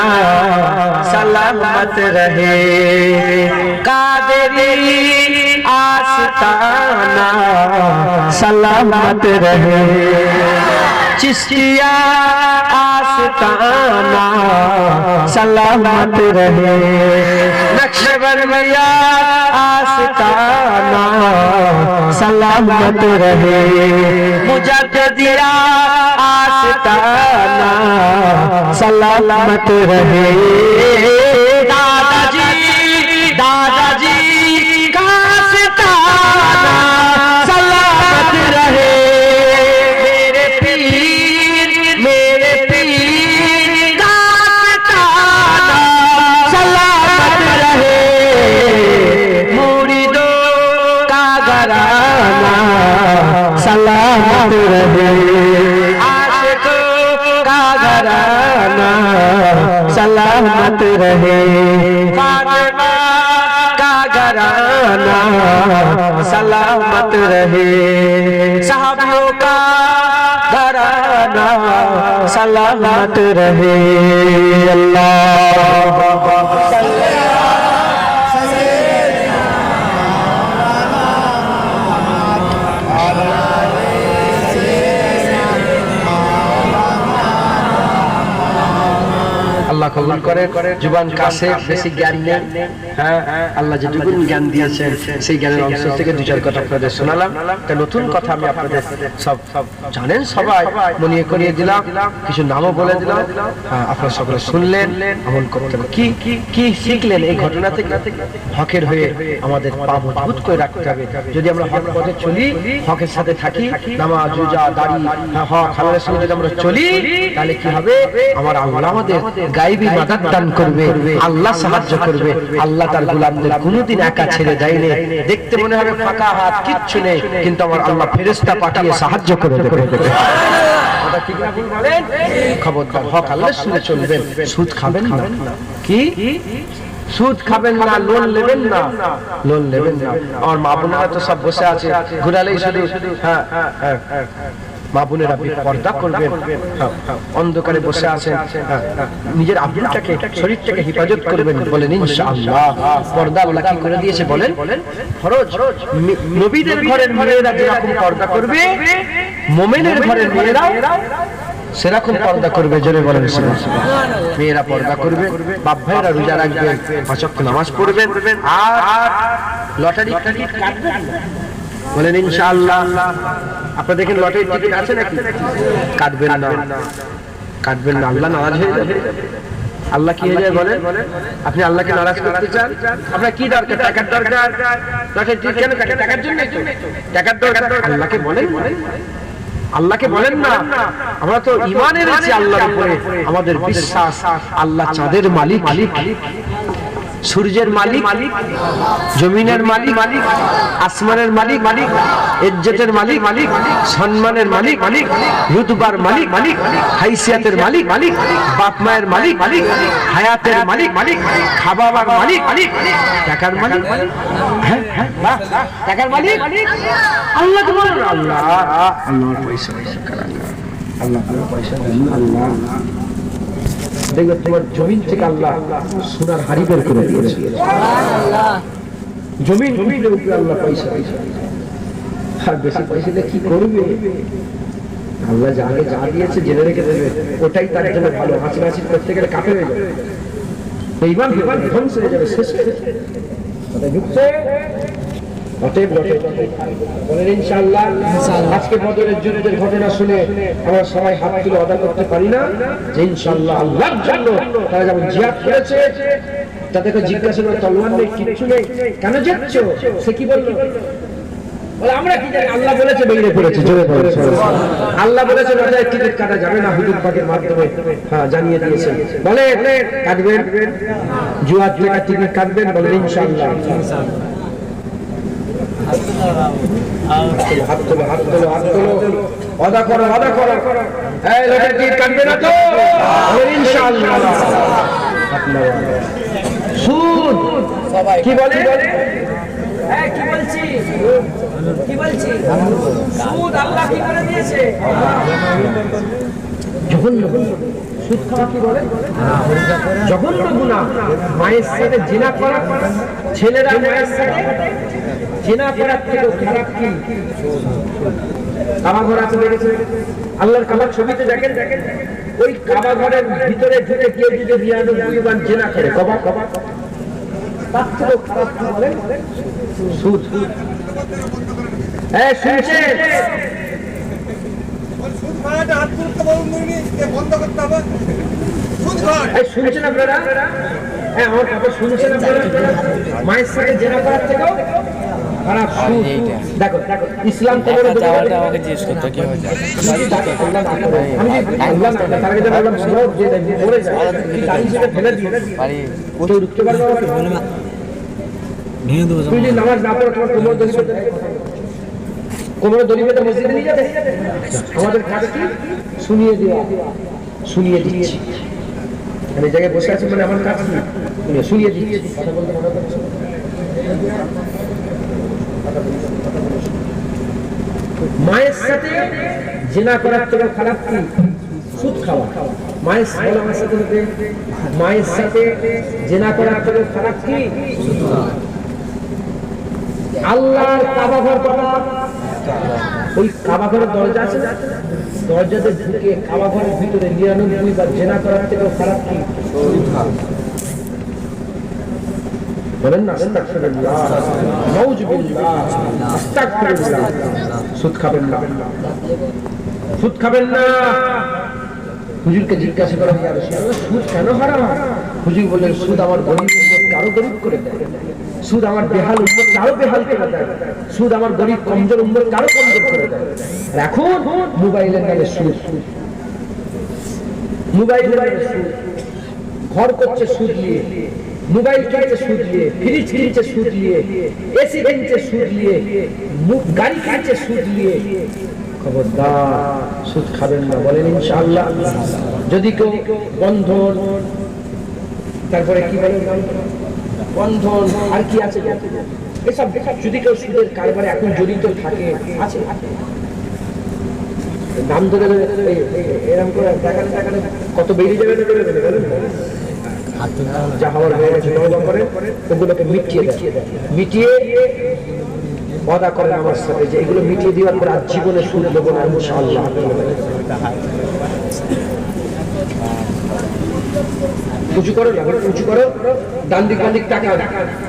सलामत रहे। कादरी आस्ताना सलामत रहे, चिश्तिया आस्ताना सलामत रहे, नक्शबंदिया आस्ताना सलामत रहे, मुजद्दिदिया आस्ताना सलामत रहे, दादाजी दादाजी का आस्ताना सलामत रहे, मेरे पीर का आस्ताना सलामत सलामत रहे, फातिमा का घराना सलामत रहे, सहाबियों का घराना सलामत रहे। अल्लाह আল্লাহ কবুল করে। জীবন কাছে বেশি জ্ঞান নেই, হ্যাঁ আল্লাহ যেটুকু জ্ঞান দিয়েছেন সেই জ্ঞানের অংশ থেকে দু চার কথা আপনাদের শোনালাম। একটা নতুন কথা আমি আপনাদের সব জানেন, সবাই মনে করিয়ে দিলাম, কিছু নামও বলে দিলাম, আপনারা সকলে শুনলেন, আমল করতে হবে। কি কি শিখলেন এই ঘটনা থেকে? হকের হয়ে আমাদের পা মজবুত করে রাখতে হবে। যদি আমরা হক পথে চলি, হকের সাথে থাকি, নামাজ রোজা দাড়ি হক হালালের সঙ্গে যদি আমরা চলি, তাহলে কি হবে? আমার আল্লাহ আমাদের গায়বী মাদাদ দান করবে, আল্লাহ সাহায্য করবে। আল্লাহ তার গোলামদের কোনোদিন একা ছেড়ে দেয়নি। দেখতে মনে হবে ফাঁকা হাত, কিচ্ছু নেই, কিন্তু আমার আল্লাহ ফেরেশতা পাঠিয়ে সাহায্য করে দেবে। কথা ঠিক না ভুল বলেন? খবরদার হক আল্লাহর সঙ্গে চলবেন, সুদ খাবেন না। কি সুদ খাবেন না, লোন নেবেন না, লোন নেবেন না। আমার মা বোনেরা তো সব বসে আছে, ঘুরালেই শুধু মা বোনেরা পর্দা করবেন, অন্ধকারে বসে আছেন, নিজের আব্রুটাকে শরীরটাকে হেফাজত করবেন, বলেন ইনশাআল্লাহ। পর্দা আল্লাহ কি করে দিয়েছে বলেন? ফরজ। নবীদের ঘরের মেয়েরা যেরকম পর্দা করবে, মুমিনের ঘরের মেয়েরা সেরকম পর্দা করবে। জোরে বলেন সুবহানাল্লাহ। মেয়েরা পর্দা করবে, বাপ ভাইরা রোজা রাখবেন, পাঁচ ওয়াক্ত নামাজ পড়বেন, আর লটারি টিকিট কাটবেন না, বলেন ইনশাআল্লাহ। আপনারা দেখেন লটারি টিকিট আছে নাকি? কাটবেন না, কাটবেন না, আল্লাহ নারাজ হয়ে যাবে। আল্লাহ কি হয়ে যায় বলেন? আপনি আল্লাহকে নারাজ করতে চান? আপনার কি দরকার? টাকার দরকার? লটারি টিকিট কেন কাটে? টাকার জন্য। টাকার দরকার আল্লাহকে বলেন, আল্লাহকে বলেন না। আমরা তো ঈমান এনেছি আল্লাহর উপরে, আমাদের বিশ্বাস আল্লাহ চাঁদের মালিক, সূর্যের মালিক, জমিনের মালিক, আসমানের মালিক, ইজ্জতের মালিক, সম্মানের মালিক, রুতবার মালিক, হাইসিয়াতের মালিক, বাপ মায়ের মালিক, হায়াতের মালিক, খাবার মালিক, টাকার মালিক। হ্যাঁ বাহ, টাকার মালিক আল্লাহকে বলেন। আল্লাহর পয়সা আল্লাহ পয়সা দেন আল্লাহ। দেখবে তোমার জমিন থেকে আল্লাহ সোনার হাড়ি বের করে দিয়েছে। জমিনের উপরে আল্লাহ পয়সা, আর বেশি পয়সা দিয়ে কি করবে? আল্লাহ যাকে যা দিয়েছে জেনে রেখে দেবে, ওটাই তার জন্য ভালো। হাসি করতে গেলে কাপে হয়ে যাবে, এইবার ধ্বংস হয়ে যাবে, শেষ হয়ে যাবে। অতএব বলেন ইনশাআল্লাহ। আজকে বদরের যুদ্ধের ঘটনা শুনে আমরা সবাই হাত তুলে আদা করতে পারি না যে ইনশাআল্লাহ আল্লাহর জন্য তারা যেমন জিহাদ করেছে। তাদেরকে জিজ্ঞাসা করে তলোয়ার নেই, কিচ্ছু নেই, কেন যাচ্ছ? সে কি বলল? বলে আমরা কি জানি, আল্লাহ বলেছে বেরিয়ে পড়েছে। জোরে বলেন আল্লাহ বলেছে লটারির টিকিট কাটা যাবে না, হুজুর পাকের মাধ্যমে জানিয়ে দিয়েছেন। বলে কাটবেন, জুয়ার টিকিট কাটবেন? বলে ইনশাআল্লাহ। হাত তোলো, হাত তোলো, হাত তোলো, ওয়াদা করো, ওয়াদা করো। এই লটারি টিকিট কাটবে না তো? ইনশাআল্লাহ। সুদ কি বলে? কি বলছি? কি বলছি? সুদ আল্লাহ কি করে দিয়েছে? জঘন্য সুদ খাওয়া কি বলে? জঘন্য গুনাহ। মায়ের সাথে জিনা করা, ছেলেরা মায়ের সাথে জিনা করার থেকে খারাপ কি? কাবা ঘর আছে দেখেছে? আল্লাহর কাবার ছবিতে দেখেন, ওই কাবা ঘরের ভিতরে ঢুকে কেউ যদি ৯৯ বার জিনা করে, কবা তার থেকেও খারাপ কি বলে? সুদ। হ্যাঁ শুনছে? শুনছেন আপনারা? হ্যাঁ আমার কথা শুনছেন আপনারা? মায়ের সাথে জেনা করার থেকেও খারাপ সুদ। দেখো ইসলাম তোমার আমাকে জিজ্ঞেস করতে কি হয়েছে? আমি আল্লাহ না তার আগে বললাম সব যে পড়ে যায় কি গাড়ি সেটা ফেলে দিয়ে পারি ওটা রুখতে পারবে না। ভেঙে দেবো। তুই যদি নামাজ না পড়ো তোমার কোমর দড়ি বেঁধে, কোমর দড়ি বেঁধে মসজিদে নিয়ে যাবে। আমাদের কাজ কি? শুনিয়ে দেওয়া, শুনিয়ে দিচ্ছি। আমি জায়গায় বসে আছি মানে আমার কাছে শুনিয়ে দিচ্ছি কথা বলতে মনে করছো মায়ের সাথে জিনা করার থেকে খারাপ কি সুদ খাওয়া মায়ের সাথে আমার সাথে মায়ের সাথে জিনা করার থেকে খারাপ কি আল্লাহর কাবা ঘর করা ওই কাবা ঘরের দরজা আছে দরজাতে ঢুকে কাবা ঘরের ভিতরে 99 বার জিনা করার থেকেও খারাপ কি বলেন না আস্তাগফিরুল্লাহ নাউজুবিল্লাহ আস্তাগফিরুল্লাহ সুদ খাবেন না সুদ খাবেন না হুজুরকে জিজ্ঞাসা করা ইয়া রাসূলুল্লাহ সুদ কেন হারাম হুজুর বললেন সুদ আমার গরীব উম্মতকে আরো গরীব করে দেয় সুদ আমার বেহাল উম্মতকে আরো বেহাল করে দেয় সুদ আমার গরীব কমজোর উম্মতকে আরো কমজোর করে দেয় এখন মোবাইলের নামে সুদ মোবাইলের নামে সুদ ঘর করছে সুদ নিয়ে মোবাইল কিনছে সুদ নিয়ে ফ্রিজ কিনছে সুদ নিয়ে এসি কিনছে সুদ নিয়ে গাড়ি কিনছে সুদ নিয়ে খবরদার সুদ খাবেন না বলেন ইনশাআল্লাহ যদি কেউ বন্ধন তারপরে কি বলেন বন্ধন আর কি আছে এসব যদি কেউ সুদের কারবারে এখন জড়িত থাকে আছে নাম ধরে এরকম করে টাকা কত বেরিয়ে যাবে বলেন যা হওয়ার হয়ে গেছে তওবা করে ওগুলোকে মিটিয়ে দেয় মিটিয়ে ওয়াদা করেন আমার সাথে যে এগুলো মিটিয়ে দেওয়ার পর আর জীবনে সুদ দেবো না ইনশাআল্লাহ উঁচু করো না উঁচু করো ডান দিক বাম দিক টাকা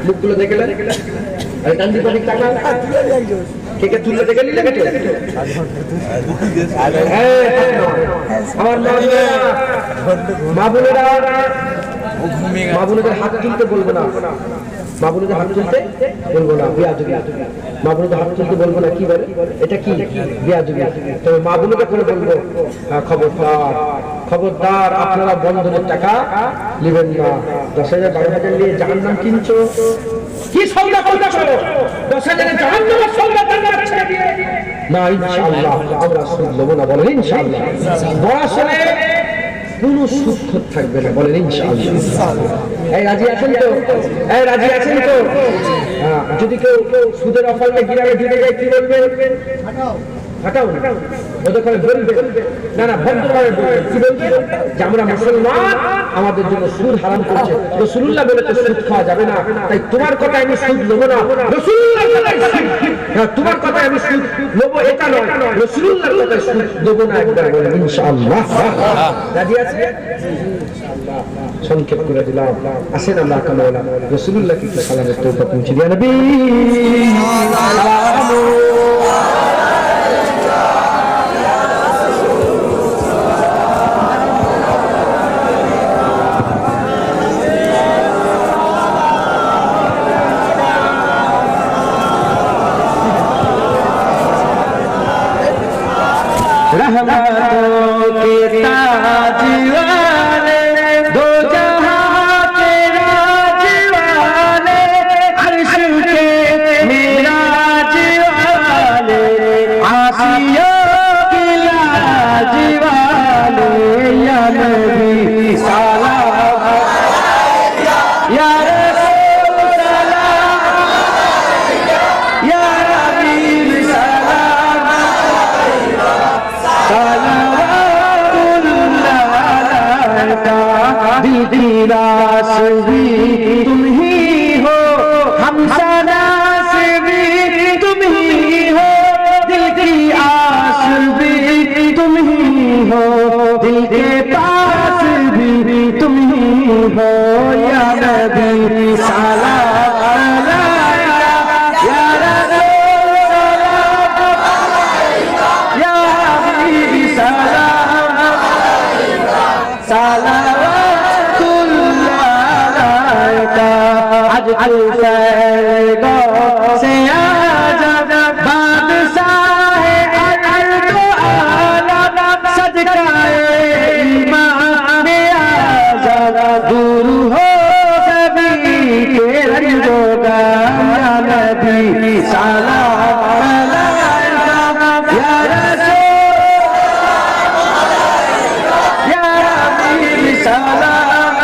মুখগুলো দেখে নেন আরে ডান দিক বাম দিক টাকা কে কে তুললে দেখে নিলে আমার মা বোনেরা মা বোনেদের হাত তুলতে বলবো না মা বোনেদের হাত তুলতে বলবো না বিয়াদবি মা বোনেদের হাত তুলতে বলবো না কি বলে এটা কি বিয়াদবি তবে মা বোনেদের করে বলবো খবরদার খবরদার আপনারা বন্ধনের টাকা নেবেন না 10,000 12,000 নিয়ে জাহান্নাম কিনছো কি সওদা করছো 10,000 জাহান্নামের সওদা জান্নাত ছেড়ে দিয়ে না ইনশাআল্লাহ আমরা সুদ নেব না বলেন ইনশাআল্লাহ বড় আসলে কোন সুদ থাকবে না বলেন ইনশাআল্লাহ এই রাজি আছেন তো এই রাজি আছেন তো যদি কেউ সুদের অফারে গিরামে ঢুকে যায় কি বলবেন হটাও না ওদের করে বলবেন না না ভদ্রভাবে বলবেন কি বলবেন যে আমরা মুসলমান আমাদের জন্য সুদ হারাম করেছে রাসূলুল্লাহ বলে তো সুদ খাওয়া যাবে না তাই তোমার কথা আমি সুদ নেব না রাসূলুল্লাহর কথাই তোমার কথা আমি সুদ নেব এটা নয় রাসূলুল্লাহর কথাই সুদ নেব না একবার বলেন ইনশাআল্লাহ রাজি আছেন ইনশাআল্লাহ সংক্ষেপ করে দিলাম আসেন আল্লাহ কামাওলা রাসূলুল্লাহকে কি সালামের তৌফিক পৌঁছে দিয়া নবী रहमतों के ताज वाले दो जहां के राज वाले अर्श के मिराज वाले आसियों की लाज वाले या नबी सलाम या रसूल सलाम या हबीब सलाम दिल की रास भी तुम ही हो हम सनास भी तुम ही हो दिल की आस भी तुम ही हो दिल के पास भी तुम ही हो या नबी सलाम अलैका या रसूल सलाम या हबीब सलाम सलावतुल्लाह अलैका आज तू सैगो से आजा बादशाह अर्द आलम सदकाए ईमान आजा दूर हो सभी के रंजोगा या नबी सलाम अलैका या रसूल या हबीब सलाम